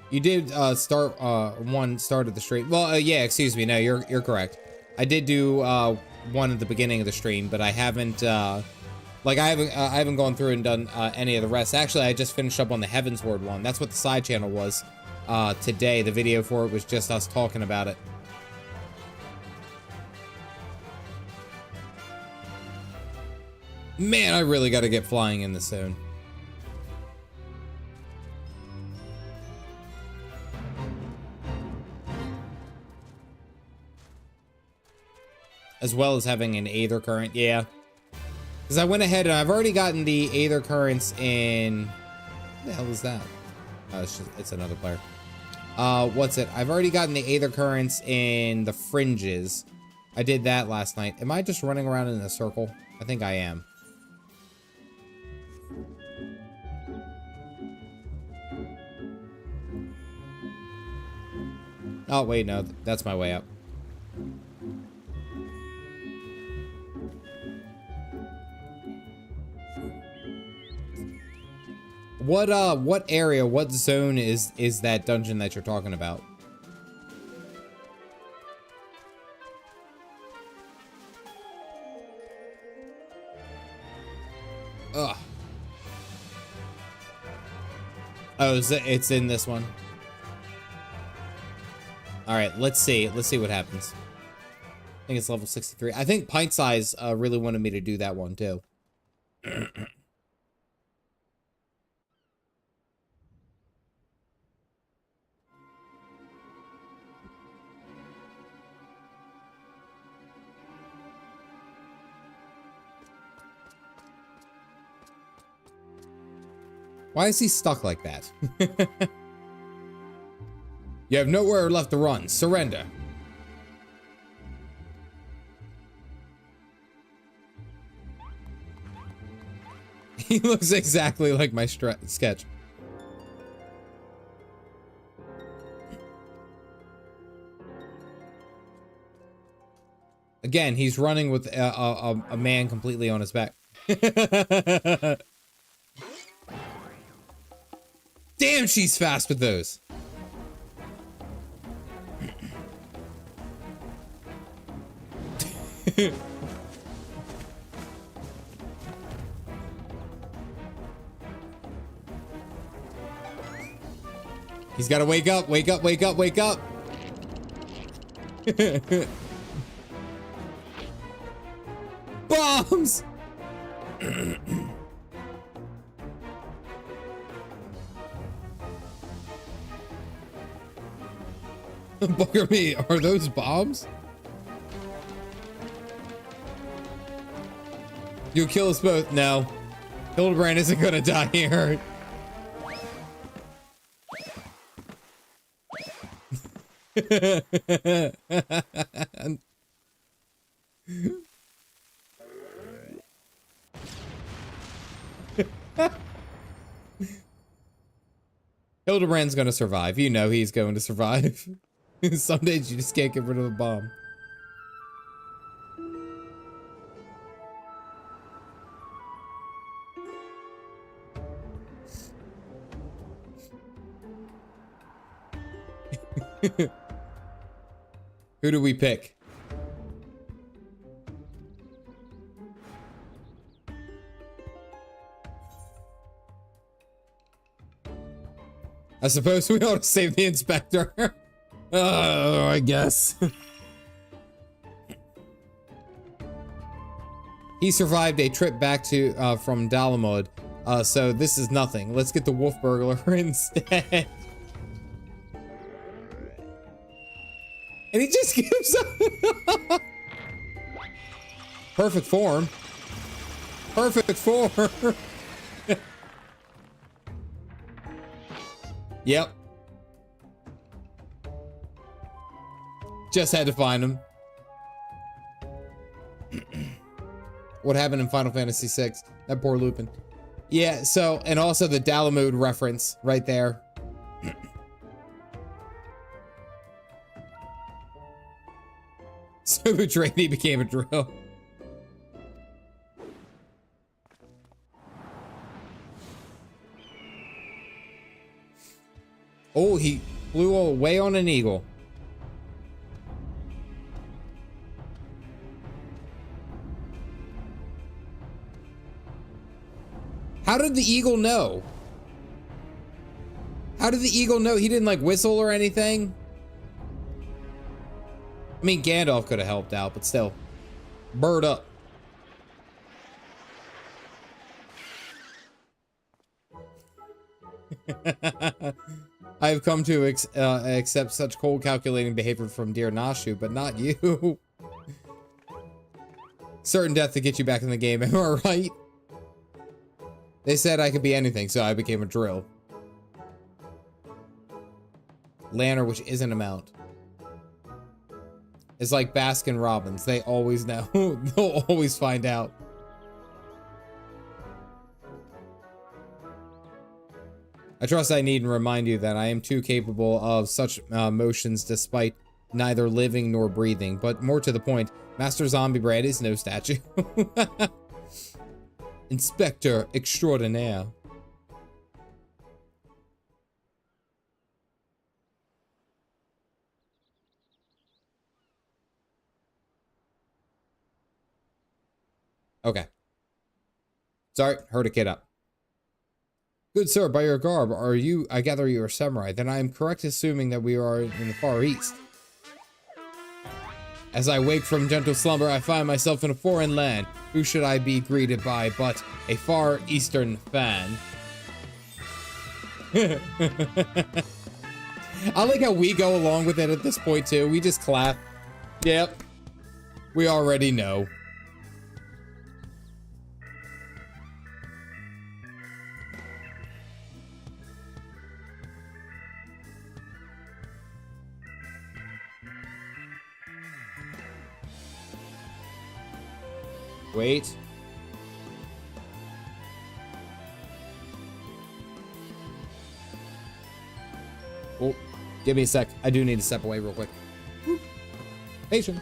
You did start of the stream. Well, yeah, excuse me. No, you're correct. I did do one at the beginning of the stream, but I haven't like I haven't gone through and done any of the rest. Actually, I just finished up on the Heavensward one. That's what the side channel was today. The video for it was just us talking about it. Man, I really got to get flying in this zone. As well as having an Aether Current, yeah. Because I went ahead and I've already gotten the Aether Currents in... What the hell is that? Oh, it's another player. What's it? I've already gotten the Aether Currents in the Fringes. I did that last night. Am I just running around in a circle? I think I am. Oh, wait, no. That's my way up. What area, what zone is that dungeon that you're talking about? Ugh. Oh, it's in this one. All right, let's see what happens. I think it's level 63. I think Pint Size really wanted me to do that one too. Why is he stuck like that? You have nowhere left to run. Surrender. He looks exactly like my sketch. Again, he's running with a man completely on his back. Damn, she's fast with those. He's got to wake up, wake up, wake up, wake up. Bombs! Bugger me, are those bombs? You'll kill us both. No. Hildibrand isn't gonna die here. Hildibrand's gonna survive. You know he's going to survive. Some days you just can't get rid of a bomb. Who do we pick? I suppose we ought to save the inspector. I guess. He survived a trip back to from Dalamud, so this is nothing. Let's get the wolf burglar instead. And he just gives up. Perfect form. Perfect form. Yep. Just had to find him. What happened in Final Fantasy VI? That poor Lupin. Yeah, so, and also the Dalamud reference right there. So betrayed, he became a drill. Oh, he flew away on an eagle. How did the eagle know? How did the eagle know? He didn't like whistle or anything? I mean, Gandalf could have helped out, but still. Bird up. I have come to accept such cold, calculating behavior from dear Nashu, but not you. Certain death to get you back in the game, am I right? They said I could be anything, so I became a drill. Lanner, which isn't a mount. It's like Baskin Robbins. They always know. They'll always find out. I trust I needn't remind you that I am too capable of such motions despite neither living nor breathing. But more to the point, Master Zombie Brand is no statue. Inspector extraordinaire. Okay. Sorry, heard a kid up. Good sir, by your garb, are you, I gather you are samurai, then I am correct assuming that we are in the Far East. As I wake from gentle slumber, I find myself in a foreign land. Who should I be greeted by but a Far Eastern fan? I like how we go along with it at this point too. We just clap. Yep. We already know. Wait. Oh, give me a sec. I do need to step away real quick. Patient.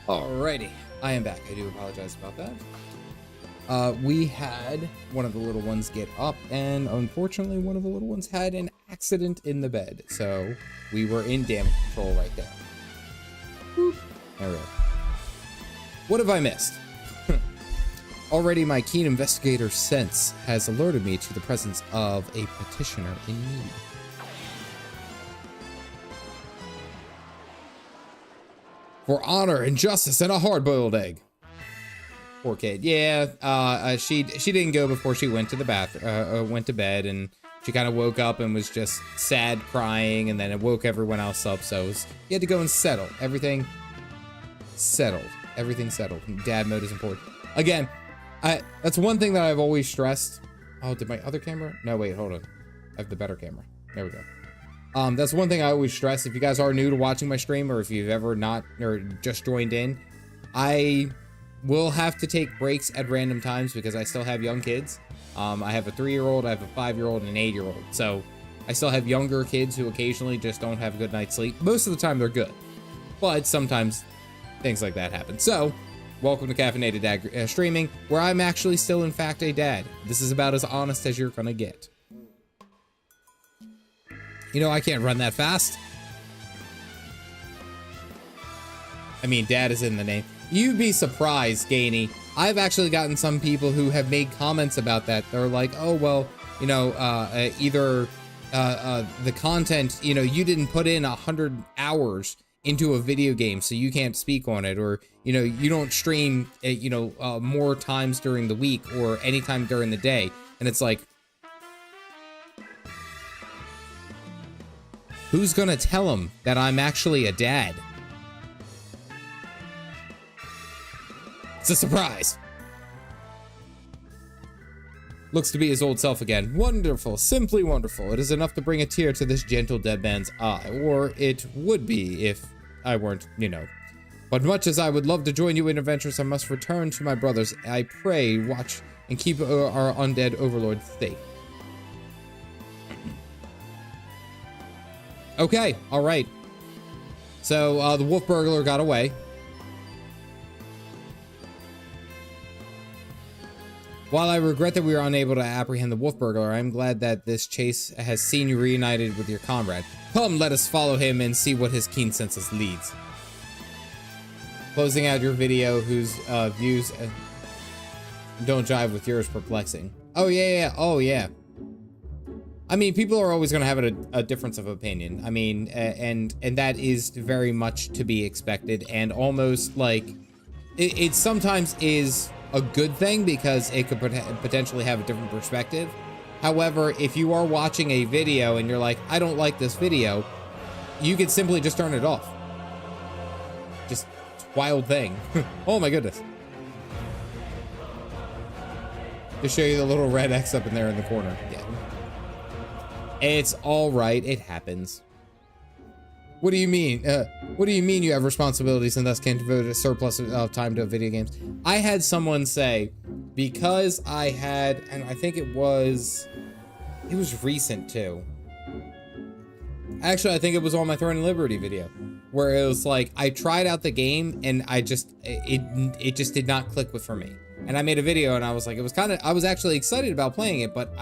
Alrighty, I am back. I do apologize about that. We had one of the little ones get up, and unfortunately one of the little ones had an accident in the bed. So we were in damage control right there. Boop. There we go. What have I missed? Already my keen investigator sense has alerted me to the presence of a petitioner in need. For honor and justice and a hard-boiled egg. Poor kid. Yeah, she didn't go before she went to the went to bed, and she kind of woke up and was just sad, crying, and then it woke everyone else up. So you had to go and settle everything. Settled. Everything settled. Dad mode is important. Again, that's one thing that I've always stressed. Oh, did my other camera? No, wait, hold on. I have the better camera. There we go. That's one thing I always stress. If you guys are new to watching my stream, or if you've ever not, or just joined in, I will have to take breaks at random times because I still have young kids. I have a 3-year-old, I have a 5-year-old, and an 8-year-old. So I still have younger kids who occasionally just don't have a good night's sleep. Most of the time they're good, but sometimes things like that happen. So welcome to Caffeinated Dad streaming, where I'm actually still in fact a dad. This is about as honest as you're gonna get. You know, I can't run that fast. I mean, dad is in the name. You'd be surprised, Gainey. I've actually gotten some people who have made comments about that. They're like, oh, well, you know, either the content, you know, you didn't put in 100 hours into a video game, so you can't speak on it, or, you know, you don't stream, you know, more times during the week or anytime during the day. And it's like, who's gonna tell him that I'm actually a dad? It's a surprise. Looks to be his old self again. Wonderful, simply wonderful. It is enough to bring a tear to this gentle dead man's eye, or it would be if I weren't, you know. But much as I would love to join you in adventures, I must return to my brothers. I pray, watch, and keep our undead overlord safe. Okay, all right. So the wolf burglar got away. While I regret that we were unable to apprehend the wolf burglar, I'm glad that this chase has seen you reunited with your comrade. Come, let us follow him and see what his keen senses leads. Closing out your video, whose views don't jive with yours, perplexing. Oh yeah, oh yeah. I mean, people are always going to have a difference of opinion. I mean, and that is very much to be expected, and almost like it sometimes is a good thing because it could potentially have a different perspective. However, if you are watching a video and you're like, I don't like this video, you could simply just turn it off. Just wild thing. Oh my goodness. To show you the little red X up in there in the corner. Yeah. It's all right. It happens. What do you mean? What do you mean you have responsibilities and thus can't devote a surplus of time to video games? I had someone say, because I had, and I think it was recent too. Actually, I think it was on my Throne and Liberty video, where it was like, I tried out the game and it just did not click for me. And I made a video and I was like, I was actually excited about playing it, but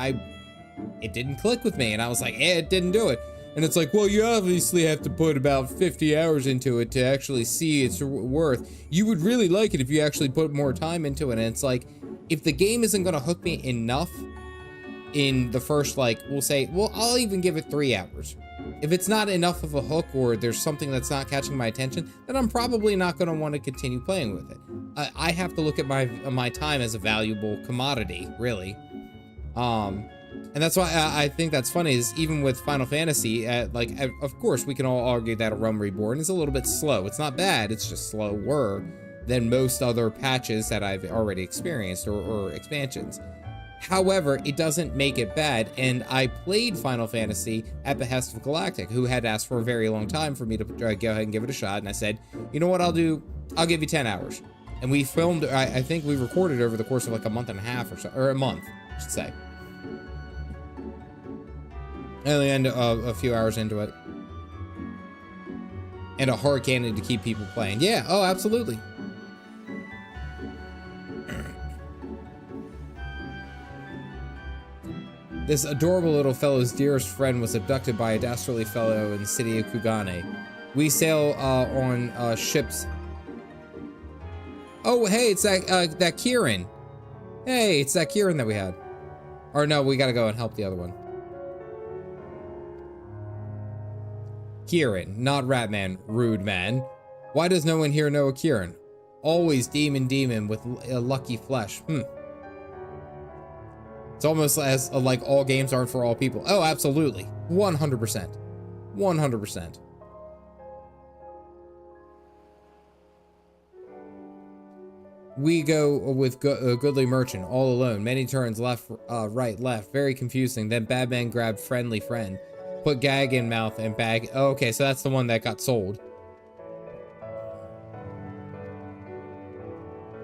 it didn't click with me. And I was like, it didn't do it. And it's like, well, you obviously have to put about 50 hours into it to actually see its worth. You would really like it if you actually put more time into it. And it's like, if the game isn't going to hook me enough in the first, like, we'll say, well, I'll even give it 3 hours. If it's not enough of a hook, or there's something that's not catching my attention, then I'm probably not going to want to continue playing with it. I have to look at my time as a valuable commodity, really. And that's why I think that's funny, is even with Final Fantasy, of course, we can all argue that A Realm Reborn is a little bit slow. It's not bad, it's just slower than most other patches that I've already experienced, or expansions. However, it doesn't make it bad, and I played Final Fantasy at behest of Galactic, who had asked for a very long time for me to go ahead and give it a shot, and I said, you know what I'll do? I'll give you 10 hours. And we filmed, I think we recorded over the course of like a month and a half or so, or a month, I should say. And we end a few hours into it. And a hard cannon to keep people playing. Yeah, oh, absolutely. This adorable little fellow's dearest friend was abducted by a dastardly fellow in the city of Kugane. We sail on ships. Oh, hey, it's that Kieran. Hey, it's that Kieran that we had. Or no, we gotta go and help the other one. Kieran, not Ratman, rude man. Why does no one here know a Kieran? Always demon with lucky flesh. It's almost as like all games aren't for all people. Oh, absolutely. 100%. 100%. We go with goodly merchant, all alone. Many turns, left, right, left. Very confusing. Then bad man grabbed friendly friend. Put gag in mouth and bag. Oh, okay, so that's the one that got sold.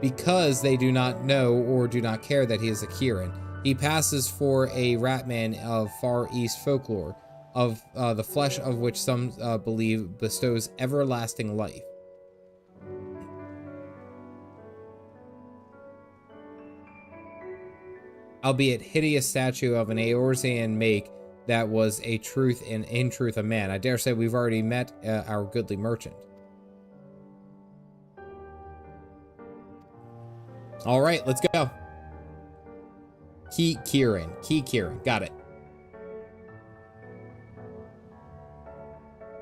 Because they do not know or do not care that he is a Kieran. He passes for a ratman of Far East folklore, of the flesh of which some believe bestows everlasting life. Albeit hideous statue of an Eorzean make that was a truth and in truth a man. I dare say we've already met our goodly merchant. All right, let's go. Kieran, got it.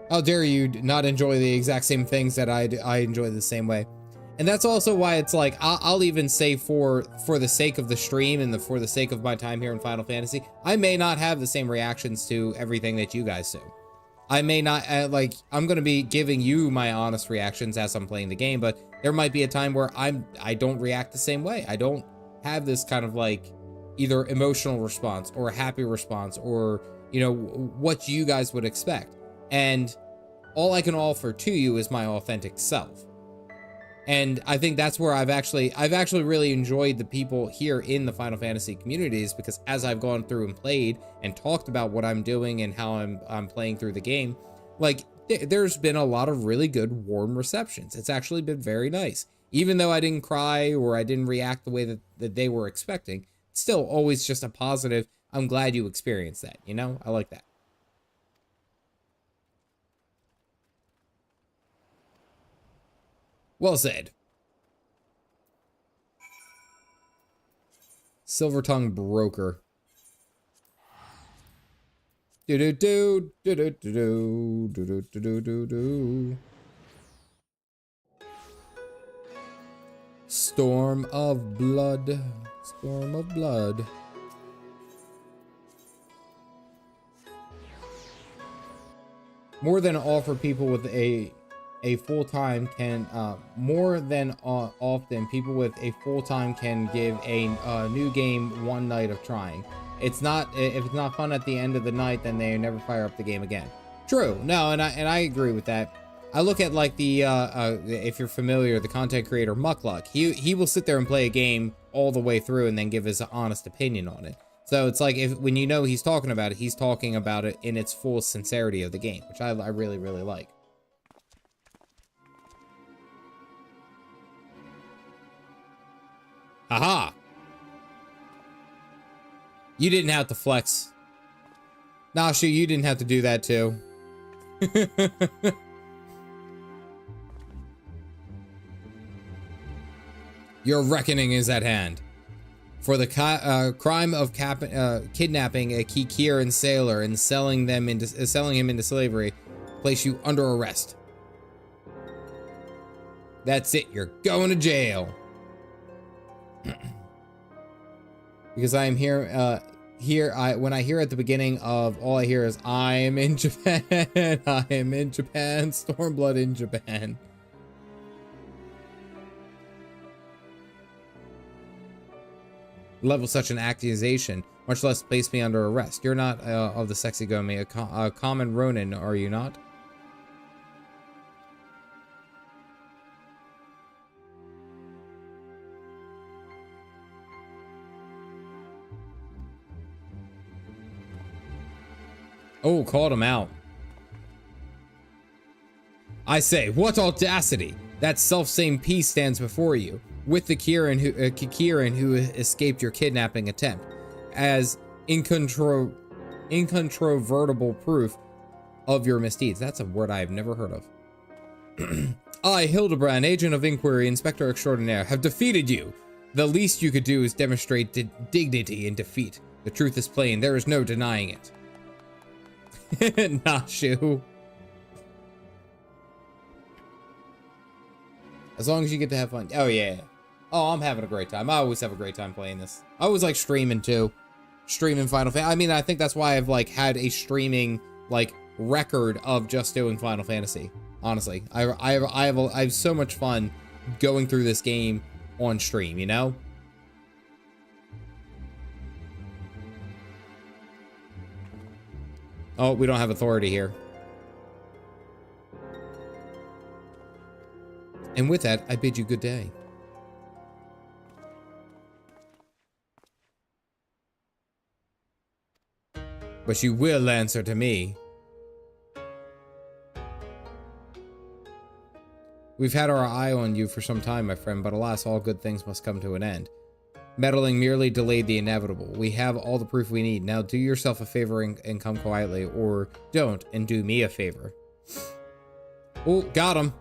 How dare you not enjoy the exact same things that I enjoy the same way. And that's also why it's like, I'll even say for the sake of the stream and for the sake of my time here in Final Fantasy, I may not have the same reactions to everything that you guys do. I may not, like, I'm going to be giving you my honest reactions as I'm playing the game, but there might be a time where I don't react the same way. I don't have this kind of like either emotional response or a happy response or, you know, what you guys would expect. And all I can offer to you is my authentic self. And I think that's where I've actually really enjoyed the people here in the Final Fantasy communities, because as I've gone through and played and talked about what I'm doing and how I'm playing through the game, like there's been a lot of really good warm receptions. It's actually been very nice. Even though I didn't cry or I didn't react the way that they were expecting, it's still always just a positive. I'm glad you experienced that, you know? I like that. Well said. Silver Tongue Broker. Do do do do do do do do do do do. Storm of Blood. Storm of Blood. More than offer people with a full-time can more than often people with a full-time can give a new game one night of trying. It's not, if it's not fun at the end of the night, then they never fire up the game again. True. No, and I agree with that. I look at like the if you're familiar, the content creator Muckluck. He will sit there and play a game all the way through and then give his honest opinion on it. So it's like, when you know he's talking about it in its full sincerity of the game, which I really, really like. Aha! You didn't have to flex. Nasha, you didn't have to do that too. Your reckoning is at hand. For the crime of kidnapping a Kieran sailor and selling him into slavery, place you under arrest. That's it. You're going to jail. Because I am here. When I hear at the beginning of, all I hear is, I am in Japan. I am in Japan. Stormblood in Japan. Level such an accusation, much less place me under arrest. You're not of the sexy Gomi, a common Ronin, are you not? Oh, called him out. I say, what audacity! That self-same piece stands before you, with the Kieran who escaped your kidnapping attempt. As incontrovertible proof of your misdeeds. That's a word I have never heard of. I, Hildibrand, agent of inquiry, inspector extraordinaire, have defeated you. The least you could do is demonstrate dignity in defeat. The truth is plain. There is no denying it. Nashu. As long as you get to have fun. Oh, yeah. Oh, I'm having a great time. I always have a great time playing this. I always like streaming, too. Streaming Final Fantasy. I mean, I think that's why I've, like, had a streaming, like, record of just doing Final Fantasy. Honestly. I have so much fun going through this game on stream, you know? Oh, we don't have authority here. And with that, I bid you good day. But you will answer to me. We've had our eye on you for some time, my friend, but alas, all good things must come to an end. Meddling merely delayed the inevitable. We have all the proof we need. Now do yourself a favor and come quietly, or don't and do me a favor. Oh, got him.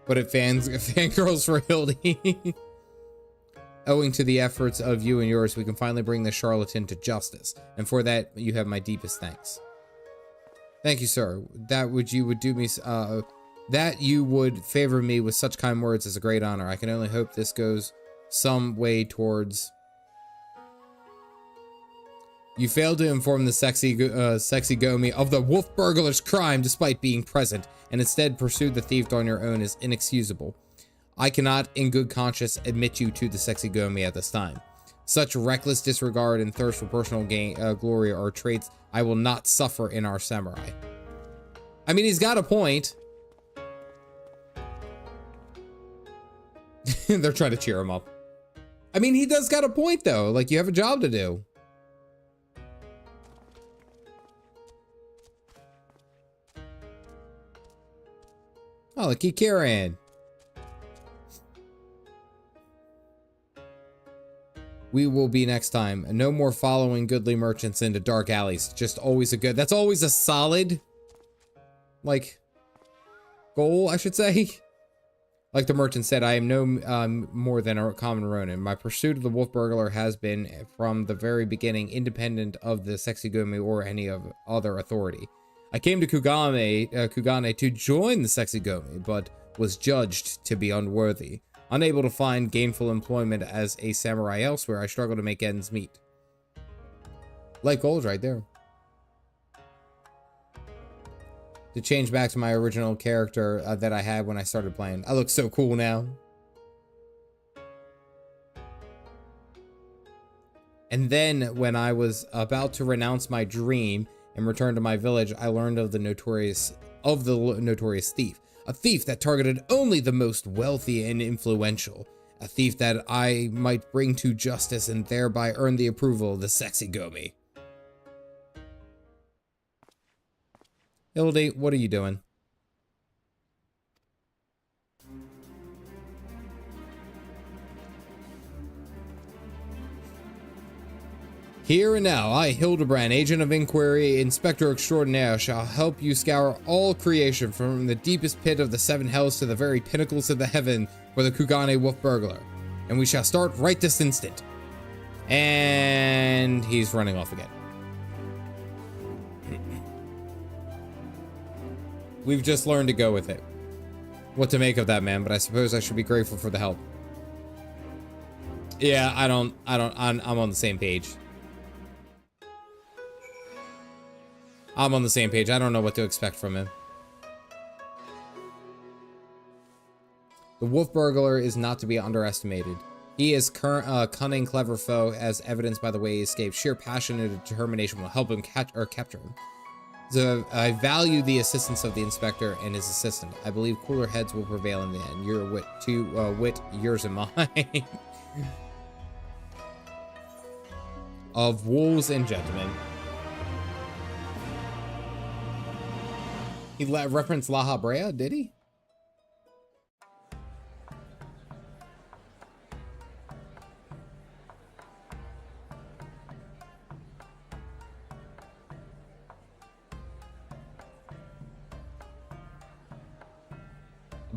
But it fangirls for Hildy. Owing to the efforts of you and yours, we can finally bring this charlatan to justice. And for that, you have my deepest thanks. Thank you, sir. That you would favor me with such kind words is a great honor. I can only hope this goes some way towards... You failed to inform the sexy Gomi of the wolf burglar's crime despite being present, and instead pursued the thief on your own is inexcusable. I cannot, in good conscience, admit you to the sexy Gomi at this time. Such reckless disregard and thirst for personal glory are traits I will not suffer in our samurai. I mean, he's got a point. They're trying to cheer him up. I mean, he does got a point, though. Like, you have a job to do. Oh, look, Kieran. We will be next time. No more following goodly merchants into dark alleys. Just always a good... That's always a solid, like, goal, I should say. Like the merchant said, I am no more than a common ronin. My pursuit of the wolf burglar has been, from the very beginning, independent of the sexy Gomi or any other authority. I came to Kugane to join the sexy Gomi, but was judged to be unworthy. Unable to find gainful employment as a samurai elsewhere, I struggle to make ends meet. Light goals right there. To change back to my original character that I had when I started playing. I look so cool now. And then when I was about to renounce my dream and return to my village, I learned of the notorious thief. A thief that targeted only the most wealthy and influential. A thief that I might bring to justice and thereby earn the approval of the sexy Gomi. Hildy, what are you doing? Here and now, I, Hildibrand, agent of inquiry, inspector extraordinaire, shall help you scour all creation from the deepest pit of the seven hells to the very pinnacles of the heaven for the Kugane wolf burglar. And we shall start right this instant. And he's running off again. We've just learned to go with it. What to make of that, man, but I suppose I should be grateful for the help. Yeah, I'm on the same page. I'm on the same page. I don't know what to expect from him. The wolf burglar is not to be underestimated. He is cunning, clever foe, as evidenced by the way he escaped. Sheer passion and determination will help him capture him. So I value the assistance of the inspector and his assistant. I believe cooler heads will prevail in the end. Your wit, yours and mine. Of wolves and gentlemen. He referenced La Habrea, did he?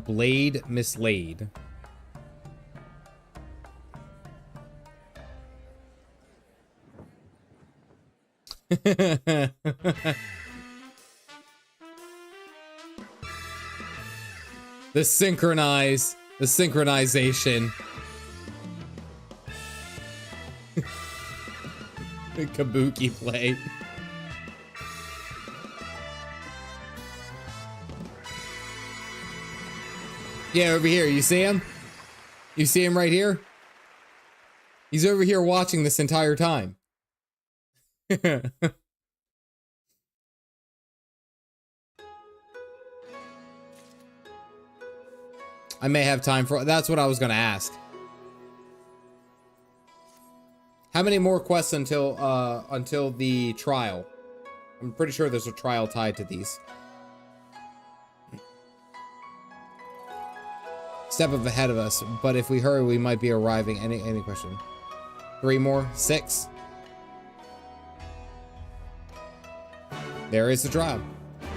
blade mislaid. The synchronization. The kabuki play. Yeah, over here. You see him? You see him right here? He's over here watching this entire time. I may have time for... That's what I was going to ask. How many more quests until the trial? I'm pretty sure there's a trial tied to these. Step up ahead of us, but if we hurry, we might be arriving. Any question? 3 more? 6? There is the trial.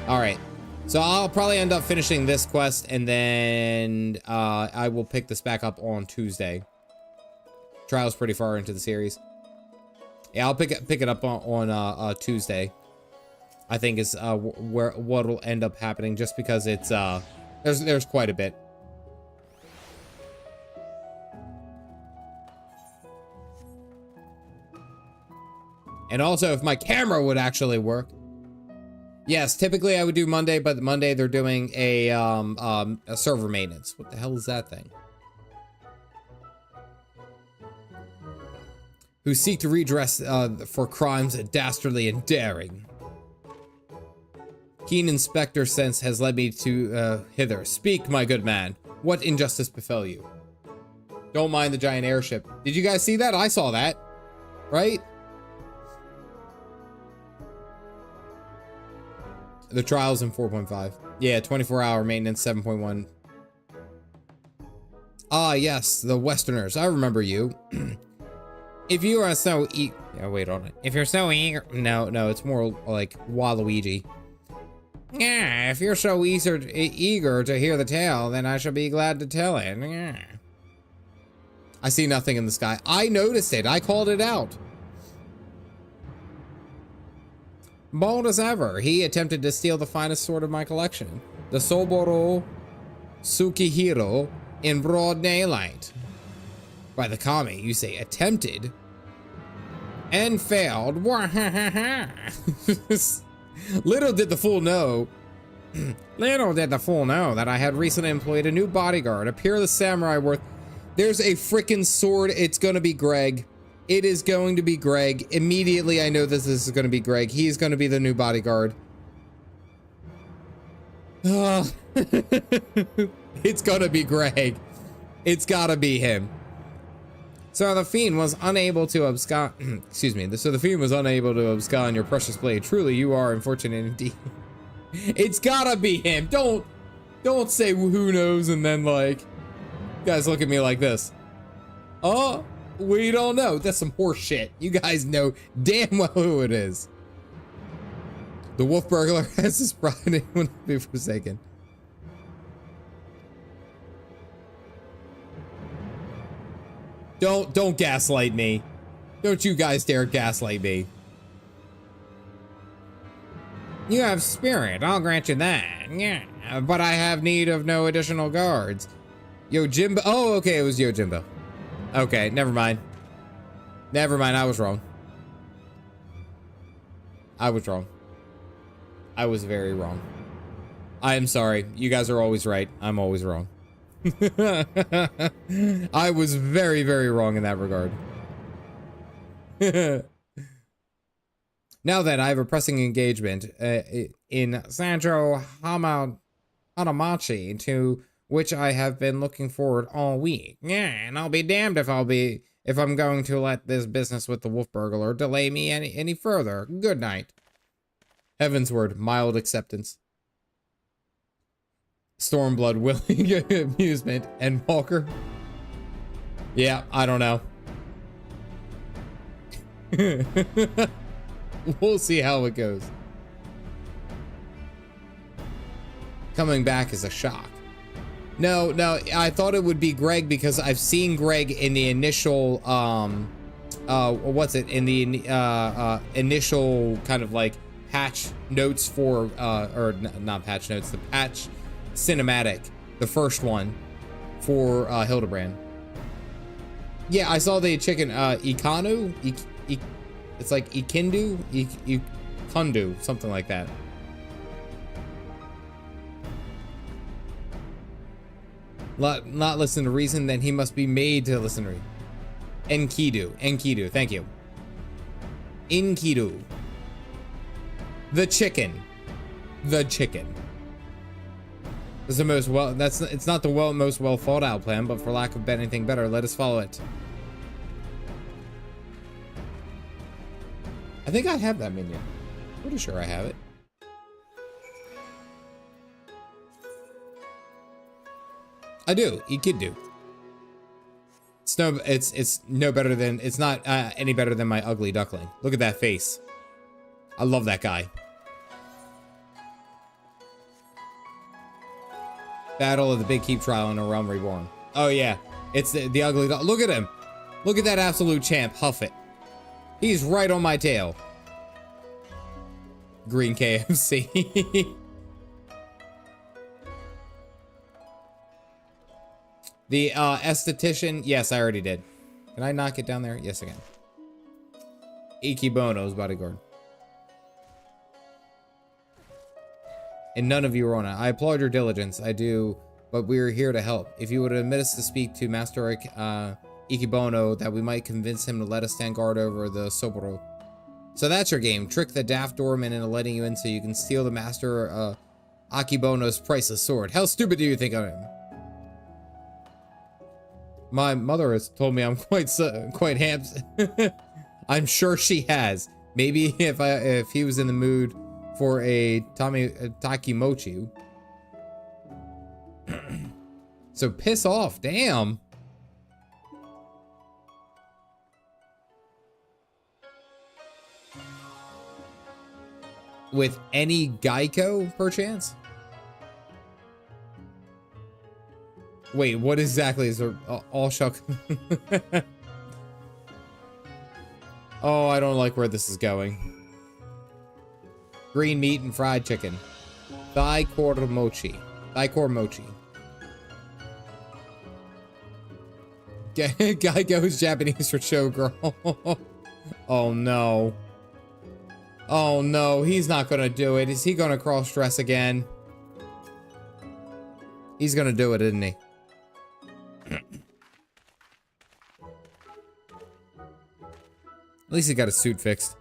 All right. So I'll probably end up finishing this quest, and then I will pick this back up on Tuesday. Trial's pretty far into the series. Yeah, I'll pick it up on Tuesday. I think is what'll end up happening, just because it's there's quite a bit. And also, if my camera would actually work. Yes, typically I would do Monday, but Monday they're doing a server maintenance. What the hell is that thing? Who seek to redress for crimes dastardly and daring. Keen inspector sense has led me to hither. Speak, my good man. What injustice befell you? Don't mind the giant airship. Did you guys see that? I saw that. Right? The trial's in 4.5. Yeah, 24-hour maintenance, 7.1. Ah, yes, the Westerners. I remember you. If you are so yeah, wait on it. If you're so eager... No, it's more like Waluigi. Yeah, if you're so eager to hear the tale, then I shall be glad to tell it. Yeah. I see nothing in the sky. I noticed it. I called it out. Bold as ever, he attempted to steal the finest sword of my collection, the Soboro Tsukihiro, in broad daylight. By the kami, you say attempted and failed. Little did the fool know. Little did the fool know that I had recently employed a new bodyguard, a peerless samurai worth. There's a freaking sword. It's gonna be Greg. It is going to be Greg. Immediately, I know this is going to be Greg. He's going to be the new bodyguard. It's going to be Greg. It's got to be him. So the fiend was unable to abscond. Excuse me. So the fiend was unable to abscond your precious blade. Truly, you are unfortunate indeed. It's got to be him. Don't say who knows and then like, you guys look at me like this. Oh. We don't know. That's some horse shit. You guys know damn well who it is. The wolf burglar has his pride and will not be forsaken. Don't gaslight me. Don't you guys dare gaslight me. You have spirit. I'll grant you that. Yeah, but I have need of no additional guards. Yojimbo. Oh, okay. It was Yojimbo. Okay, never mind. Never mind, I was wrong. I was wrong. I was very wrong. I am sorry. You guys are always right. I'm always wrong. I was very, very wrong in that regard. Now then, I have a pressing engagement in Sanjo Hanamachi to which I have been looking forward all week. Yeah, and I'll be damned if I'm going to let this business with the wolf burglar delay me any further. Good night. Heavensward, mild acceptance. Stormblood, willing amusement, and Walker. Yeah, I don't know. We'll see how it goes. Coming back is a shock. No, I thought it would be Greg because I've seen Greg in the initial, what's it? In the initial kind of like patch notes for, or not patch notes, the patch cinematic, the first one for Hildibrand. Yeah, I saw the chicken, Ikanu? It's like Ikindu? Ikundu, something like that. Not listen to reason, then he must be made to listen to reason. Enkidu, thank you. Enkidu. The chicken. It's the most it's not the most well thought out plan, but for lack of anything better, let us follow it. I think I have that minion. Pretty sure I have it. I do. Ikidu. It's no better than, it's not any better than my ugly duckling. Look at that face. I love that guy. Battle of the Big Keep Trial in a Realm Reborn. Oh yeah, it's the ugly duck. Look at him. Look at that absolute champ, Huff it. He's right on my tail. Green KFC. The esthetician, yes, I already did. Can I knock it down there? Yes, I can. Ikibono's bodyguard. And none of you are on it. I applaud your diligence. I do, but we're here to help. If you would admit us to speak to Master Ikibono, that we might convince him to let us stand guard over the Soboro. So that's your game. Trick the daft doorman into letting you in so you can steal the Master Akibono's priceless sword. How stupid do you think I am? My mother has told me I'm quite handsome. I'm sure she has. Maybe if he was in the mood for a Takimochi. So piss off, damn. With any Geico, perchance? Wait, what exactly is there? All shuck. Oh, I don't like where this is going. Green meat and fried chicken. Thigh core mochi. Geico's Japanese for showgirl. Oh no. Oh no, he's not gonna do it. Is he gonna cross-dress again? He's gonna do it, isn't he? At least he got his suit fixed.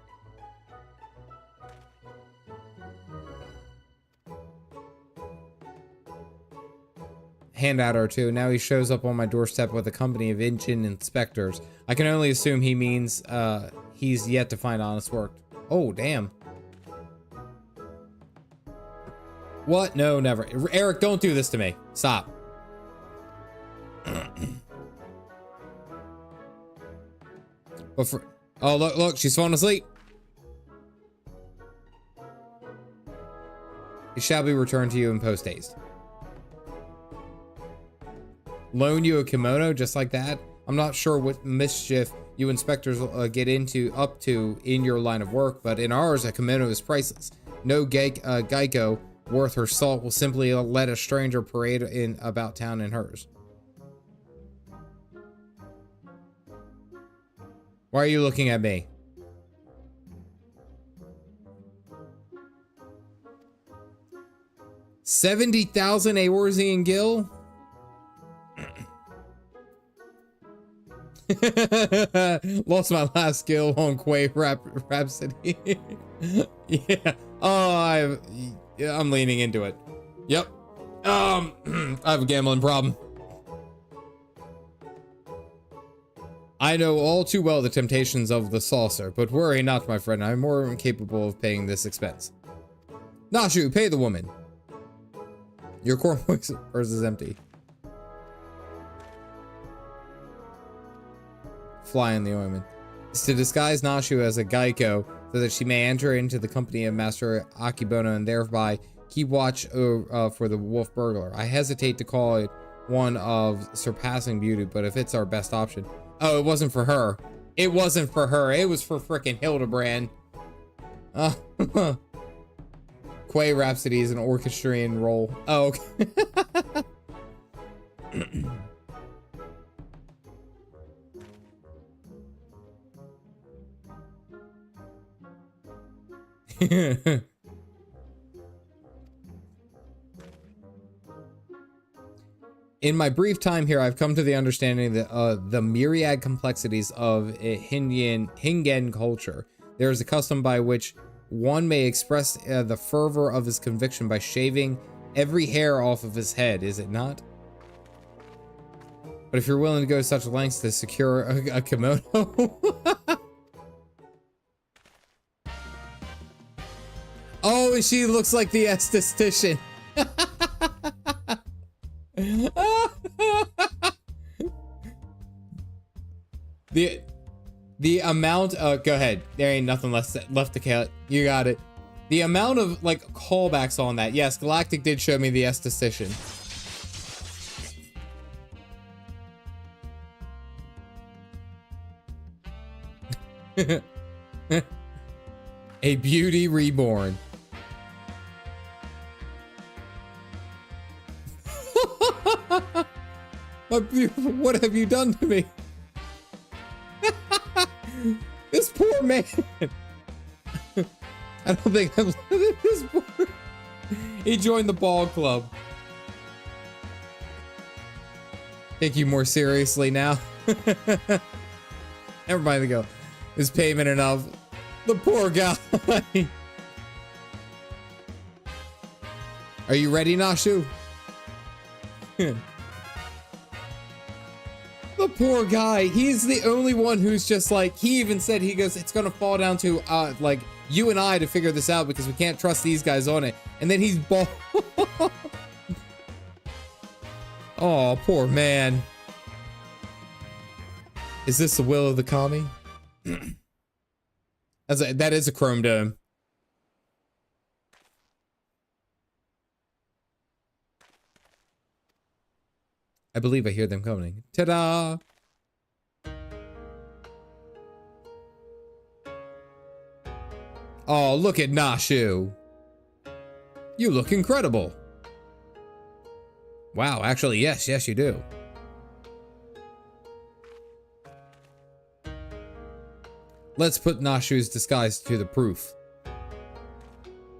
Handout or two. Now he shows up on my doorstep with a company of engine inspectors. I can only assume he means he's yet to find honest work. Oh, damn. What? No, never. Eric, don't do this to me. Stop. But for... Oh, look, she's falling asleep. It shall be returned to you in post haste. Loan you a kimono just like that? I'm not sure what mischief you inspectors get up to in your line of work, but in ours, a kimono is priceless. No Geico worth her salt will simply let a stranger parade in about town in hers. Why are you looking at me? $70,000 Eorzean Gil? Lost my last skill on Quay Rhapsody. Yeah. Oh, I'm leaning into it. Yep. I have a gambling problem. I know all too well the temptations of the saucer, but worry not, my friend. I'm more than capable of paying this expense. Nashu, pay the woman. Your core purse is empty. Fly in the ointment. Is to disguise Nashu as a Geico so that she may enter into the company of Master Akibono and thereby keep watch for the wolf burglar. I hesitate to call it one of surpassing beauty, but if it's our best option. Oh, it wasn't for her. It wasn't for her. It was for frickin' Hildibrand. Quay Rhapsody is an orchestrian role. Oh, okay. In my brief time here, I've come to the understanding that the myriad complexities of Kugane culture. There is a custom by which one may express the fervor of his conviction by shaving every hair off of his head, is it not? But if you're willing to go such lengths to secure a kimono... Oh, and she looks like the esthetician. The amount of, go ahead, there ain't nothing left to count. You got it. The amount of like callbacks on that. Yes, Galactic did show me the esthetician. A beauty reborn. What have you done to me? This poor man. I don't think I'm this poor. He joined the ball club. Take you more seriously now. Never mind the go. Is payment enough? The poor guy. Are you ready, Nashu? The poor guy. He's the only one who's just like, he even said, he goes, it's gonna fall down to like you and I to figure this out because we can't trust these guys on it. And then he's ball. Oh, poor man. Is this the will of the kami? That is a chrome dome. I believe I hear them coming. Ta-da! Oh, look at Nashu. You look incredible. Wow, actually, yes, you do. Let's put Nashu's disguise to the proof.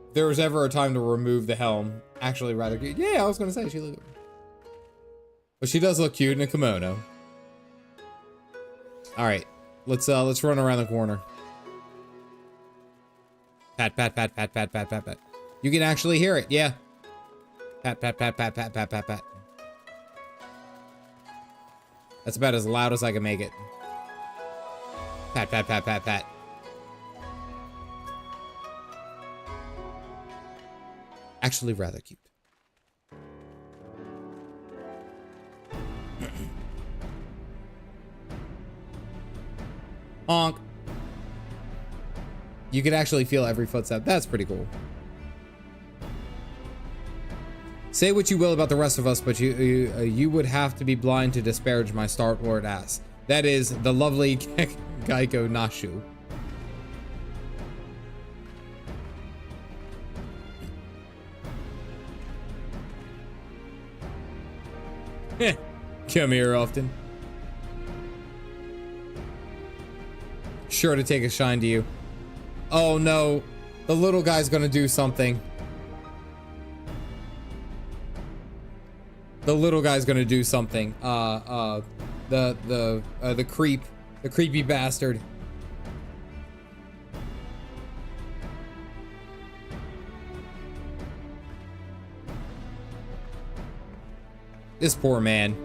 If there was ever a time to remove the helm, actually rather good. Yeah, I was gonna say she looked. But she does look cute in a kimono. All right, let's run around the corner. Pat, pat, pat, pat, pat, pat, pat, pat. You can actually hear it, yeah. Pat, pat, pat, pat, pat, pat, pat, pat. That's about as loud as I can make it. Pat, pat, pat, pat, pat. Actually rather cute. Honk. You can actually feel every footstep. That's pretty cool. Say what you will about the rest of us, but you would have to be blind to disparage my Star-Lord ass. That is the lovely Geico Nashu. Come here often. Sure to take a shine to you. Oh no, the little guy's gonna do something. The little guy's gonna do something. The creepy bastard. This poor man.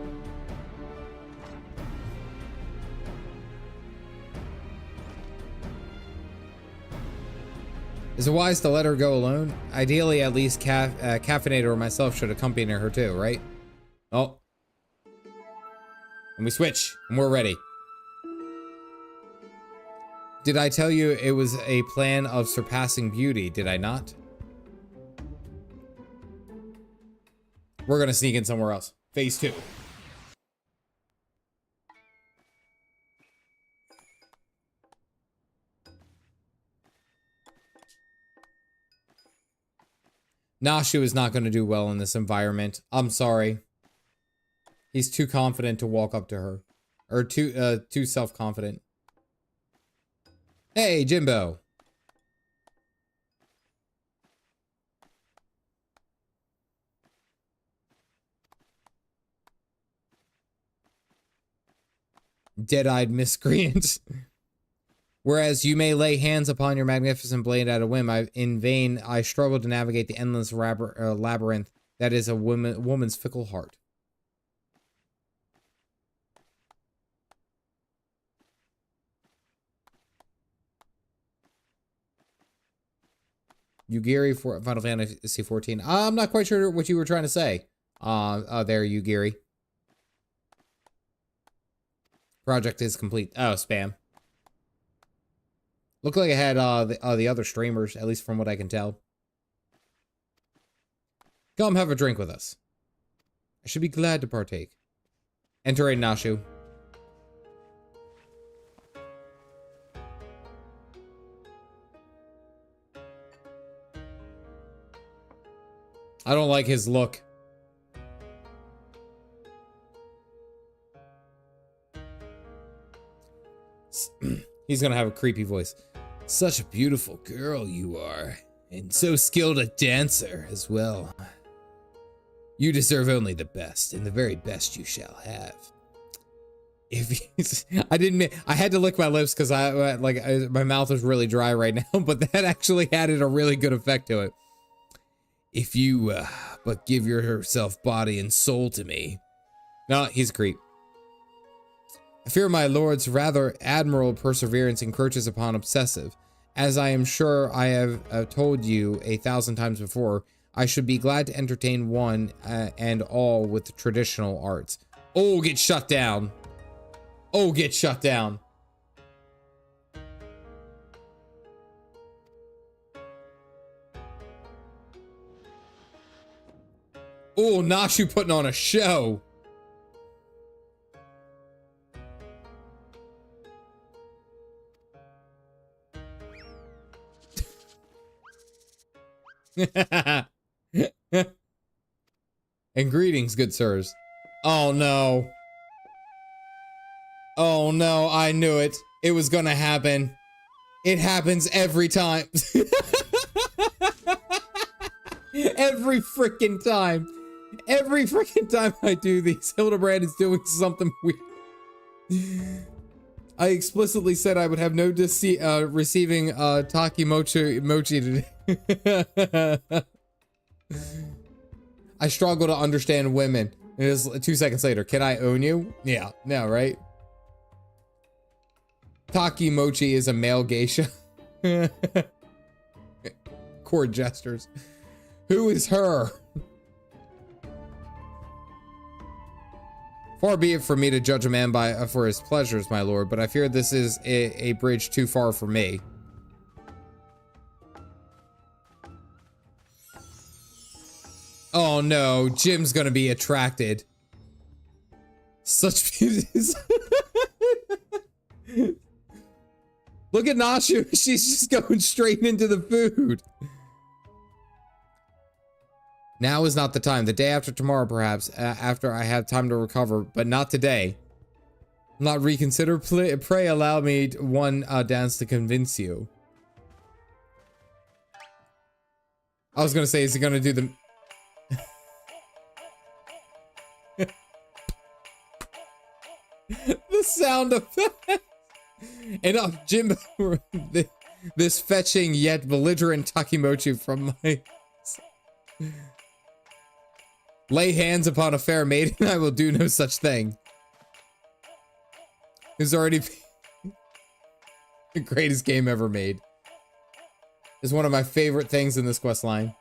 Is it wise to let her go alone? Ideally, at least Caffeinated or myself should accompany her too, right? Oh. And we switch, and we're ready. Did I tell you it was a plan of surpassing beauty, did I not? We're gonna sneak in somewhere else. Phase 2. Nashu is not going to do well in this environment. I'm sorry. He's too confident to walk up to her. Or too self-confident. Hey, Jimbo. Dead-eyed miscreant. Whereas you may lay hands upon your magnificent blade at a whim, in vain I struggle to navigate the endless labyrinth that is a woman's fickle heart. Yugiri for Final Fantasy 14. I'm not quite sure what you were trying to say. There, Yugiri. Project is complete. Oh, spam. Looked like I had the other streamers, at least from what I can tell. Come have a drink with us. I should be glad to partake. Enter a Nashu. I don't like his look. He's gonna have a creepy voice. Such a beautiful girl you are, and so skilled a dancer as well. You deserve only the best, and the very best you shall have. If I had to lick my lips because my mouth was really dry right now, but that actually added a really good effect to it. If you but give yourself body and soul to me. No, he's a creep. I fear my lord's rather admirable perseverance encroaches upon obsessive. As I am sure I have told you 1,000 times before, I should be glad to entertain one and all with the traditional arts. Oh, get shut down. Oh, get shut down. Oh, Nashu putting on a show. And greetings, good sirs. Oh no. Oh no, I knew it. It was gonna happen. It happens every time. Every freaking time. Every freaking time I do these, Hildibrand is doing something weird. I explicitly said I would have no receiving Taki Mochi today. I struggle to understand women. It is 2 seconds later. Can I own you? Yeah, no, right? Taki Mochi is a male geisha. Chord gestures. Who is her? Far be it for me to judge a man for his pleasures, my lord, but I fear this is a bridge too far for me. Oh no, Jim's gonna be attracted. Such beauties. Look at Nashu, she's just going straight into the food. Now is not the time. The day after tomorrow, perhaps, after I have time to recover, but not today. Not reconsider. Pray allow me one dance to convince you. I was gonna say, is he gonna do the... the sound effect. Enough, Jimbo. This fetching yet belligerent Takimochi from my... Lay hands upon a fair maiden, I will do no such thing. It's already the greatest game ever made. It's one of my favorite things in this quest line.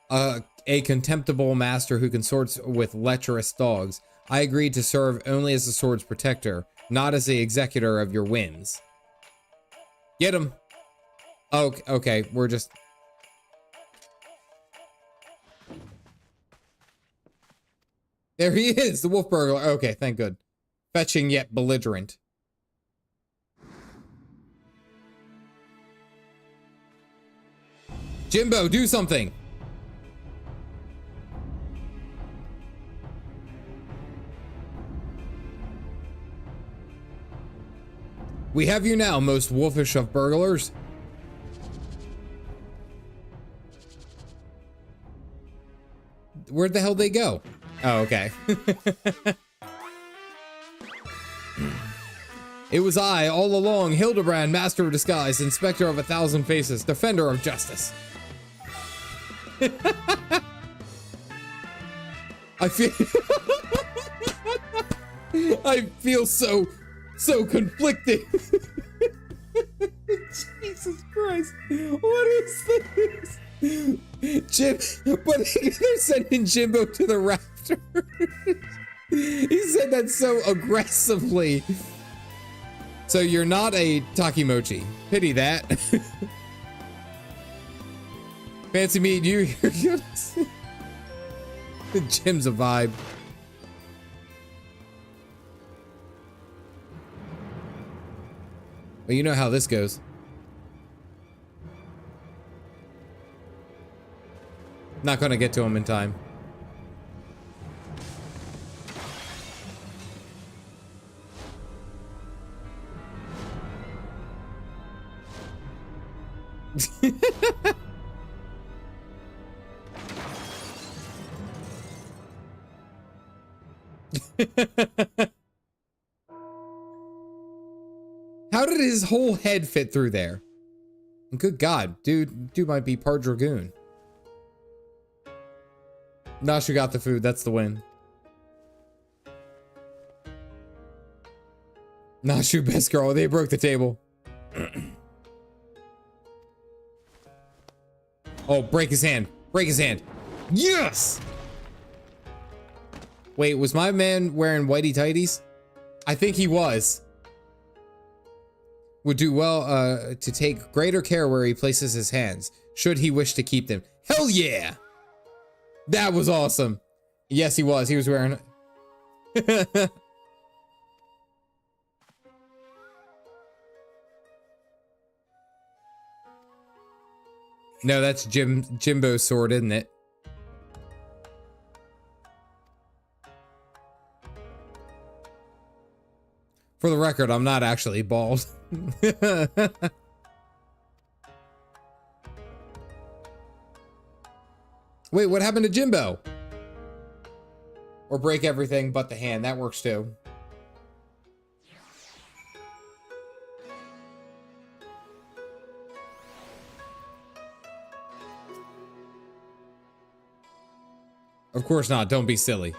A contemptible master who consorts with lecherous dogs. I agreed to serve only as the sword's protector, not as the executor of your whims. Get him. Oh, okay, we're just... There he is, the wolf burglar. Okay, thank good. Fetching yet belligerent. Jimbo, do something. We have you now, most wolfish of burglars. Where'd the hell they go? Oh, okay. It was I, all along, Hildibrand, master of disguise, inspector of 1,000 faces, defender of justice. I feel so conflicted. Jesus Christ. What is this? Jim, but they're sending Jimbo to the rafters. He said that so aggressively. So you're not a Takimochi. Pity that. Fancy meeting you. Jim's a vibe. Well, you know how this goes. Not gonna get to him in time. How did his whole head fit through there? And good God, dude might be part dragoon. Nashu got the food, that's the win. Nashu, best girl, they broke the table. Oh, break his hand. Break his hand. Yes! Wait, was my man wearing whitey tighties? I think he was. Would do well to take greater care where he places his hands, should he wish to keep them. Hell yeah! That was awesome. Yes, he was. He was wearing... No, that's Jimbo's sword, isn't it? For the record, I'm not actually bald. Wait, what happened to Jimbo? Or break everything but the hand. That works too. Of course not. Don't be silly.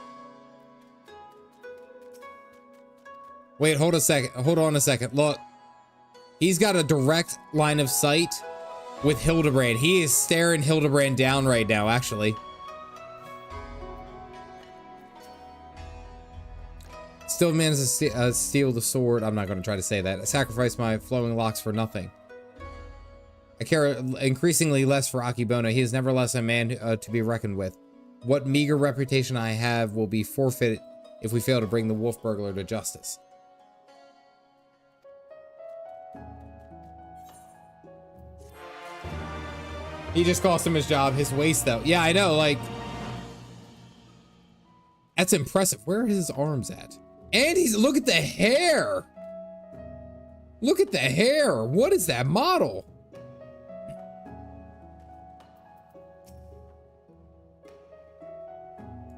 Wait, hold a second. Hold on a second. Look. He's got a direct line of sight with Hildibrand. He is staring Hildibrand down right now, actually. Still managed to steal the sword. I'm not going to try to say that. I sacrificed my flowing locks for nothing. I care increasingly less for Akibona. He is nevertheless a man to be reckoned with. What meager reputation I have will be forfeited if we fail to bring the wolf burglar to justice. He just cost him his job, his waist though. Yeah, I know, like... That's impressive. Where are his arms at? And he's, look at the hair! Look at the hair! What is that model?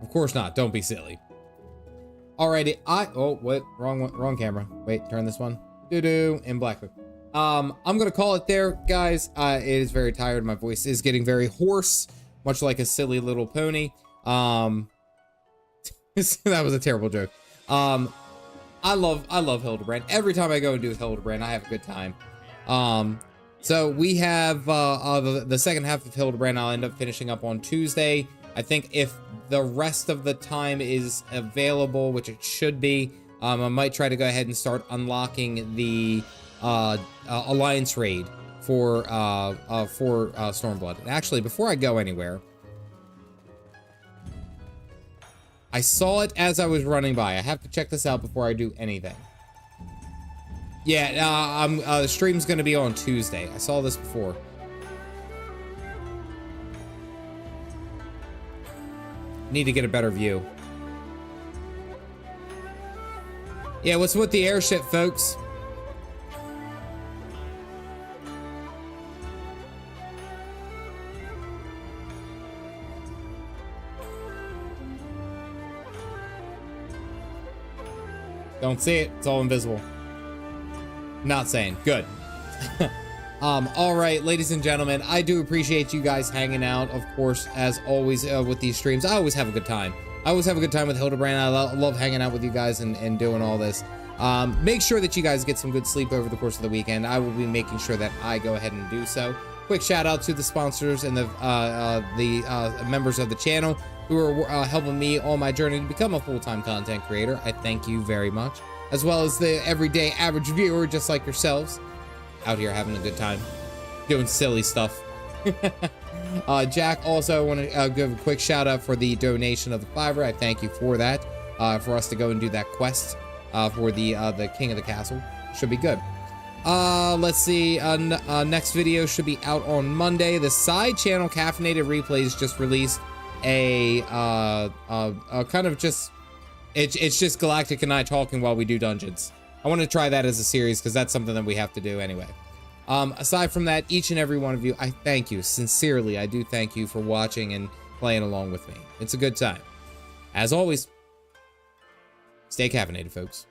Of course not, don't be silly. Alrighty, oh, what? Wrong camera. Wait, turn this one. Doo-doo, in Blackbook. I'm gonna call it there, guys. It is very tired. My voice is getting very hoarse, much like a silly little pony. That was a terrible joke. I love Hildibrand. Every time I go and do Hildibrand, I have a good time. So we have the second half of Hildibrand. I'll end up finishing up on Tuesday. I think if the rest of the time is available, which it should be, I might try to go ahead and start unlocking the alliance raid for Stormblood. And actually, before I go anywhere, I saw it as I was running by. I have to check this out before I do anything. Yeah, the stream's gonna be on Tuesday. I saw this before. Need to get a better view. Yeah, what's with the airship, folks? Don't see it. It's all invisible. Not saying. Good. All right, ladies and gentlemen, I do appreciate you guys hanging out. Of course, as always, with these streams, I always have a good time. I always have a good time with Hildibrand. I love hanging out with you guys and doing all this. Make sure that you guys get some good sleep over the course of the weekend. I will be making sure that I go ahead and do so. Quick shout out to the sponsors and the members of the channel who are helping me on my journey to become a full-time content creator. I thank you very much. As well as the everyday average viewer, just like yourselves, out here having a good time, doing silly stuff. Jack, also I want to give a quick shout out for the donation of the $5. I thank you for that, for us to go and do that quest for the King of the Castle. Should be good. Let's see, next video should be out on Monday. The side channel Caffeinated Replays just released a kind of just, it's just Galactic and I talking while we do dungeons. I want to try that as a series because that's something that we have to do anyway. Aside from that, each and every one of you, I thank you. Sincerely, I do thank you for watching and playing along with me. It's a good time. As always, stay caffeinated, folks.